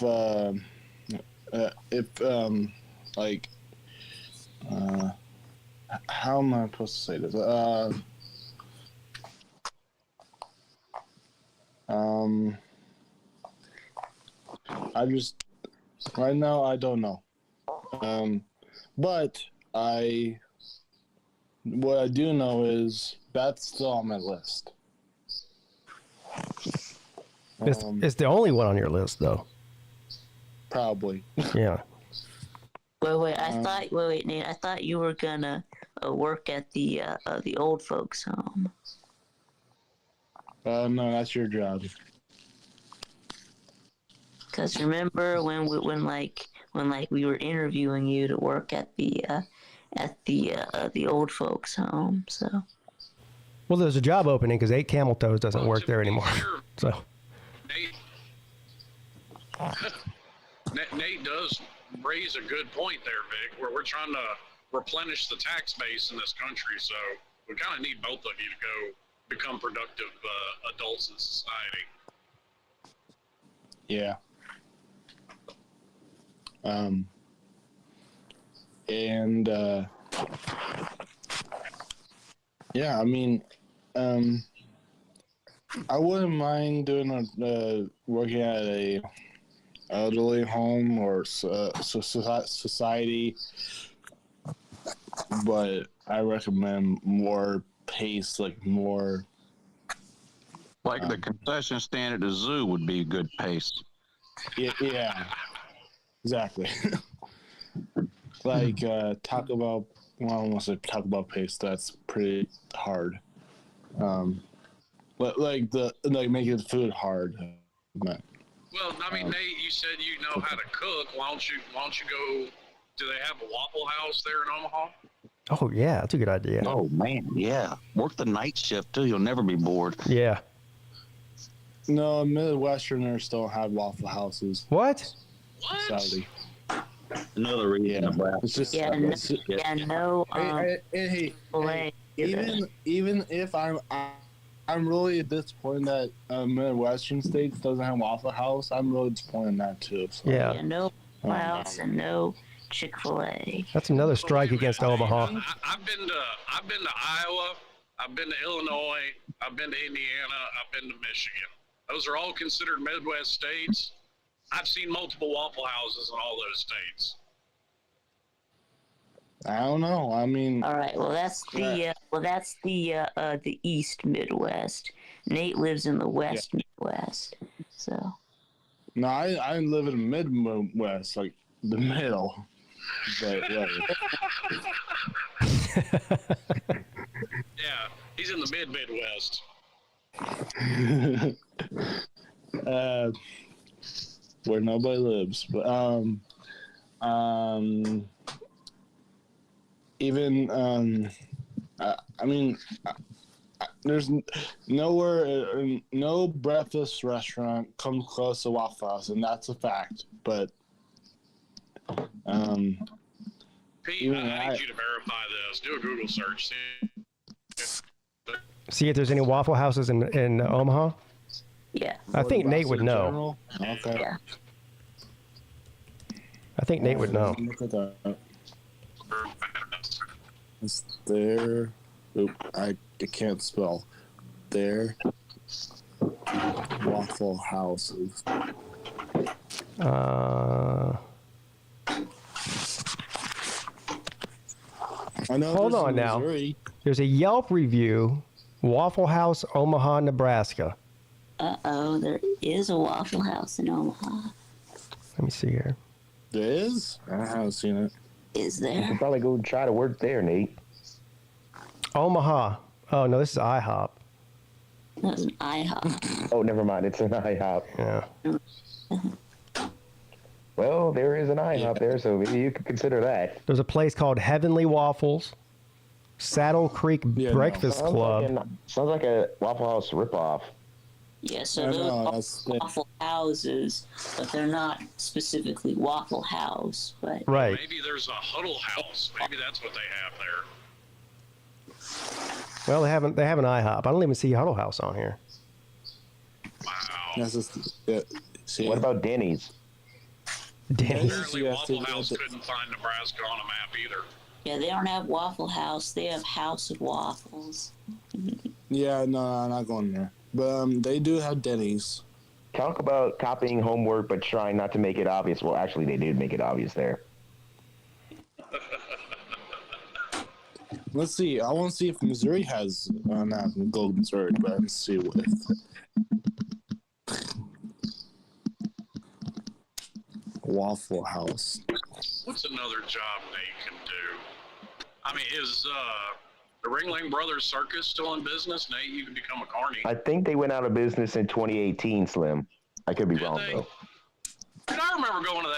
how am I supposed to say this? I just right now I don't know. But what I do know is that's still on my list. It's the only one on your list, though. Probably. Yeah. Wait, Nate. I thought you were gonna work at the old folks' home. No, that's your job. Cause remember when we were interviewing you to work at the old folks' home. So. Well, there's a job opening because 8 Camel Toes doesn't work there anymore. So. Nate does raise a good point there, Vic, where we're trying to replenish the tax base in this country. So we kind of need both of you to go become productive adults in society. Yeah. Yeah, I mean, I wouldn't mind doing working at a elderly home or society, but I recommend more pace, like more. Like the concession stand at the zoo would be a good pace. Yeah, exactly. Like Taco Bell. Well, I almost said Taco Bell pace. That's pretty hard. But like making the food hard. Well, I mean, Nate, you said you know how to cook. Why don't you go? Do they have a Waffle House there in Omaha? Oh yeah, that's a good idea. Oh man, yeah. Work the night shift too. You'll never be bored. Yeah. No, Midwesterners don't have Waffle Houses. What? Sadly. Another reason. It's just no. Hey, even if I'm really disappointed that Midwestern states doesn't have Waffle House. I'm really disappointed in that too. So. Yeah. No Waffle House and no Chick-fil-A. That's another strike against Omaha. I've been to Iowa. I've been to Illinois. I've been to Indiana. I've been to Michigan. Those are all considered Midwest states. I've seen multiple Waffle Houses in all those states. I don't know. I mean, all right. Well, that's the East Midwest. Nate lives in the West Midwest. So. No, I live in the Midwest, like the middle. But, Yeah, he's in the Midwest. Where nobody lives, but I mean, there's nowhere, no breakfast restaurant comes close to Waffle House, and that's a fact. But Pete, I need you to verify this. Do a Google search. See if there's any Waffle Houses in Omaha. Yeah. I think Nate would know. Okay. Yeah. I think Nate would know. Look at that. It's there. Oop, I can't spell. There. Waffle Houses. I know. Hold on now. Missouri. There's a Yelp review. Waffle House, Omaha, Nebraska. Uh-oh, there is a Waffle House in Omaha. Let me see here. There is? I haven't seen it. Is You there? should probably go try to work there, Nate. Omaha. Oh, no, this is IHOP. That was an IHOP. Oh, never mind. It's an IHOP. Yeah. Well, there is an IHOP there, so maybe you could consider that. There's a place called Heavenly Waffles. Saddle Creek Breakfast Club. Sounds like a Waffle House ripoff. Yeah, so those are Waffle Houses, but they're not specifically Waffle House. But Right. Maybe there's a Huddle House. Maybe that's what they have there. Well, they have an IHOP. I don't even see Huddle House on here. Wow. That's just, see, What about Denny's? Denny's. Apparently, Waffle House couldn't find Nebraska on a map either. yeah, they don't have Waffle House. They have House of Waffles. Yeah, no, I'm not going there. But they do have Denny's. Talk about copying homework, but trying not to make it obvious. Well, actually, they did make it obvious there. Let's see. I want to see if Missouri has not go Missouri, but let's see if Waffle House. What's another job Nate can do? I mean, is the Ringling Brothers Circus still in business? Nate, you can become a carny. I think they went out of business in 2018, Slim. I could be wrong, though. And I remember going to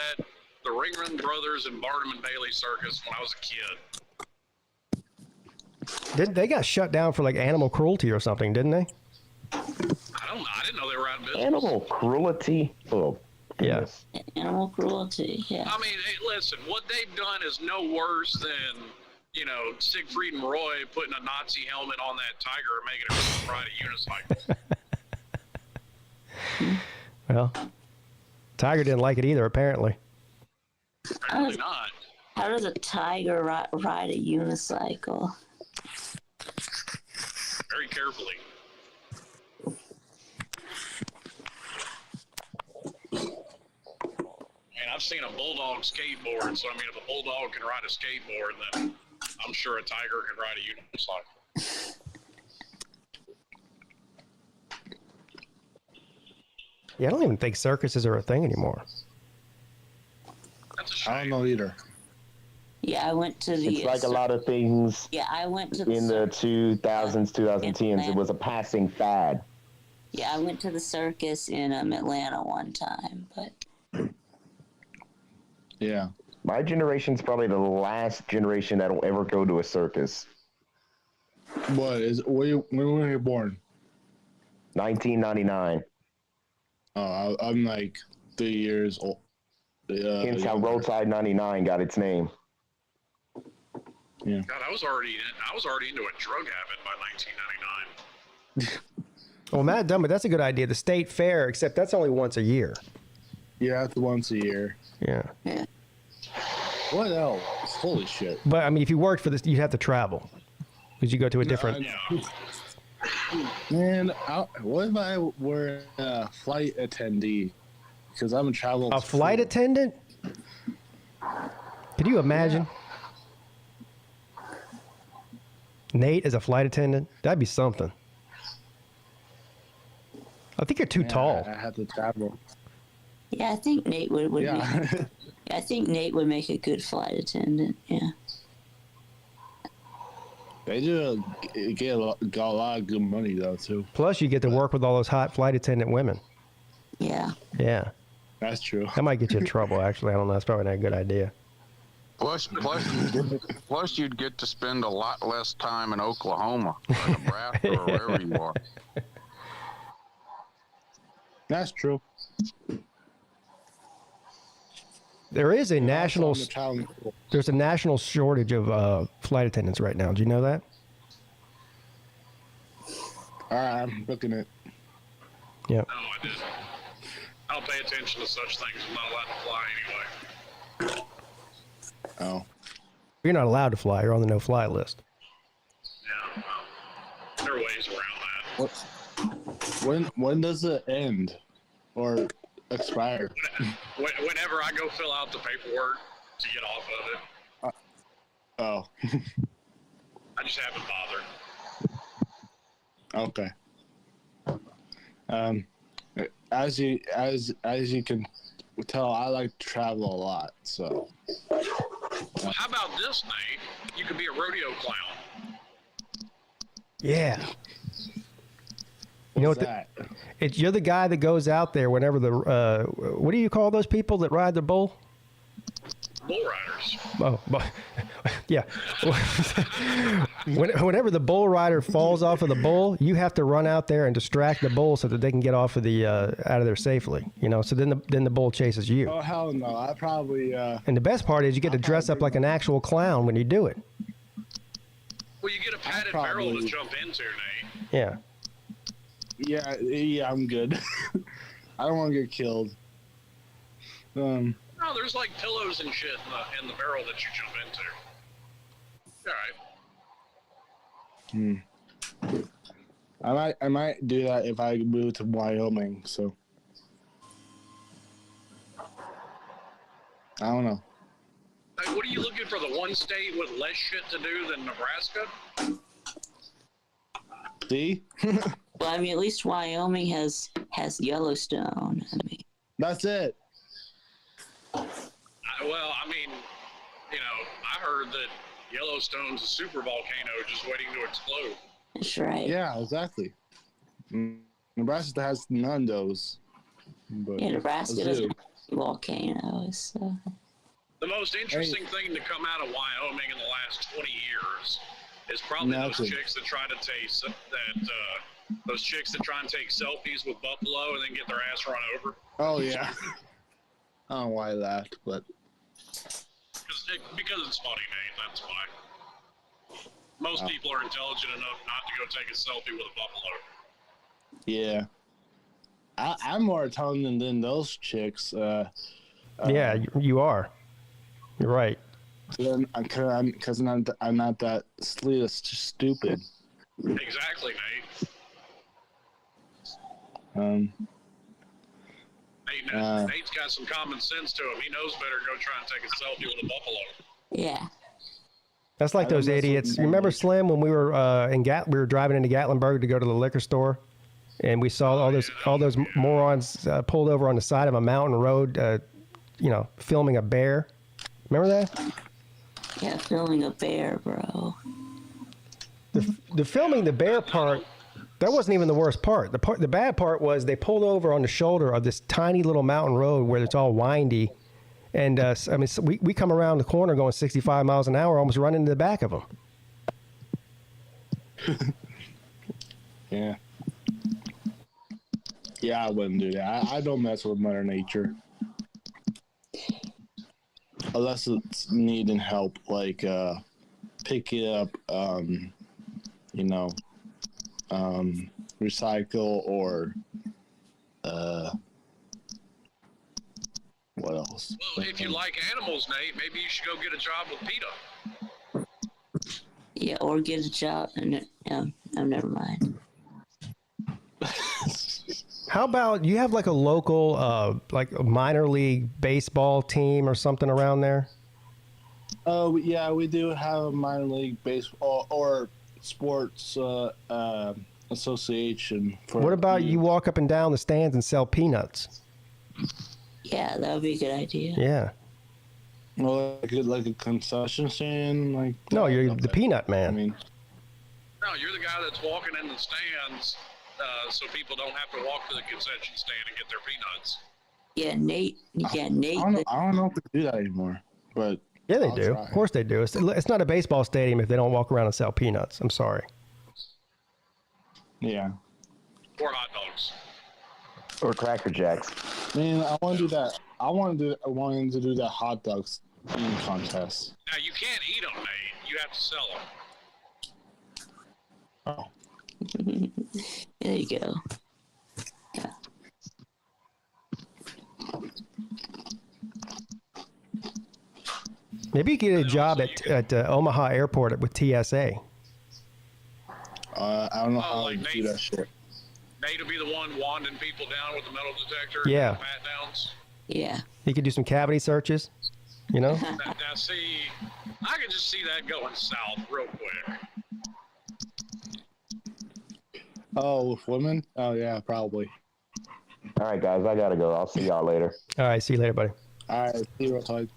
the Ringling Brothers and Barnum and Bailey Circus when I was a kid. They got shut down for like animal cruelty or something, didn't they? I didn't know they were out of business. Animal cruelty? Oh, yes. Animal cruelty, yeah. I mean, hey, listen, what they've done is no worse than, Siegfried and Roy putting a Nazi helmet on that tiger and making it ride a unicycle. Well, Tiger didn't like it either, apparently. Apparently not. How does a tiger ride a unicycle? Very carefully. And I've seen a bulldog skateboard, so I mean, if a bulldog can ride a skateboard, then I'm sure a tiger can ride a unicycle. Yeah, I don't even think circuses are a thing anymore. That's a shame. I don't know either. Yeah, I went to the. It's like a lot of things. Yeah, I went to the. In the 2000s, 2010s, it was a passing fad. Yeah, I went to the circus in Atlanta one time, but. Yeah. My generation's probably the last generation that'll ever go to a circus. When were you born? 1999. I'm like 3 years old. Hence how Roadside 99 got its name. Yeah. God, I was already into a drug habit by 1999. Well, Matt Dunn, but that's a good idea. The state fair, except that's only once a year. Yeah, it's once a year. Yeah. What else? Holy shit. But I mean, if you worked for this, you'd have to travel because you go to a different. Man, what if I were a flight attendee? Because I'm a travel. A flight attendant? Could you imagine? Nate as a flight attendant? That'd be something. I think you're too tall. I have to travel. Yeah, I think Nate would Yeah. make, I think Nate would make a good flight attendant. Yeah. They do get a lot of good money though too. Plus, you get to work with all those hot flight attendant women. Yeah. Yeah. That's true. That might get you in trouble. Actually, I don't know. That's probably not a good idea. Plus, you'd get to spend a lot less time in Oklahoma, or Nebraska, or wherever you are. That's true. There is a national. Also on the town- There's a national shortage of flight attendants right now. Do you know that? All right, I'm looking at. Yeah. No, I didn't. I don't pay attention to such things. I'm not allowed to fly anyway. Oh. You're not allowed to fly. You're on the no-fly list. Yeah, well, there are ways around that. When does it end or expire? Whenever I go fill out the paperwork to get off of it, Oh. I just haven't bothered. Okay. As you can tell, I like to travel a lot. So. Well, how about this, Nate? You could be a rodeo clown. Yeah. You know what? You're the guy that goes out there whenever the what do you call those people that ride the bull? Bull riders. Oh, yeah. Whenever the bull rider falls off of the bull, you have to run out there and distract the bull so that they can get off of the out of there safely. You know, so then the bull chases you. Oh hell no! I probably. And the best part is you get to dress up like an actual clown when you do it. Well, you get a padded barrel to jump into, Nate. Yeah. Yeah, I'm good. I don't want to get killed. No, there's like pillows and shit in the barrel that you jump into. All right. I might do that if I move to Wyoming. So I don't know. Hey, what are you looking for? The one state with less shit to do than Nebraska? See? Well, I mean, at least Wyoming has Yellowstone. I mean, that's it. Well, I mean, you know, I heard that Yellowstone's a super volcano just waiting to explode. That's right. Yeah, exactly. Nebraska has none of those. But Yeah, Nebraska doesn't have volcanoes. So. The most interesting thing to come out of Wyoming in the last 20 years is probably those chicks that try to taste those chicks that try and take selfies with buffalo and then get their ass run over. Oh yeah. I don't know why I laughed, but because it's funny, Nate. That's why. Most people are intelligent enough not to go take a selfie with a buffalo. yeah. I'm more intelligent than those chicks. Yeah, you are. You're right. Because I'm not that stupid. Exactly, Nate. Nate's got some common sense to him. He knows better to go try and take a selfie with a buffalo. Yeah. That's like those idiots. You remember Slim when we were we were driving into Gatlinburg to go to the liquor store, and we saw all those morons pulled over on the side of a mountain road, filming a bear. Remember that? Yeah, filming a bear, bro. The filming the bear part, that wasn't even the worst part. The bad part was they pulled over on the shoulder of this tiny little mountain road where it's all windy. And, we come around the corner going 65 miles an hour, almost running into the back of them. Yeah. Yeah, I wouldn't do that. I don't mess with Mother Nature. Unless it's needing help, like pick it up, recycle or what else? Well, if you like animals, Nate, maybe you should go get a job with PETA. Yeah, or get a job. No, never mind. How about you have like a local, like a minor league baseball team or something around there? Oh, yeah, we do have a minor league baseball or sports association. What about you walk up and down the stands and sell peanuts? Yeah, that would be a good idea. Yeah. Well, like a concession stand, like. No, you're the peanut man. I mean, No, you're the guy that's walking in the stands, so people don't have to walk to the concession stand and get their peanuts. Yeah, Nate. Yeah, Nate. I don't know if they do that anymore, but Yeah, they I'll do. try. Of course they do. It's not a baseball stadium if they don't walk around and sell peanuts. I'm sorry. Yeah. Or hot dogs. Or Cracker Jacks. Man, I want to do that. I wanted to do that hot dogs eating contest. Now, you can't eat them, Nate. You have to sell them. Oh. There you go. Yeah. Maybe you get a job at Omaha Airport with TSA. I don't know how like to do that shit. Nate will be the one wanding people down with the metal detector. Yeah. And pat downs. Yeah. You could do some cavity searches, you know? Now, see, I can just see that going south real quick. Oh, with women? Oh, yeah, probably. All right, guys, I gotta go. I'll see y'all later. All right, see you later, buddy. All right, see you real quick.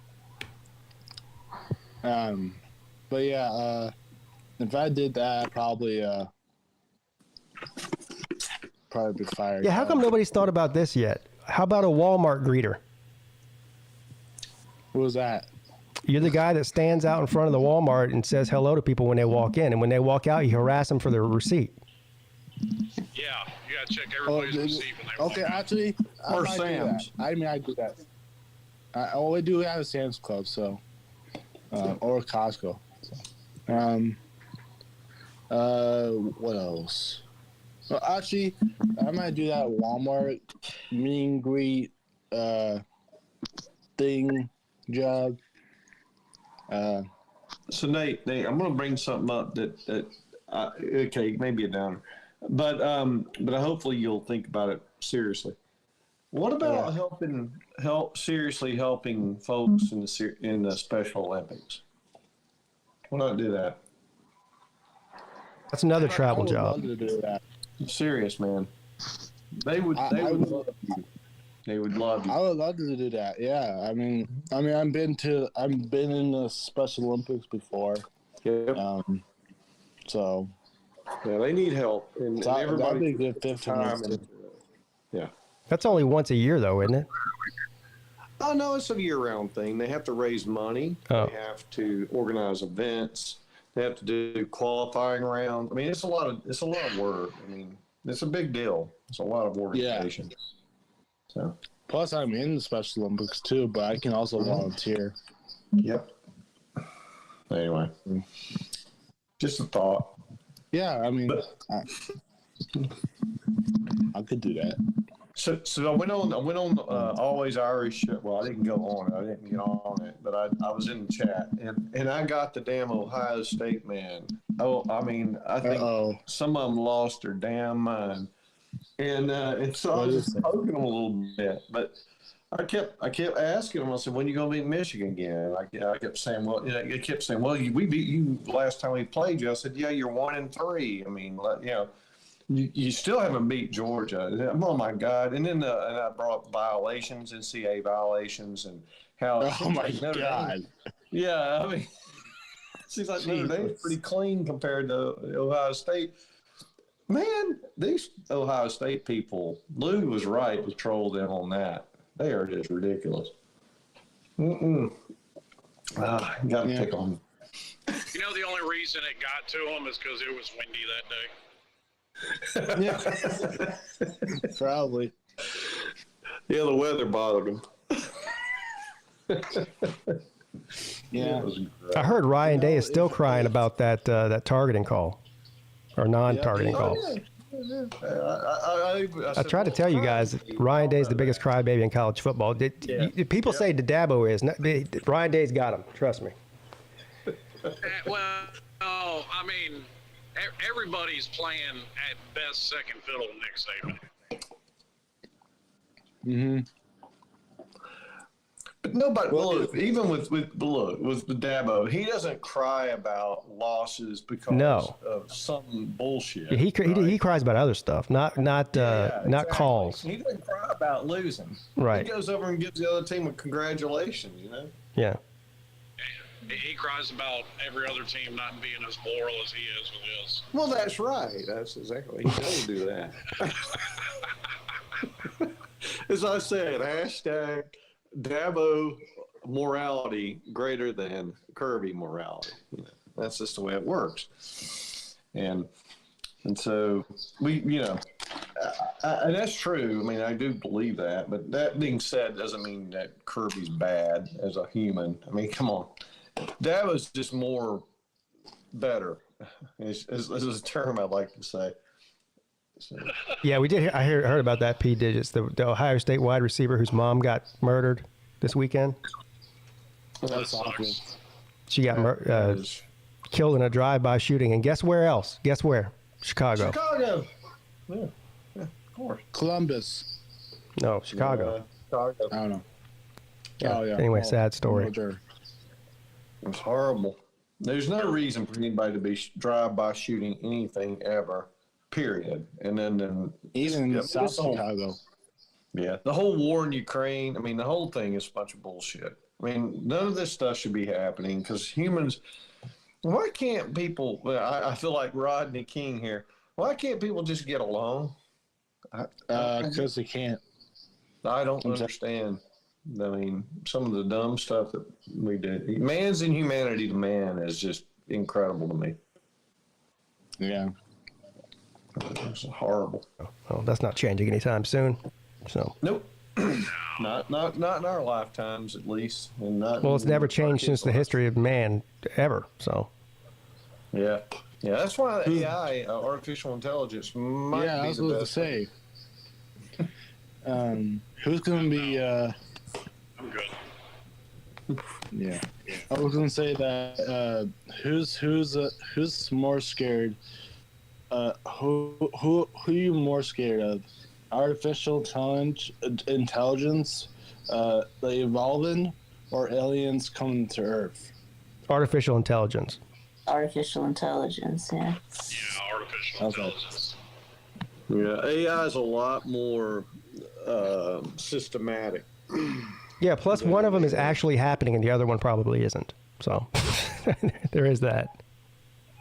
But yeah, if I did that, I'd probably be fired. Yeah, how come nobody's thought about this yet? How about a Walmart greeter? Who was that? You're the guy that stands out in front of the Walmart and says hello to people when they walk in, and when they walk out, you harass them for their receipt. Yeah, you gotta check everybody's receipt when they walk Okay, out. actually, Or I might do Sam's. that. I do that. I only do have a Sam's Club, so or Costco. What else? Well, actually, I might do that at Walmart meet and greet thing job. So Nate, I'm going to bring something up that okay, maybe a downer, but hopefully you'll think about it seriously. What about seriously helping folks in the Special Olympics? Why not do that? That's another travel I would job. love to do that. I'm serious, man. They would love you. They would love you. I would love to do that. Yeah, I mean, I've been in the Special Olympics before. Yep. So. Yeah, they need help, and everybody. That'd be a good fit for me. Yeah. That's only once a year, though, isn't it? Oh no, it's a year-round thing. They have to raise money. Oh. They have to organize events. They have to do qualifying rounds. I mean, it's a lot of work. I mean, it's a big deal. It's a lot of organization. So. Plus, I'm in the Special Olympics too, but I can also volunteer. Yep. Anyway, just a thought. Yeah, I mean, I could do that. So I went on Always Irish. Well, I didn't go on it. I didn't get on it, but I was in the chat, and I got the damn Ohio State man. Oh, I mean, I think some of them lost their damn mind, and so I was just poking them a little bit, but I kept asking them. I said, "When are you going to beat Michigan again?" I kept saying, "Well, they kept saying, well, we beat you last time we played you." I said, "Yeah, you're 1-3. I mean, You still haven't beat Georgia. Oh my God! And then and I brought violations, NCAA violations, and how. Oh my God! Yeah, I mean, seems like Notre Dame's pretty clean compared to Ohio State. Man, these Ohio State people, Lou was right to troll them on that. They are just ridiculous. Got to pick on them. You know, the only reason it got to them is because it was windy that day. Yeah. Probably. Yeah, the weather bothered him. Yeah. I heard Ryan Day is still crying about that targeting call or non-targeting call. I tried to tell you guys, Ryan Day's the biggest crybaby in college football. People say Dabo is. Ryan Day's got him. Trust me. Well, I mean, everybody's playing at best second fiddle to Nick Saban. Mm-hmm. But nobody, look, even with Dabo, he doesn't cry about losses because of some bullshit. He cries about other stuff, not Exactly. calls. He doesn't cry about losing. Right. He goes over and gives the other team a congratulations, you know? Yeah. He cries about every other team not being as moral as he is with his. Well, that's right. That's exactly. He does do that. As I said, hashtag Dabo morality greater than Kirby morality. You know, that's just the way it works. And so and that's true. I mean, I do believe that. But that being said, doesn't mean that Kirby's bad as a human. I mean, come on. Dabo's just more better. Is a term I like to say. So. Yeah, we did. I heard about that. P. Digits, the Ohio State wide receiver whose mom got murdered this weekend. That's awful. She got killed in a drive-by shooting, and guess where else? Guess where? Chicago. Chicago. Yeah, of course. Columbus. No, Chicago. Chicago. I don't know. Yeah. Oh, yeah. Anyway, sad story. It's horrible. There's no reason for anybody to be drive-by shooting anything ever. Period. And then even in South Chicago. Yeah, the whole war in Ukraine. I mean, the whole thing is a bunch of bullshit. I mean, none of this stuff should be happening because humans. Why can't people? I feel like Rodney King here. Why can't people just get along? Because they can't. I don't understand. I mean, some of the dumb stuff that we do. Man's inhumanity to man is just incredible to me. Yeah. It's horrible. Well, that's not changing anytime soon. So. Nope. not in our lifetimes, at least. And not. Well, it's never changed since the history of man ever. So. Yeah. Yeah. That's why AI, artificial intelligence, might be I was the supposed to best. say. Who's going to be? I'm good. Yeah. I was going to say that. Who's more scared? Who are you more scared of? Artificial intelligence, evolving, or aliens coming to Earth? Artificial intelligence. Artificial intelligence, yeah. Yeah, artificial intelligence. Yeah, AI is a lot more systematic. Yeah. Plus, one of them is actually happening, and the other one probably isn't. So, there is that.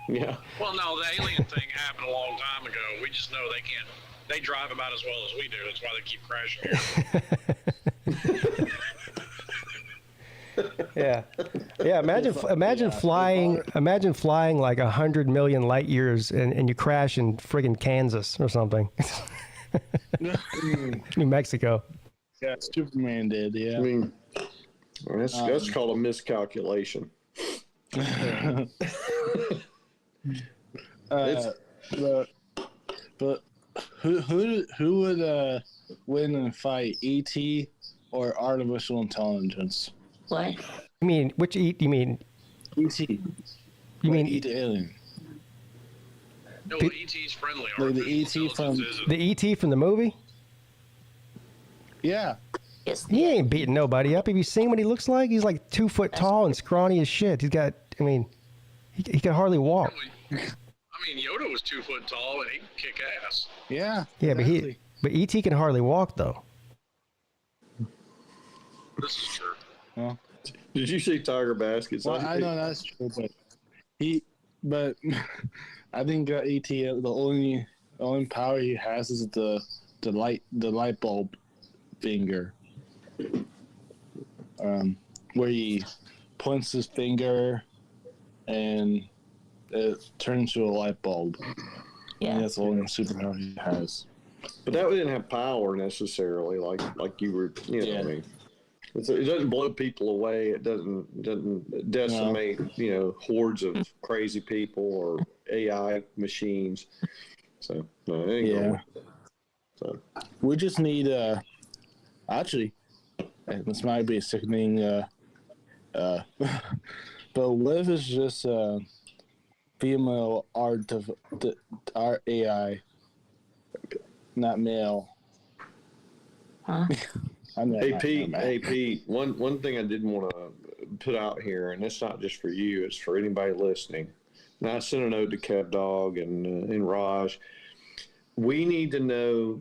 Yeah. Well, no, the alien thing happened a long time ago. We just know they can't. They drive about as well as we do. That's why they keep crashing here. Yeah. Yeah. Imagine flying. Imagine flying like 100 million light years, and you crash in friggin' Kansas or something. New Mexico. Yeah, Superman did. Yeah. I mean, that's called a miscalculation. But who would win in a fight, ET or artificial intelligence? What? You mean which ET? You mean ET? You mean ET alien? No, ET's friendly. Like the ET from the ET from the movie? Yeah. Yes. He ain't beating nobody up. Have you seen what he looks like? He's like 2 foot tall and scrawny as shit. He's got. I mean, he can hardly walk. I mean, Yoda was 2 foot tall and he can kick ass. Yeah. Yeah, exactly. but ET can hardly walk though. This is true. Well, did you see Tiger Baskets? Well, I know that's true, but I think ET the only power he has is the light bulb finger, where he points his finger and it turns into a light bulb. Yeah. That's the only superpower he has. But that didn't have power necessarily, like you were, you know what I mean. It doesn't blow people away. It doesn't decimate, hordes of crazy people or AI machines. So no, it ain't gonna work. So we just need actually, this might be a sickening but what if it's just female art AI, not male? Huh? Hey Pete. One thing I didn't want to put out here, and it's not just for you; it's for anybody listening. And I sent a note to Kev Dog and Raj. We need to know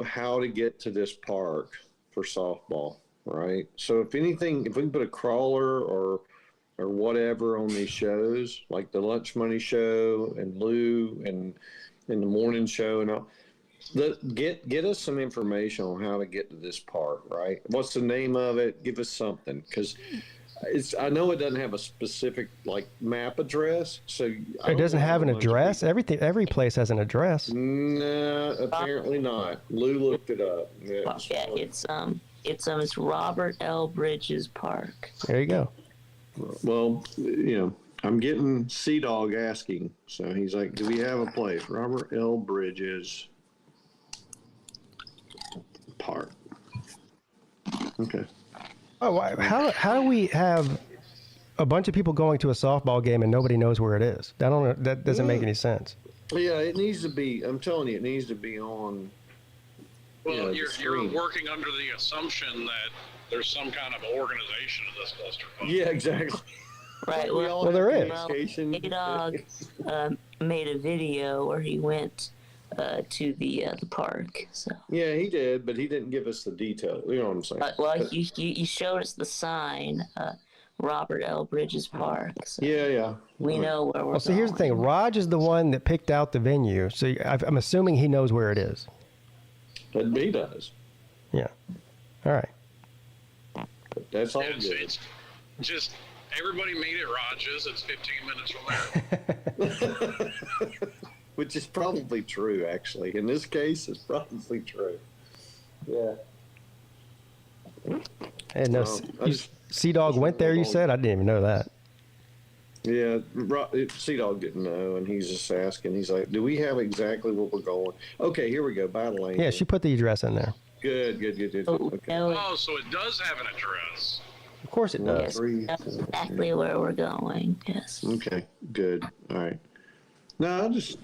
how to get to this park for softball, right? So if we can put a crawler or whatever on these shows, like the Lunch Money Show and Lou and the morning show and all. Get us some information on how to get to this park, right? What's the name of it? Give us something, because I know it doesn't have a specific map address, so it doesn't have an address. Every place has an address. No, apparently not. Lou looked it up. Yeah, it's Robert L. Bridges Park. There you go. Well, I'm getting Sea Dog asking, so he's like, "Do we have a place?" Robert L. Bridges Park. Okay. Oh, how do we have a bunch of people going to a softball game and nobody knows where it is? I don't know. That doesn't make any sense. Yeah, it needs to be. I'm telling you, it needs to be on. Well, you're working under the assumption that there's some kind of organization in this clusterfuck. Yeah, exactly. Right. Well, there is. K-Dog made a video where he went to the park. So. Yeah, he did, but he didn't give us the detail. You know what I'm saying? Well, you showed us the sign, Robert L. Bridges Park. So yeah. We know where we're Well, so here's the thing. Raj is the one that picked out the venue, so I'm assuming he knows where it is. But he does. Yeah. All right. That's all good. It's just everybody meet at Raj's. It's 15 minutes from there. Which is probably true, actually. In this case, it's probably true. Yeah. And no, Sea Dog went there, you said? I didn't even know that. Yeah, Sea Dog didn't know, and he's just asking. He's like, "Do we have exactly where we're going?" Okay, here we go. Battle Lane. Yeah, she put the address in there. Good. Okay. Oh, so it does have an address. Of course it does. That's exactly where we're going. Yes. Okay, good. All right. No, I'm just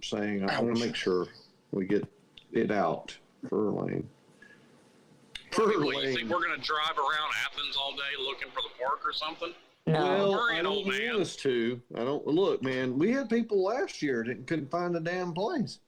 saying I want to make sure we get it out for Lane. You think we're going to drive around Athens all day looking for the park or something? No. Well, I don't want us to. I don't look, man. We had people last year that couldn't find the damn place,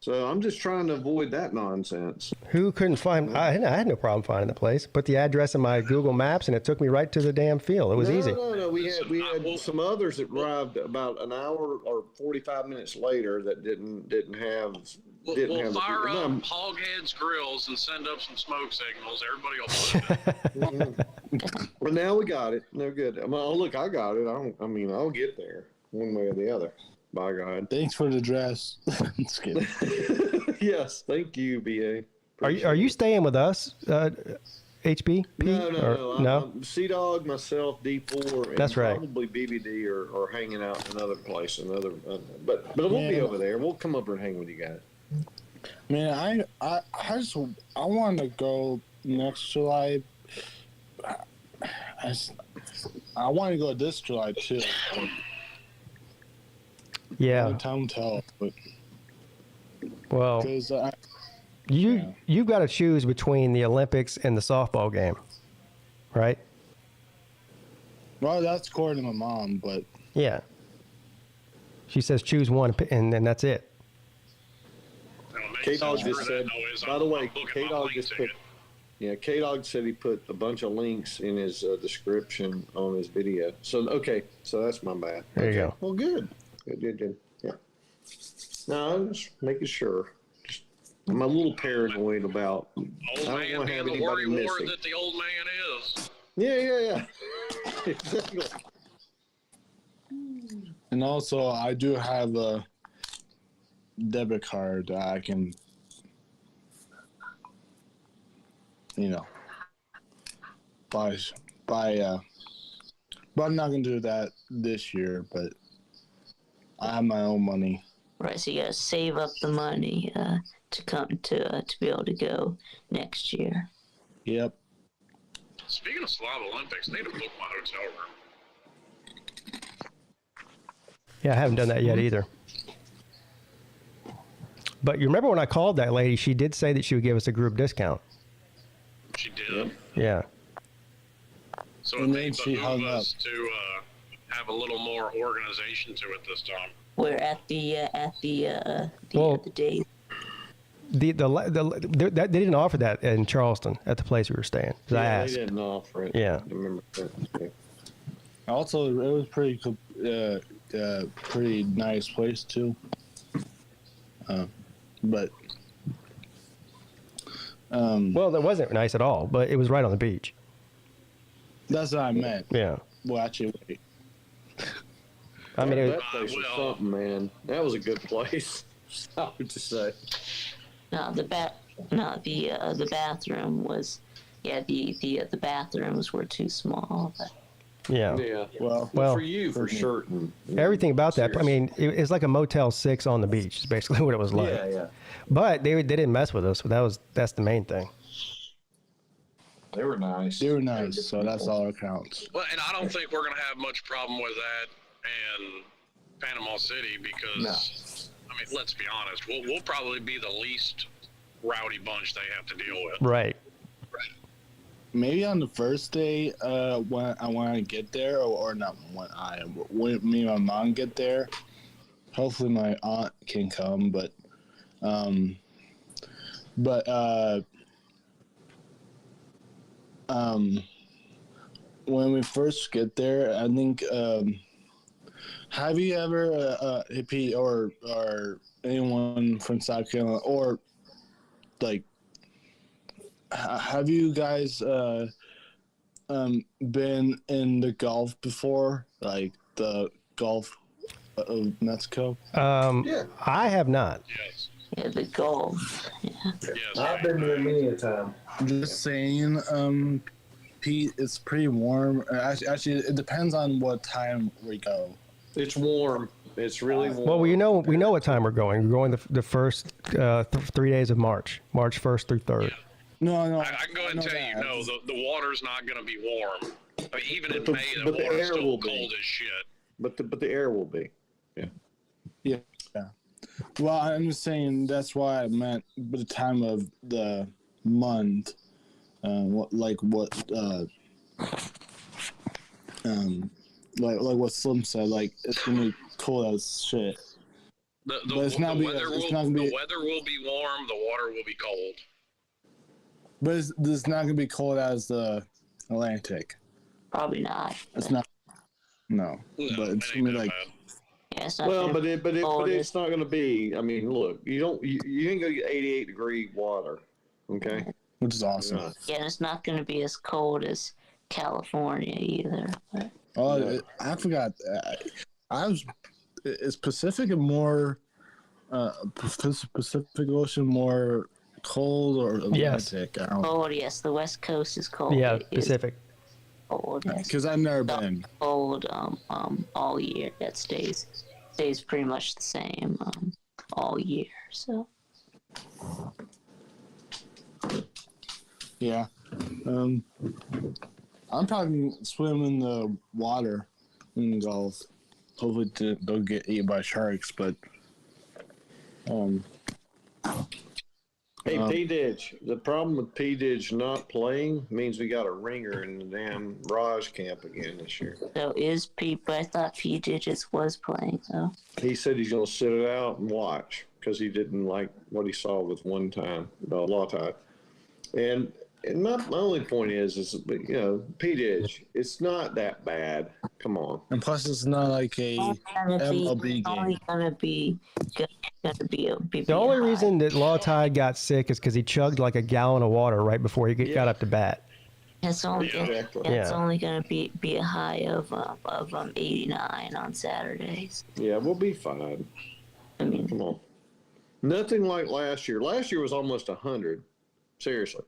so I'm just trying to avoid that nonsense. Who couldn't find? I had no problem finding the place. Put the address in my Google Maps, and it took me right to the damn field. It was easy. No. We had some others that arrived about an hour or 45 minutes later that didn't have. We'll fire up Hoghead's grills and send up some smoke signals. Everybody will find it. Well, now we got it. No good. Look, I got it. I'll get there one way or the other. By God. Thanks for the address. Just kidding. Yes, thank you, BA. Are you staying with us, HB? No. Sea Dog, myself, D4, and that's right. Probably BBD are hanging out in another place, but it won't be over there. We'll come over and hang with you guys. Man, I want to go next July. I want to go this July too. Yeah. Time tell, but well, you've got to choose between the Olympics and the softball game, right? Well, that's according to my mom, but yeah, she says choose one, and then that's it. K-Dog just said, by the way, K-Dog just put, K-Dog said he put a bunch of links in his description on his video. So that's my bad. There you go. Well, good. Yeah. No, I'm just making sure. I'm a little paranoid about. I don't want to have anybody missing. That the old man is. Yeah. Exactly. And also, I do have debit card that I can, buy. But I'm not gonna do that this year. But I have my own money. Right, so you gotta save up the money to come to be able to go next year. Yep. Speaking of Slav Olympics, I need to book my hotel room. Yeah, I haven't done that yet either. But you remember when I called that lady, she did say that she would give us a group discount. She did. Yeah. So it may behoove us to have a little more organization to it this time. We're at the day. They didn't offer that in Charleston at the place we were staying. I asked. They didn't offer it. Yeah. I remember that. Also, it was pretty nice place too. But well, that wasn't nice at all, but it was right on the beach. That's what I meant. Yeah. Well, actually, wait. I mean, that place was something, man. That was a good place. I would just say. No, the bathroom was, the bathrooms were too small. But. Yeah. Yeah. Well, for you, for certain. Everything about that. I mean, it's like a Motel 6 on the beach. Is basically what it was like. Yeah. But they didn't mess with us. That's the main thing. They were nice. So that's all that counts. Well, and I don't think we're going to have much problem with that in Panama City because, I mean, let's be honest, we'll probably be the least rowdy bunch they have to deal with. Right. Maybe on the first day, when I get there, or not when me and my mom get there. Hopefully, my aunt can come, but when we first get there, I think. Have you ever, Pete, or anyone from South Carolina, or like, have you guys been in the Gulf before, like the Gulf of Mexico? Yeah. I have not. Yes. Yeah, the Gulf. Yeah. Yes. I've been there many a time. Just saying, Pete, it's pretty warm. Actually, it depends on what time we go. It's warm. It's really warm. Well, we know what time we're going. We're going the first 3 days of March 1st through 3rd. No. I can go ahead and tell you, no, the water's not going to be warm. I mean, even in May, the water's still cold as shit. But the air will be. Yeah. Well, I'm just saying that's why I meant the time of the month. Like what Slim said, like it's gonna be cold as shit. The weather will be warm. The water will be cold. But it's not gonna be cold as the Atlantic. Probably not. It's not. No, but it's gonna be like. Yeah, it's not Well, gonna but be cold it's not going to be. I mean, look, you ain't going to get 88-degree water, okay? Which is awesome. Yeah, it's not going to be as cold as California either. But. Oh, I forgot. Is Pacific more Pacific Ocean more cold or Atlantic? Yes. Cold, yes. The West Coast is cold. Yeah, It Pacific. Cold, yes. Because I've never been. Cold all year. That stays pretty much the same all year. So. Yeah. I'm probably swim in the water in the Gulf. Hopefully don't get eaten by sharks, but Hey, P-Ditch, the problem with P-Ditch not playing means we got a ringer in the damn Raj camp again this year. So is Pete, but I thought P Digits was playing, so. He said he's going to sit it out and watch because he didn't like what he saw with Law Tide. And my only point is P-Ditch, it's not that bad. Come on. And plus, it's not like a MLB game. Only gonna be The only reason that Law Tide got sick is because he chugged like a gallon of water right before he got up to bat. It's only Yeah. only gonna be a high of 89 on Saturdays. Yeah, we'll be fine. I mean, Come on. Nothing like last year. Last year was almost 100. Seriously.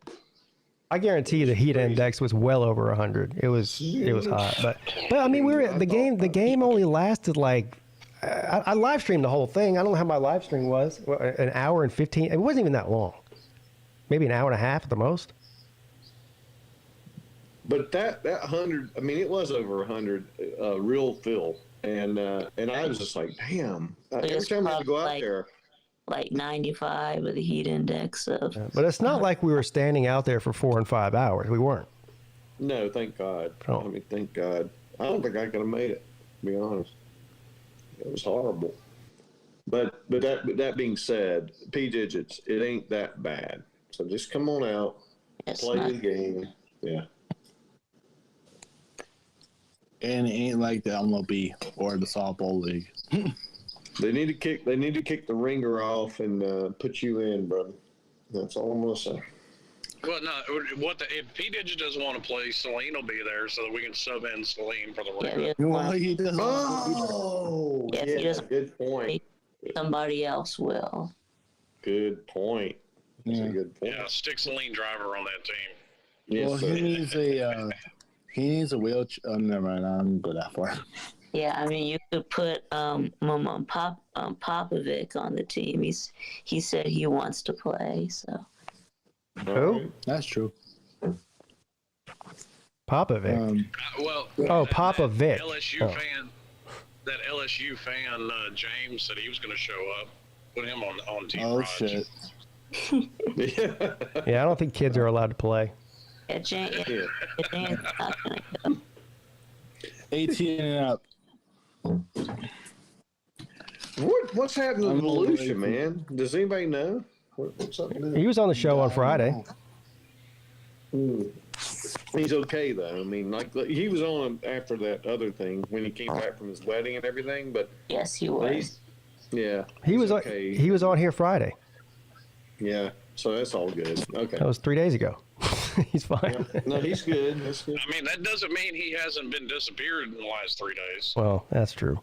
I guarantee the heat index was well over 100. It was hot, but I mean, the game only lasted like I live streamed the whole thing. I don't know how my live stream was. An hour and 15. It wasn't even that long. Maybe an hour and a half at the most. But that 100, I mean, it was over 100 real fill, and I was just like, damn. Every time I had to go out there. Like 95 with the heat index of. But it's not like we were standing out there for 4 and 5 hours. We weren't. No, thank God. Oh. I mean, thank God. I don't think I could have made it, to be honest. It was horrible. But that being said, P digits, it ain't that bad. So just come on out, play the game. Yeah. And it ain't like the MLB or the softball league. They need to kick the ringer off and put you in, brother. That's all I'm gonna say. Well, no. If P Digit doesn't want to play, Celine will be there so that we can sub in Celine for the ringer. Well, he doesn't. Oh, If he doesn't, good point. Somebody else will. Good point. That's a good point. Yeah, stick Celine Driver on that team. Yes, Well, he needs a wheelchair. Oh, never mind. I don't go that far. Yeah, I mean, you could put Popovic on the team. He said he wants to play, so. Who? That's true. Popovic. Popovic. That LSU fan, James, said he was going to show up. Put him on team. Oh, Raj. shit. Yeah, I don't think kids are allowed to play. Yeah, James not going to go. 18 and up. What's happening to Volusia, man? Does anybody know? What's up there? He was on the show on Friday. He's okay though. I mean, like he was on after that other thing when he came back from his wedding and everything. But yes, he was. He was okay. He was on here Friday. Yeah, so that's all good. Okay, that was 3 days ago. He's fine. Yeah. No, he's good. That's good. I mean, that doesn't mean he hasn't been disappeared in the last 3 days. Well, that's true.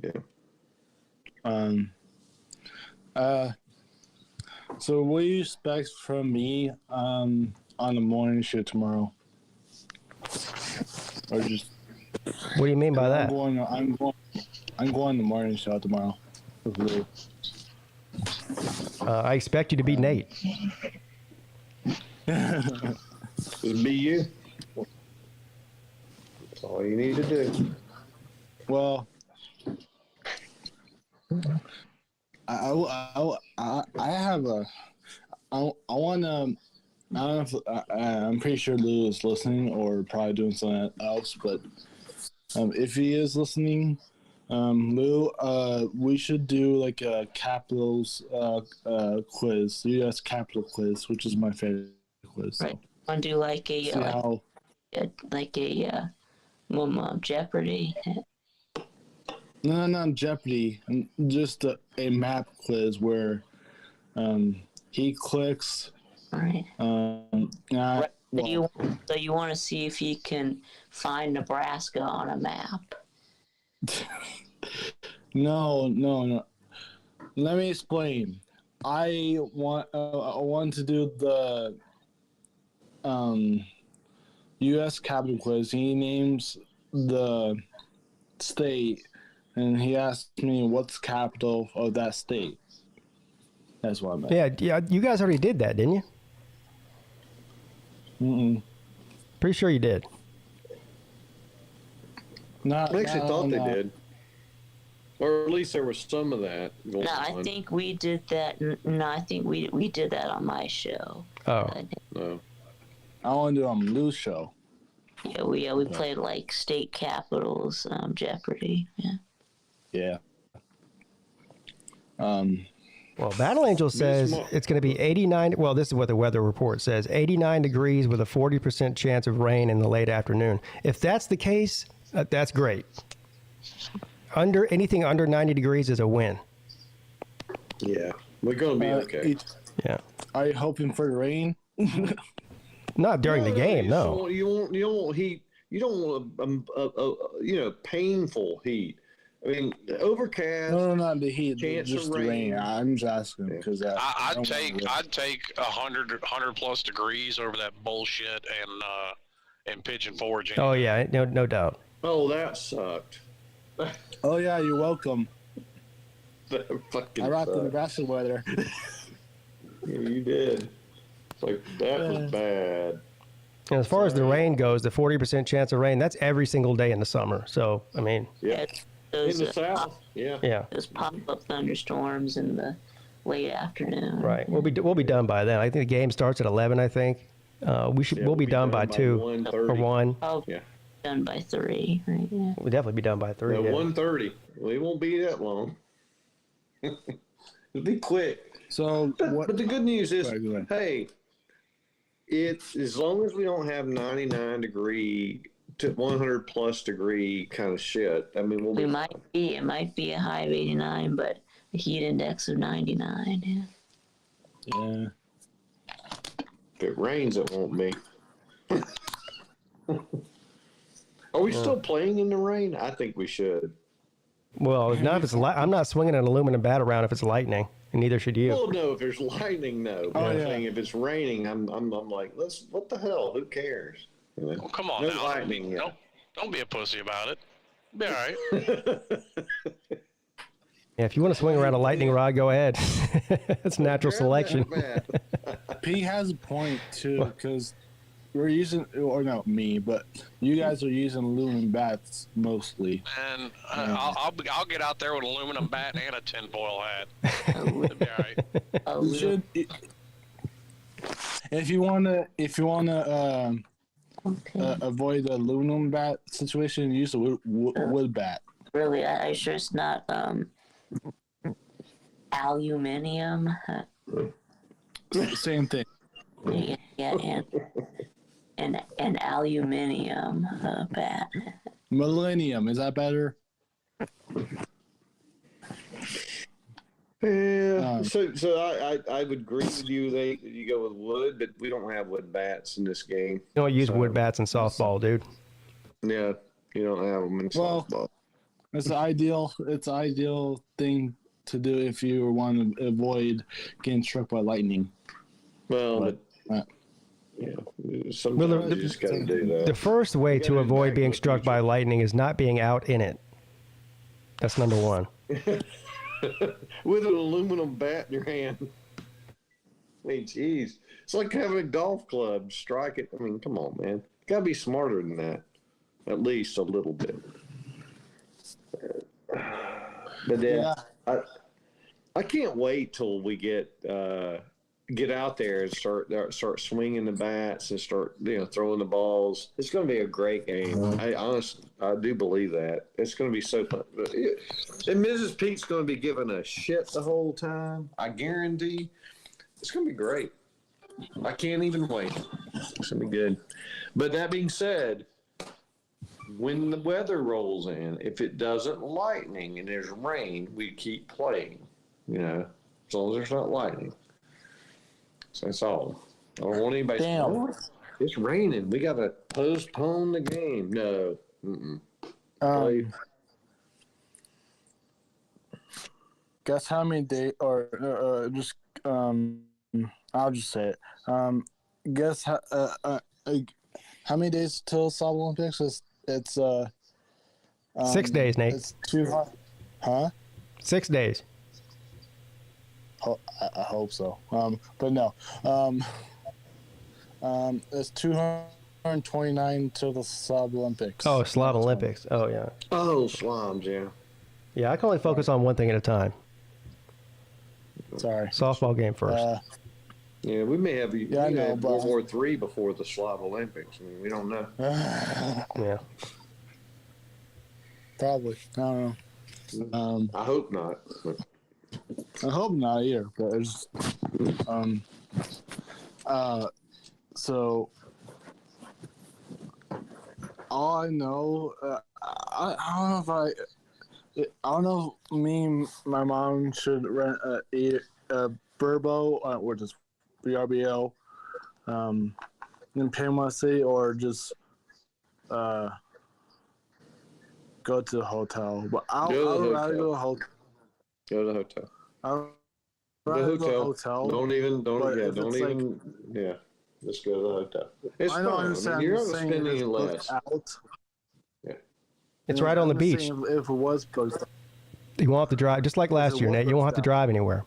Yeah. So what do you expect from me on the morning show tomorrow? Or just what do you mean by that? I'm going the morning show tomorrow. I expect you to be Nate. Just be you. That's all you need to do. Well, I'm pretty sure Lou is listening or probably doing something else, but if he is listening, Lou, we should do like a capitals quiz, U.S. capital quiz, which is my favorite quiz. Right. I want to do like a Jeopardy. No, not Jeopardy. Just a map quiz where he clicks. Right. Right. So you want to see if he can find Nebraska on a map? No. Let me explain. I want to do the U.S. capital quiz. He names the state, and he asks me what's the capital of that state. That's what I meant. Yeah. You guys already did that, didn't you? Pretty sure you did. I actually thought they did. Or at least there was some of that going on. I think we did that. No, I think we did that on my show. Oh. No. I want to do it on Lou's show. Yeah, we played like state capitals, Jeopardy. Yeah. Well, Battle Angel says it's going to be 89. Well, this is what the weather report says: 89 degrees with a 40% chance of rain in the late afternoon. If that's the case, that's great. Anything under 90 degrees is a win. Yeah, we're going to be okay. Yeah. Are you hoping for rain? Not during the game, no. You don't want heat. You don't want painful heat. I mean, overcast. No, not the heat. Chance Just of the rain. rain. I'm just asking because I'd take 100 plus degrees over that bullshit and Pigeon Forge. Oh yeah, no doubt. Oh, that sucked. Oh yeah, you're welcome. That fucking I rocked the sucked. Nebraska weather. Yeah, you did. It's like that was bad. And as far as the rain goes, the 40% chance of rain, that's every single day in the summer. So, I mean, Yeah. Those, In the south, yeah. yeah. those pop-up thunderstorms in the late afternoon. Right. We'll be done by then. I think the game starts at 11, I think. We'll be done by 2 or 1:30. 1. Oh, Yeah. done by 3, right? Yeah. We'll definitely be done by 3. No, Yeah. 1:30. We won't be that long. It'll be quick. So, But the good news is, Sorry, go ahead. hey, it's as long as we don't have 99 degree to 100 plus degree kind of shit. I mean, It might be a high of 89, but a heat index of 99. Yeah. Yeah. If it rains, it won't be. Are we still playing in the rain? I think we should. Well, not if it's I'm not swinging an aluminum bat around if it's lightning, and neither should you. Well, no, if there's lightning, no. But Oh, I'm yeah. saying if it's raining, I'm like, what the hell? Who cares? You know? Well, come on No now. lightning yet. Don't be a pussy about it. Be all right. Yeah, if you want to swing around a lightning rod, go ahead. It's natural selection. P has a point too because we're using, or not me, but you guys are using aluminum bats mostly. And I'll get out there with an aluminum bat and a tinfoil hat. It'll be all right. You should, if you wanna avoid the aluminum bat situation, use a wood bat. Really, I sure it's not aluminium. Same thing. Yeah, and an aluminium bat. Millennium, is that better? Yeah. So I would agree with you. You go with wood, but we don't have wood bats in this game. You don't use wood bats in softball, dude. Yeah, you don't have them in softball. It's the ideal thing to do if you want to avoid getting struck by lightning. Well, yeah, sometimes you just got to do that. The first way to avoid being struck by lightning is not being out in it. That's number one. With an aluminum bat in your hand. I mean, geez. It's like having a golf club. Strike it. I mean, come on, man. Got to be smarter than that. At least a little bit. But then, I can't wait till we get out there and start swinging the bats and start throwing the balls. It's going to be a great game. I do believe that it's going to be so fun. And Mrs. Pete's going to be giving a shit the whole time. I guarantee it's going to be great. I can't even wait. It's going to be good. But that being said, when the weather rolls in, if it doesn't lightning and there's rain, we keep playing. As long as there's not lightning. So that's all. I don't want anybody to say, it's raining. We got to postpone the game. No. Guess how many days, or just, I'll just say it. Guess how many days till Summer Olympics? It's 6 days, Nate. It's too hot. Huh? 6 days. I hope so. But no. It's 229 till the Slob Olympics. Oh, Slob Olympics. Oh, yeah. Oh, slobs, yeah. Yeah, I can only focus on one thing at a time. Sorry. Softball game first. Yeah, we may have World but War III before the Slav Olympics. I mean, we don't know. Yeah. Probably. I don't know. I hope not. But. I hope not either. But it's so all I know, I don't know if I don't know if me and my mom should rent a Burbo, which is BRBO, in Panama City, or just go go to the hotel. But I Go to the would rather hotel. go to hotel. Go to the hotel. I would The rather go to hotel. hotel. Don't even. but Don't. Yeah. if Don't it's like- even. Yeah. Just go to the hotel. It's I know. fine. I understand. You're I'm not saying spending if any it's booked less. out. Yeah. It's right on the I'm beach. saying if it was booked, You won't have to drive, just like last year, Nate. You won't have to drive anywhere.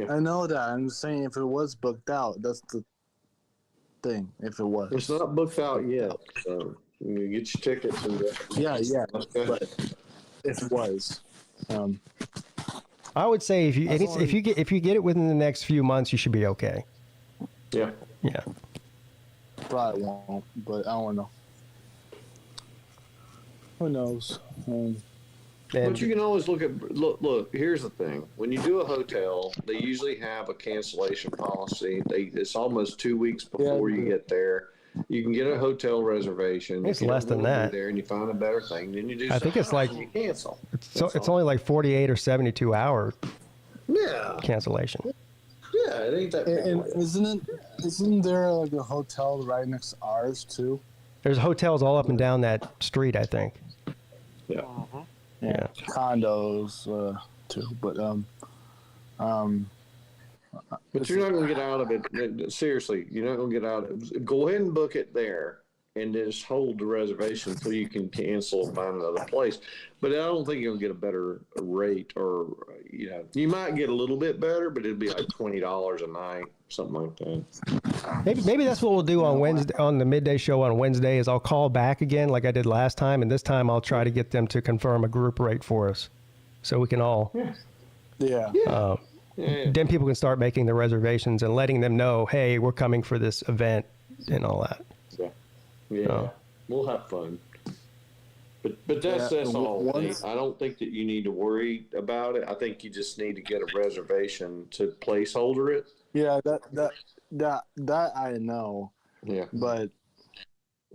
I know that. I'm saying if it was booked out, that's the thing. If it was, It's not booked out yet. So you get your tickets and. yeah. Okay. But if it was, I would say if you As long as- if you get it within the next few months, you should be okay. Yeah. Yeah. probably won't. But I don't know. Who knows? But you can always look. Here's the thing: when you do a hotel, they usually have a cancellation policy. It's almost 2 weeks before you get there. You can get a hotel reservation. It's If you less don't than wanna be that. there, and you find a better thing, then you do. I think it's something else like- and you cancel. So it's only like 48 or 72 hour Yeah, cancellation. yeah, it ain't that. big And a deal. isn't there like a hotel right next to ours too? There's hotels all up and down that street, I think. Yeah. Yeah. Condos too, but But you're not going to get out of it. Seriously, you're not going to get out of it. Go ahead and book it there and just hold the reservation until you can cancel and find another place. But I don't think you'll get a better rate or, you might get a little bit better, but it'd be like $20 a night, something like that. Maybe that's what we'll do on Wednesday, on the midday show on Wednesday, is I'll call back again like I did last time, and this time I'll try to get them to confirm a group rate for us, so we can all. Yeah. Then people can start making the reservations and letting them know, hey, we're coming for this event and all that. Yeah, we'll have fun. But that's all. Nate. I don't think that you need to worry about it. I think you just need to get a reservation to placeholder it. Yeah, that I know. Yeah, but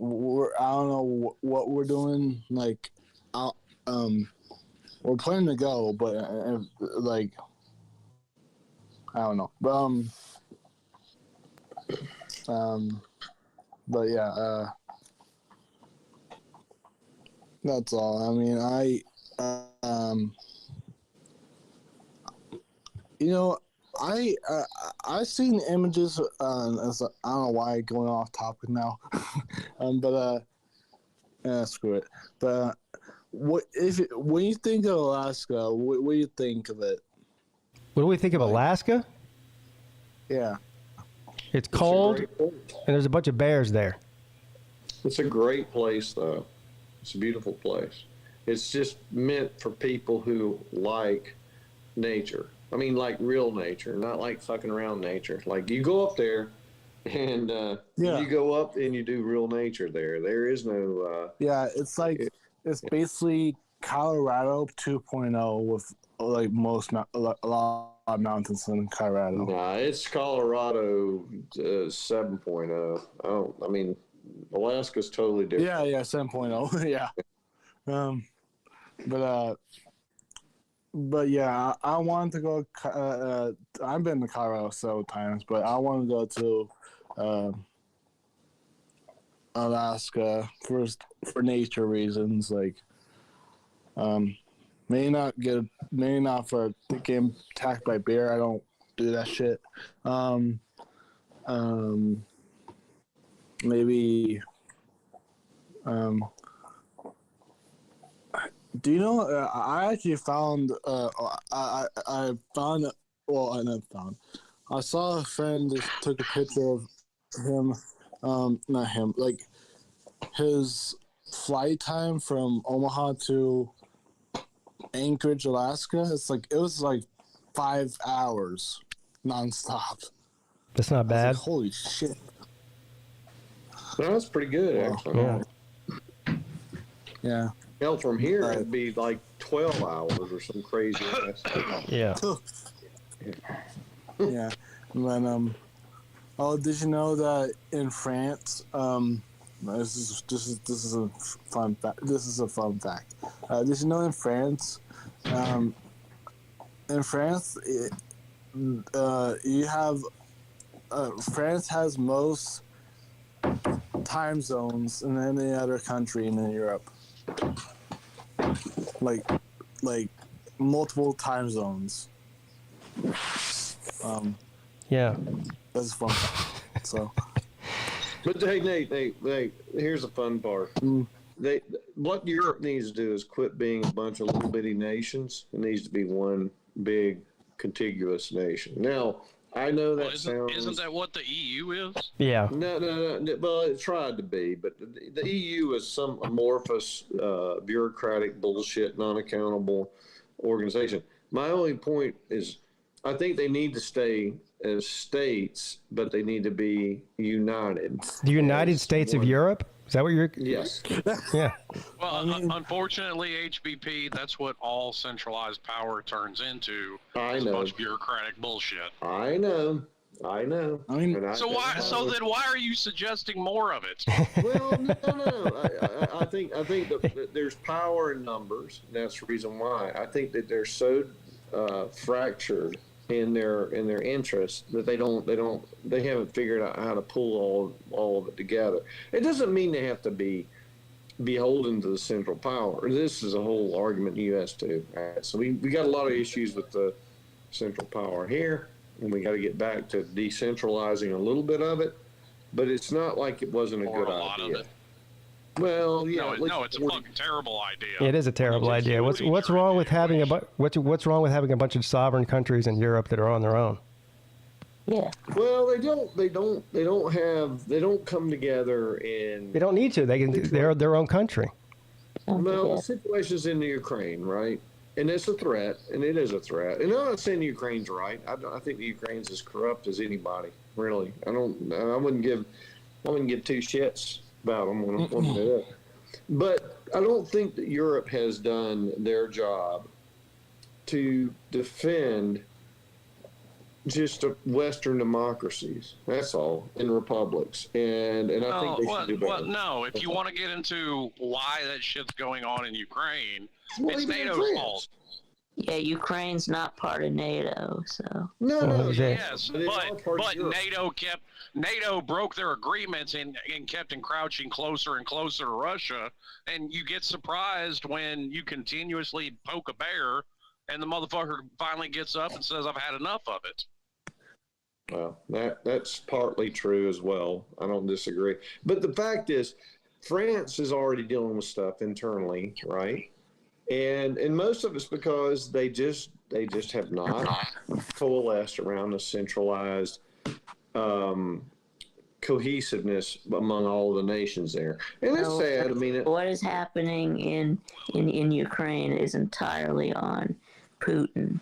I don't know what we're doing. Like, we're planning to go, but like, I don't know. But yeah, that's all. I mean, I've seen images. I don't know why going off topic now, but screw it. But when you think of Alaska, what do you think of it? What do we think of Alaska? Yeah, it's cold, and there's a bunch of bears there. It's a great place, though. It's a beautiful place. It's just meant for people who like nature. I mean, like real nature, not like fucking around nature. Like, you go up there and you go up and you do real nature there. There is no... yeah, it's like, it's basically Colorado 2.0 with like a lot of mountains in Colorado. Nah, it's Colorado 7.0. I mean, Alaska's totally different. Yeah, 7.0. Yeah. But yeah, I wanted to go. I've been to Colorado several times, but I want to go to Alaska for nature reasons. Like, maybe not for getting attacked by bear. I don't do that shit. Maybe. Do you know? I actually found. I found. Well, I never found. I saw a friend that took a picture of him. Not him. Like his flight time from Omaha to Anchorage, Alaska. It was like 5 hours nonstop. That's not bad. Like, holy shit. No, that's pretty good, actually. Yeah. Yeah. Hell, from here, it'd be like 12 hours or some crazy ass. Yeah. Yeah. And then, did you know that in France, this is a fun fact. This is a fun fact. Did you know in France, you have France has most time zones in any other country in Europe. Like multiple time zones. Yeah. That's fun. So. But hey, Nate, here's the fun part. What Europe needs to do is quit being a bunch of little bitty nations. It needs to be one big contiguous nation. Now, I know that isn't that what the EU is? Yeah. No. Well, it tried to be, but the EU is some amorphous, bureaucratic bullshit, non-accountable organization. My only point is, I think they need to stay as states, but they need to be united. The United States of Europe? Is that what you're? Yes. Yeah. Well, unfortunately, HBP, that's what all centralized power turns into. I is know. A bunch of bureaucratic bullshit. I know. I mean, So then why are you suggesting more of it? Well, no. I think that there's power in numbers. And that's the reason why. I think that they're so fractured in their interests that they haven't figured out how to pull all of it together. It doesn't mean they have to be beholden to the central power. This is a whole argument in the U.S. too. All right, so we got a lot of issues with the central power here, and we got to get back to decentralizing a little bit of it. But it's not like it wasn't a good idea. Well, yeah. No, it's a fucking terrible idea. It is a terrible idea. What's wrong with having what's wrong with having a bunch of sovereign countries in Europe that are on their own? Yeah. Well, they don't come together and They don't need to. They're their own country. Well, the situation's in the Ukraine, right? And it's a threat, and it is a threat. And I'm not saying the Ukraine's right. I think the Ukraine's as corrupt as anybody, really. I wouldn't give two shits about them when they do. But I don't think that Europe has done their job to defend just Western democracies. That's all, in republics, and I think they should do better. Well, no. If you want to get into why that shit's going on in Ukraine, Well, it's even in NATO's France. fault. Yeah, Ukraine's not part of NATO, so. No. Yes, But it's all part of but Europe. NATO broke their agreements and kept encroaching closer and closer to Russia, and you get surprised when you continuously poke a bear, and the motherfucker finally gets up and says, "I've had enough of it." Well, that's partly true as well. I don't disagree. But the fact is, France is already dealing with stuff internally, right? And most of it's because they just have not coalesced around a centralized cohesiveness among all the nations there. And it's sad. I mean, what is happening in Ukraine is entirely on Putin.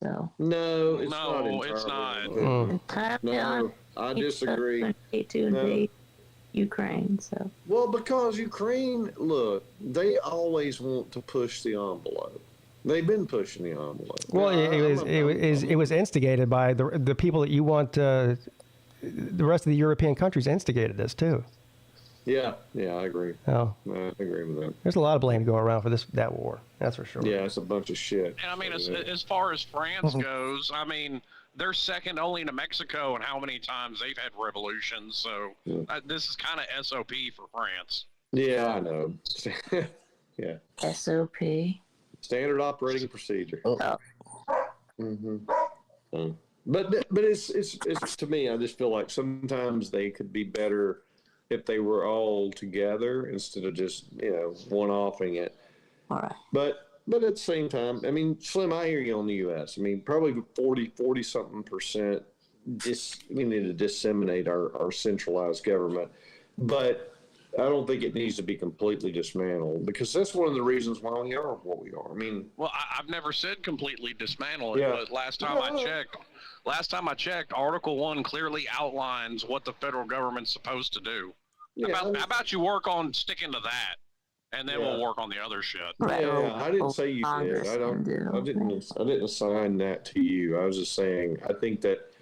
So no, it's not. Entirely on. No, I disagree. To invade Ukraine. So well, because Ukraine, look, they always want to push the envelope. They've been pushing the envelope. Well, it was instigated by the people that you want. The rest of the European countries instigated this too. Yeah, I agree. Oh, I agree with that. There's a lot of blame to go around for that war. That's for sure. Yeah, it's a bunch of shit. And I mean, as far as France goes, I mean, they're second only to Mexico in how many times they've had revolutions. So this is kind of SOP for France. Yeah, I know. Yeah. SOP. Standard operating procedure. Oh. But it's to me, I just feel like sometimes they could be better if they were all together instead of just one-offing it. All right. But at the same time, I mean, Slim, I hear you on the U.S. I mean, probably 40-something%. We need to disseminate our centralized government, but I don't think it needs to be completely dismantled because that's one of the reasons why we are what we are. I mean, well, I've never said completely dismantle it, Yeah. but last time I checked, Article 1 clearly outlines what the federal government's supposed to do. How about you work on sticking to that, and then we'll work on the other shit. Yeah, I didn't say you did. I didn't assign that to you. I was just saying I think that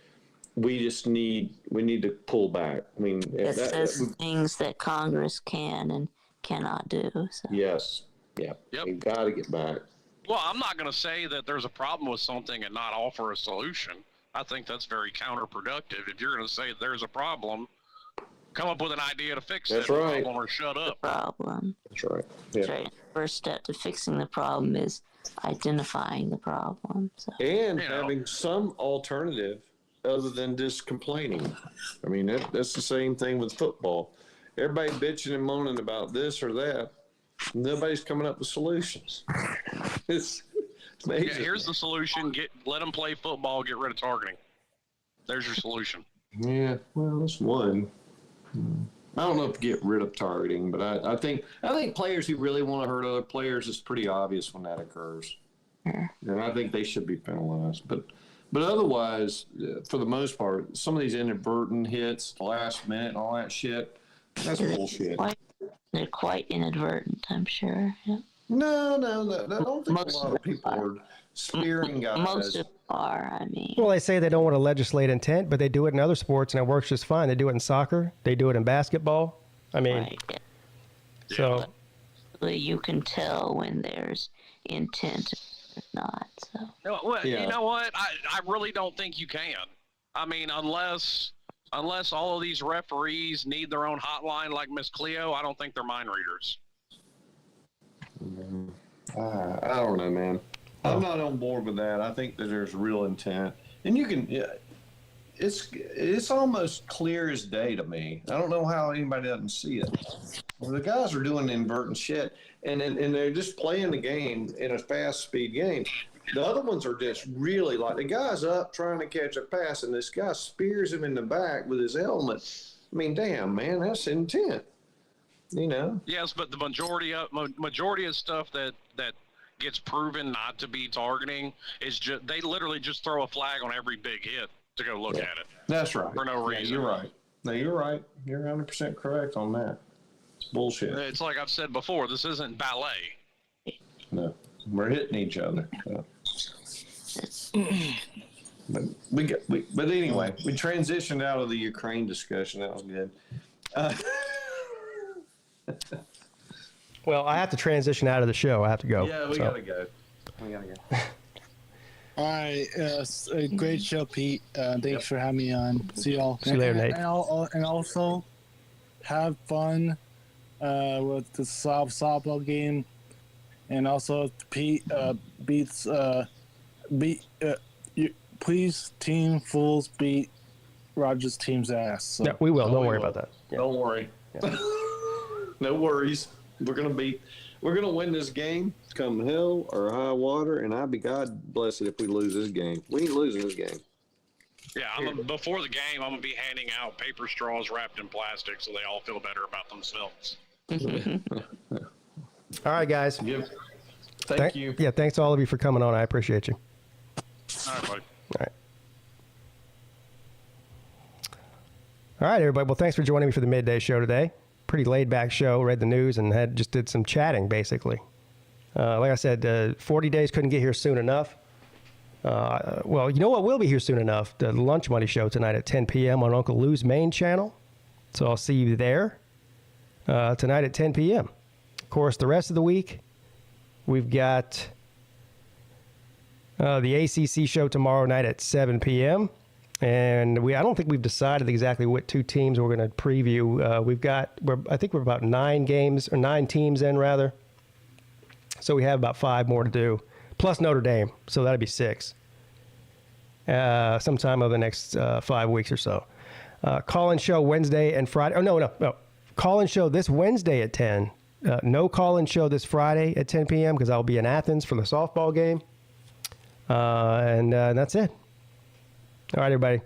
we need to pull back. I mean, It says things that Congress can and cannot do. So. Yes. Yeah. Yep. We got to get back. Well, I'm not going to say that there's a problem with something and not offer a solution. I think that's very counterproductive. If you're going to say there's a problem, come up with an idea to fix That's that right. problem or shut up. Problem. That's right. That's right. First step to fixing the problem is identifying the problem. So. And having some alternative other than just complaining. I mean, that's the same thing with football. Everybody bitching and moaning about this or that. Nobody's coming up with solutions. It's amazing. Yeah, here's the solution: let them play football. Get rid of targeting. There's your solution. Yeah, well, that's one. I don't know if get rid of targeting, but I think players who really want to hurt other players, it's pretty obvious when that occurs, and I think they should be penalized. But otherwise, for the most part, some of these inadvertent hits, last minute, and all that shit, that's bullshit. They're quite inadvertent, I'm sure. Yeah. No. I don't think a lot of people are spearing guys. Most of them are, I mean. Well, they say they don't want to legislate intent, but they do it in other sports, and it works just fine. They do it in soccer. They do it in basketball. I mean, right, yeah. So you can tell when there's intent or not. So. Well, you know what? I really don't think you can. I mean, unless all of these referees need their own hotline like Miss Cleo, I don't think they're mind readers. I don't know, man. I'm not on board with that. I think that there's real intent, and you can. Yeah, it's almost clear as day to me. I don't know how anybody doesn't see it. Well, the guys are doing inadvertent shit, and they're just playing the game in a fast speed game. The other ones are just really like the guy's up trying to catch a pass, and this guy spears him in the back with his helmet. I mean, damn, man, that's intent. You know. Yes, but the majority of stuff that gets proven not to be targeting is just they literally just throw a flag on every big hit to go look at it. That's right. For no reason. You're right. No, you're right. You're 100% correct on that. It's bullshit. It's like I've said before. This isn't ballet. No, we're hitting each other. So. But anyway, we transitioned out of the Ukraine discussion. That was good. well, I have to transition out of the show. I have to go. Yeah, we gotta go. All right, great show, Pete. Thanks for having me on. See y'all. See you later, Nate. And also, have fun with the softball game, and also Pete please, Team Fools beat Rogers' team's ass. So. Yeah, we will. Don't worry about that. Yeah. Don't worry. Yeah. No worries. We're gonna win this game, come hell or high water, and I'd be God bless it if we lose this game. We ain't losing this game. Yeah, before the game, I'm gonna be handing out paper straws wrapped in plastic so they all feel better about themselves. All right, guys. Yep. Thank you. Yeah, thanks to all of you for coming on. I appreciate you. All right, buddy. All right, everybody. Well, thanks for joining me for the midday show today. Pretty laid back show. Read the news and just did some chatting, basically. Like I said, 40 days couldn't get here soon enough. Well, you know what will be here soon enough? The Lunch Money Show tonight at 10 p.m. on Uncle Lou's main channel. So I'll see you there tonight at 10 p.m. Of course, the rest of the week, we've got the ACC show tomorrow night at 7 p.m. And I don't think we've decided exactly what two teams we're going to preview. I think we're about 9 teams in rather. So we have about 5 more to do, plus Notre Dame. So that'd be 6. Sometime over the next 5 weeks or so. Call-in show Wednesday and Friday. Oh, no. Call-in show this Wednesday at 10. No call-in show this Friday at 10 p.m. because I'll be in Athens for the softball game. And that's it. All right, everybody.